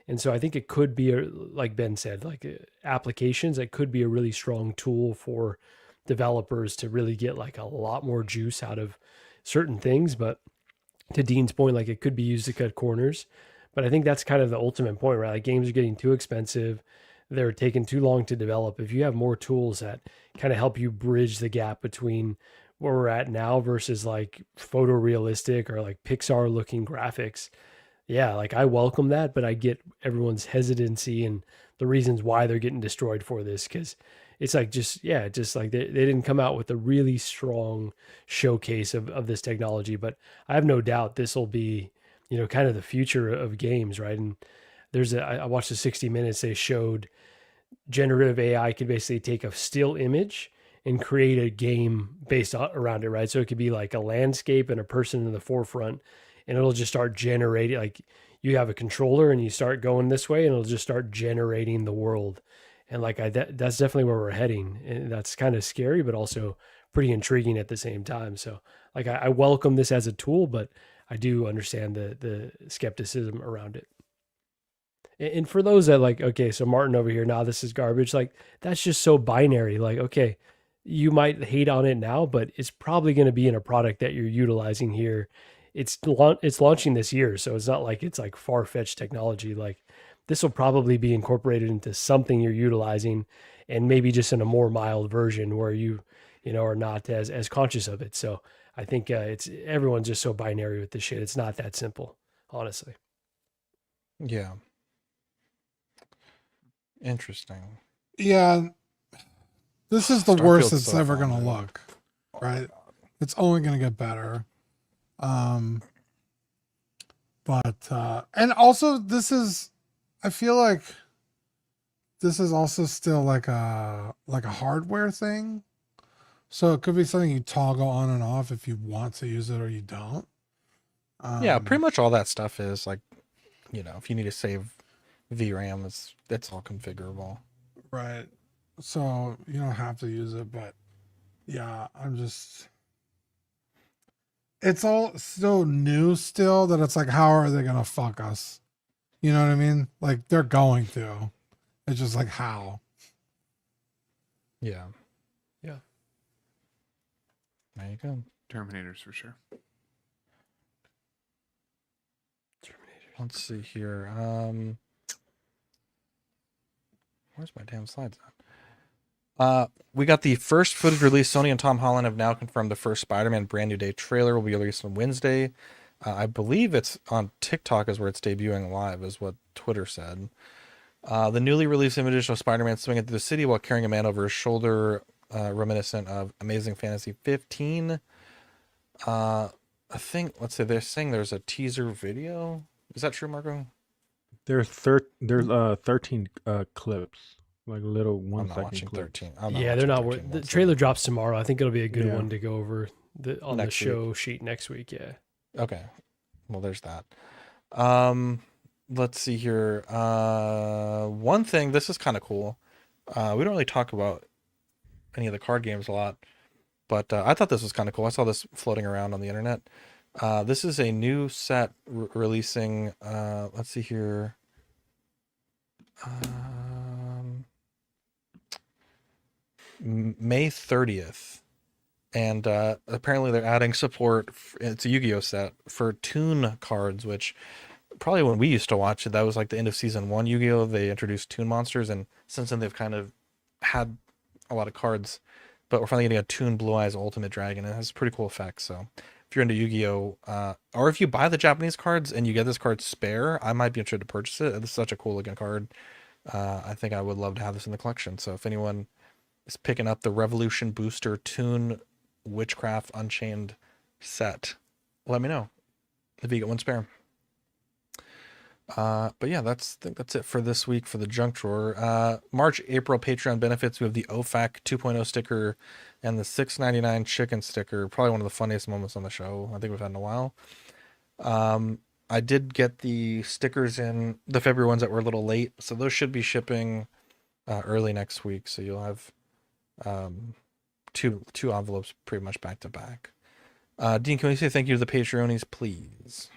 And so I think it could be, like Ben said, like applications, it could be a really strong tool for developers to really get like a lot more juice out of certain things. But to Dean's point, like it could be used to cut corners. But I think that's kind of the ultimate point, right? Like games are getting too expensive. They're taking too long to develop. If you have more tools that kind of help you bridge the gap between where we're at now versus like photorealistic or like Pixar looking graphics, yeah, like I welcome that, but I get everyone's hesitancy and the reasons why they're getting destroyed for this. Cause it's like, just like they didn't come out with a really strong showcase of this technology, but I have no doubt this will be, kind of the future of games. Right. And I watched the 60 Minutes. They showed generative AI could basically take a still image and create a game based around it, right? So it could be like a landscape and a person in the forefront, and it'll just start generating, like you have a controller and you start going this way and it'll just start generating the world. And like that's definitely where we're heading. And that's kind of scary, but also pretty intriguing at the same time. So like I welcome this as a tool, but I do understand the skepticism around it. And for those that like, okay, so Martin over here, now this is garbage. Like that's just so binary. Like, okay, you might hate on it now, but it's probably going to be in a product that you're utilizing here. It's launching this year. So it's not like it's like far-fetched technology. Like this will probably be incorporated into something you're utilizing, and maybe just in a more mild version where you are not as conscious of it. So I think everyone's just so binary with this shit. It's not that simple, honestly. Yeah. Interesting. Yeah, this is the worst it's ever going to look, right? It's only going to get better. But and also I feel like this is also still like a hardware thing. So it could be something you toggle on and off if you want to use it or you don't. Yeah, pretty much all that stuff is like, if you need to save VRAM, that's all configurable. Right. So you don't have to use it, but yeah, it's all so new still that it's like, how are they gonna fuck us? You know what I mean? Like they're going to. It's just like how. Yeah. Yeah. There you go. Terminators for sure. Let's see here. Where's my damn slides at? We got the first footage release. Sony and Tom Holland have now confirmed the first Spider-Man Brand New Day trailer will be released on Wednesday. I believe it's on TikTok is where it's debuting live, is what Twitter said. The newly released images show Spider-Man swinging through the city while carrying a man over his shoulder, reminiscent of Amazing Fantasy 15. I think, they're saying there's a teaser video. Is that true, Marco? There's 13 clips, like little 1 second watching clips. 13. Yeah, they're not worth. The trailer drops tomorrow. I think it'll be a good one to go over on the show sheet next week. Yeah. Okay. Well, there's that. Let's see here. One thing, this is kind of cool. We don't really talk about any of the card games a lot, but I thought this was kind of cool. I saw this floating around on the internet. This is a new set releasing. Let's see here. May 30th. And apparently they're adding support. It's a Yu-Gi-Oh set for Toon cards, which probably when we used to watch it, that was like the end of season 1 Yu-Gi-Oh. They introduced Toon monsters, and since then they've kind of had a lot of cards. But we're finally getting a Toon Blue Eyes Ultimate Dragon. It has pretty cool effects. So if you're into Yu-Gi-Oh, or if you buy the Japanese cards and you get this card spare, I might be interested to purchase it. It's such a cool looking card. I think I would love to have this in the collection. So if anyone is picking up the Revolution Booster Toon Witchcraft Unchained set, let me know if you get one spare. But yeah, I think that's it for this week for the junk drawer. March, April Patreon benefits. We have the OFAC 2.0 sticker and the $6.99 chicken sticker. Probably one of the funniest moments on the show I think we've had in a while. I did get the stickers in the February ones that were a little late, so those should be shipping early next week. So you'll have two envelopes pretty much back to back. Dean, can we say thank you to the Patreonies, please?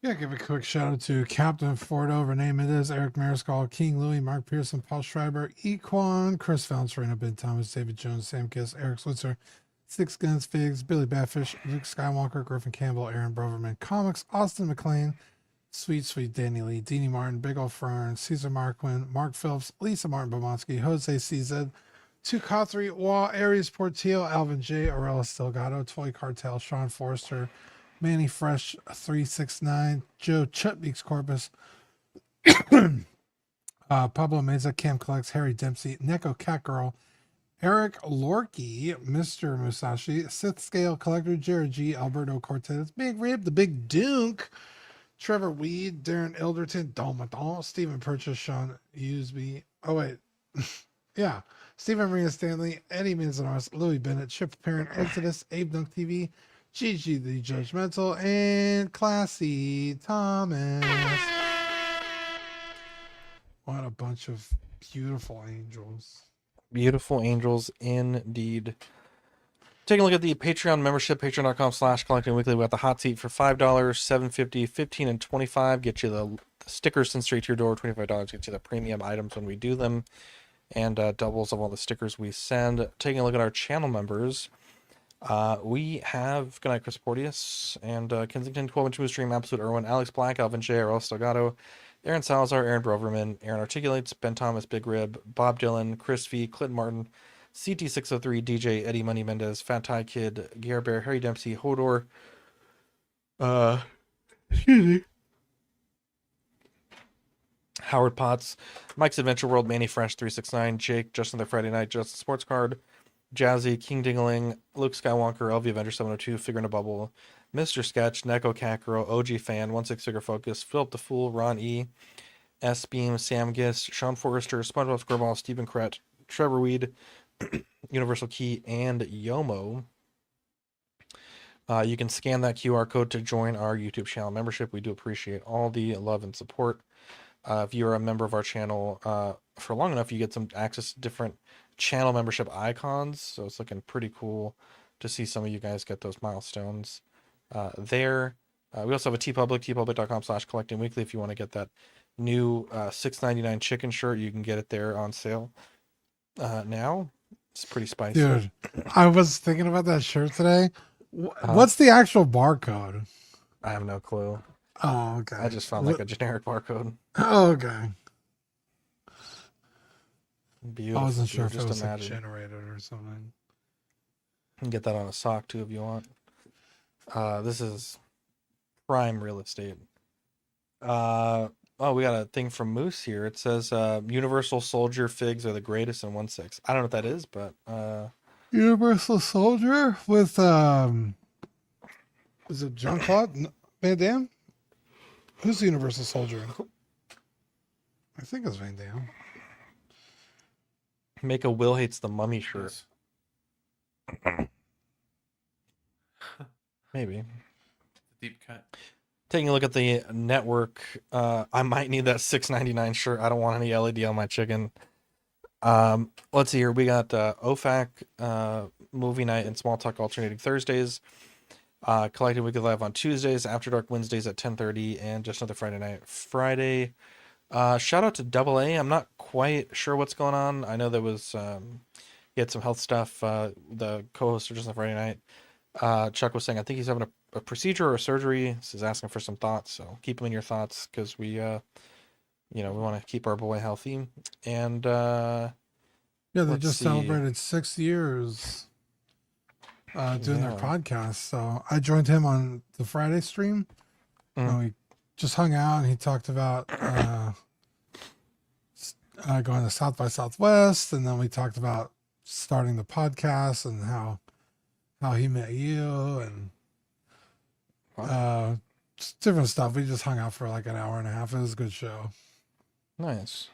Yeah, give a quick shout out to Captain Fordo, Renee Mendez, Eric Mariscal, King Louie, Mark Pearson, Paul Schreiber, Equan, Chris Valencerino, Ben Thomas, David Jones, Sam Kiss, Eric Switzer, Six Guns Figs, Billy Badfish, Luke Skywalker, Griffin Campbell, Aaron Broverman, Comics, Austin McLean, Sweet Danny Lee, Deanie Martin, Big Ol' Fern, Caesar Marquin, Mark Phillips, Lisa Martin Bomonsky, Jose CZ, Tukathri, Wa, Aries Portillo, Alvin J, Aurelis Delgado, Toy Cartel, Sean Forrester, Manny Fresh 369, Joe Chutbeaks Corpus, Pablo Meza, Cam Collects, Harry Dempsey, Neko Catgirl, Eric Lorky, Mr. Musashi, Sith Scale Collector, Jared G, Alberto Cortez, Big Rib, The Big Dunk, Trevor Weed, Darren Elderton, Dalmadon, Stephen Purchase, Sean Usby. Oh, wait. Yeah. Stephen Maria Stanley, Eddie Manzanares, Louis Bennett, Chip Parent, Exodus, Abe Dunk TV, Gigi the Judgmental, and Classy Thomas. What a bunch of beautiful angels. Beautiful angels indeed. Taking a look at the Patreon membership, patreon.com/collecting weekly. We got the hot seat for $5, $7.50, $15, and $25. Get you the stickers sent straight to your door. $25 gets you the premium items when we do them, and doubles of all the stickers we send. Taking a look at our channel members, we have Goodnight Chris Porteous and Kensington 12-inch Moose Stream, Absolute Irwin, Alex Black, Alvin J, Earl Delgado, Aaron Salazar, Aaron Broverman, Aaron Articulates, Ben Thomas, Big Rib, Bob Dylan, Chris V, Clinton Martin, CT603, DJ, Eddie Money Mendez, Fat Tie Kid, Gare Bear, Harry Dempsey, Hodor, excuse me, Howard Potts, Mike's Adventure World, Manny Fresh 369, Jake, Justin the Friday Night, Justin Sports Card, Jazzy, King Dingling, Luke Skywalker, LV Avenger 702, Figure in a Bubble, Mr. Sketch, Neko Catgirl, OG Fan, 16 Figure Focus, Philip the Fool, Ron E, S Beam, Sam Gist, Sean Forrester, SpongeBob SquareBall, Stephen Krett, Trevor Weed, Universal Key, and Yomo. You can scan that QR code to join our YouTube channel membership. We do appreciate all the love and support. If you're a member of our channel for long enough, you get some access to different channel membership icons. So it's looking pretty cool to see some of you guys get those milestones there. We also have a TeePublic, tpublic.com/collecting weekly. If you want to get that new $6.99 chicken shirt, you can get it there on sale now. It's pretty spicy. Dude, I was thinking about that shirt today. What's the actual barcode? I have no clue. Oh, okay. I just found like a generic barcode. Oh, okay. Beautiful. I wasn't sure if just it was like imagine. generated or something. You can get that on a sock too if you want. This is prime real estate. Oh, we got a thing from Moose here. It says Universal Soldier figs are the greatest in 1/6. I don't know what that is, but Universal Soldier with is it Jean-Claude Van Damme? Who's the Universal Soldier? I think it's Van Damme. Make a Will Hates the Mummy shirt. Maybe. Deep cut. Taking a look at the network, I might need that $6.99 shirt. I don't want any LED on my chicken. Let's see here. We got OFAC movie night and Small Talk alternating Thursdays. Collected Weekly Live on Tuesdays, After Dark Wednesdays at 10:30, and Just Another Friday Night Friday. Shout out to Double A. I'm not quite sure what's going on. I know there was he had some health stuff. The co-host of Just Another Friday Night, Chuck, was saying I think he's having a procedure or a surgery. So he's asking for some thoughts. So keep him in your thoughts because we we want to keep our boy healthy. And yeah, they just celebrated 6 years doing their podcast. So I joined him on the Friday stream. We just hung out and he talked about going to South by Southwest, and then we talked about starting the podcast and how how he met you, and Wow. just different stuff. We just hung out for like an hour and a half. It was a good show. Nice.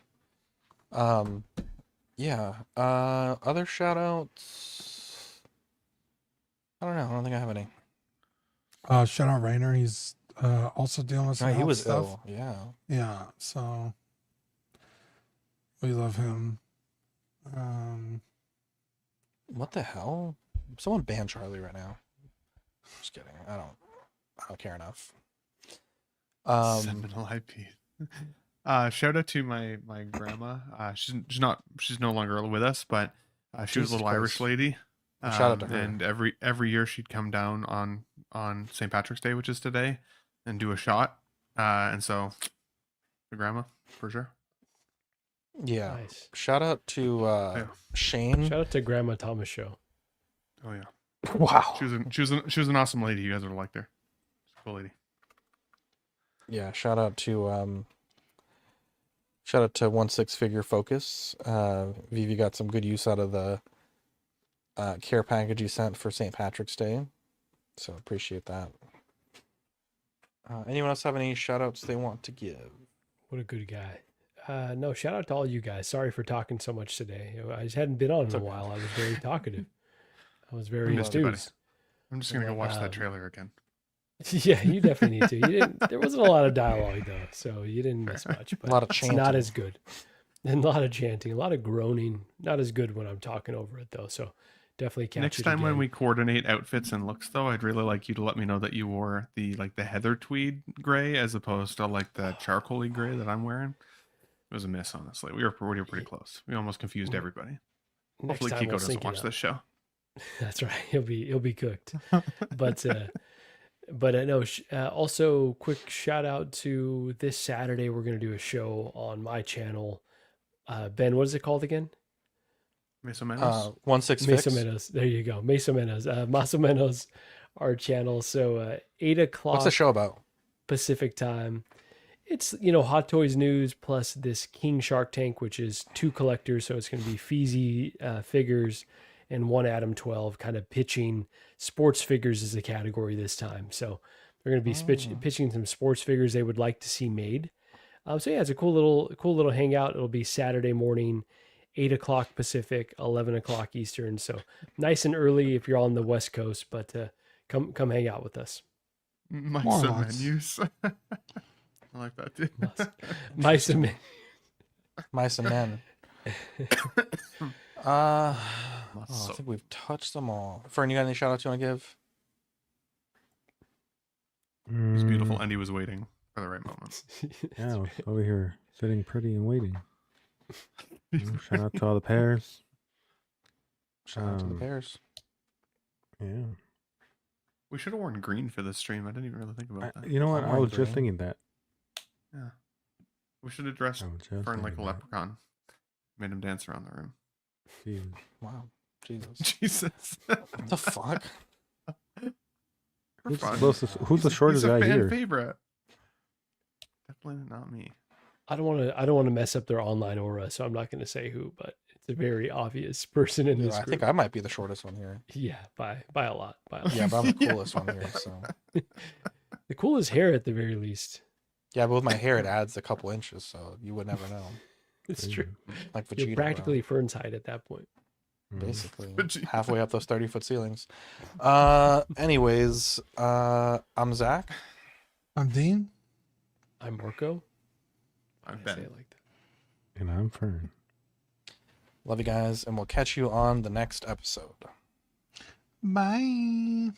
Yeah. Other shout outs. I don't know. I don't think I have any. Shout out Rainer. He's also dealing with some No, he health was stuff. ill. Yeah. Yeah, so we love him. What the hell? Someone ban Charlie right now. Just kidding. I don't care enough. Seminal IP. Shout out to my grandma. She's no longer with us, but she was a Jesus little Irish Christ. lady. Shout out to her. And every year she'd come down on St. Patrick's Day, which is today, and do a shot. And so the grandma for sure. Yeah. Nice. Shout out to Shane. Shout out to Grandma Thomas show. Oh yeah. Wow. She was an awesome lady. You guys would have liked her. She's a cool lady. Yeah, shout out to 16 Figure Focus. Vivi got some good use out of the care package you sent for St. Patrick's Day. So appreciate that. Anyone else have any shout outs they want to give? What a good guy. No, shout out to all you guys. Sorry for talking so much today. I just hadn't been on in a while. I was very talkative. I was very missed you, buddy. enthused. I'm just gonna go watch that trailer again. Yeah, you definitely need to. There wasn't a lot of dialogue though, so you didn't miss much. But A lot of it's chanting. not as good. And a lot of chanting, a lot of groaning. Not as good when I'm talking over it though. So definitely catch Next it time when again. we coordinate outfits and looks, though, I'd really like you to let me know that you wore the heather tweed gray as opposed to like the charcoaly gray that I'm wearing. It was a miss, honestly. We were pretty close. We almost confused everybody. Next Hopefully, time Kiko we'll doesn't sync it watch up. this show. That's right. He'll be cooked. But no. Also, quick shout out to this Saturday. We're gonna do a show on my channel. Ben, what is it called again? Mesa Menos. 16 Mesa Fix. Menos. There you go. Mesa Menos. Masa Menos, our channel. So 8 o'clock. What's the show about? Pacific time. It's, Hot Toys news plus this King Shark Tank, which is 2 collectors. So it's going to be Feezy figures and 1 Adam 12 kind of pitching sports figures as a category this time. So they're going to be pitching some sports figures they would like to see made. So yeah, it's a cool little hangout. It'll be Saturday morning, 8 o'clock Pacific, 11 o'clock Eastern. So nice and early if you're on the West Coast, but come hang out with us. Mice and menus. I like that too. Mice and men. Mice and Men. I think we've touched them all. Fern, you got any shout outs you want to give? It was beautiful. Andy was waiting for the right moment. Yeah, I was over here sitting pretty and waiting. Shout out to all the pairs. Shout out to the pairs. Yeah. We should have worn green for this stream. I didn't even really think about that. You know what? I was green. just thinking that. Yeah. We should have dressed I was just Fern like a thinking that. leprechaun. Made him dance around the room. Jeez. Wow. Jesus. Jesus. What the fuck? Who's the Fun. closest? Who's the shortest He's a guy fan here? favorite. Definitely not me. I don't want to mess up their online aura, so I'm not going to say who, but it's a very obvious person in this I group. think I might be the shortest one here. Yeah, by a lot. Yeah, but I'm the coolest one here. So The coolest hair at the very least. yeah, but with my hair, it adds a couple inches, so you would never know. It's true. Like You're Vegeta, practically Fern's height at that point. basically Vegeta. halfway up those 30-foot ceilings. Anyways, I'm Zach. I'm Dean. I'm Marco. I'm I say Ben. it like that. And I'm Fern. Love you guys, and we'll catch you on the next episode. Bye.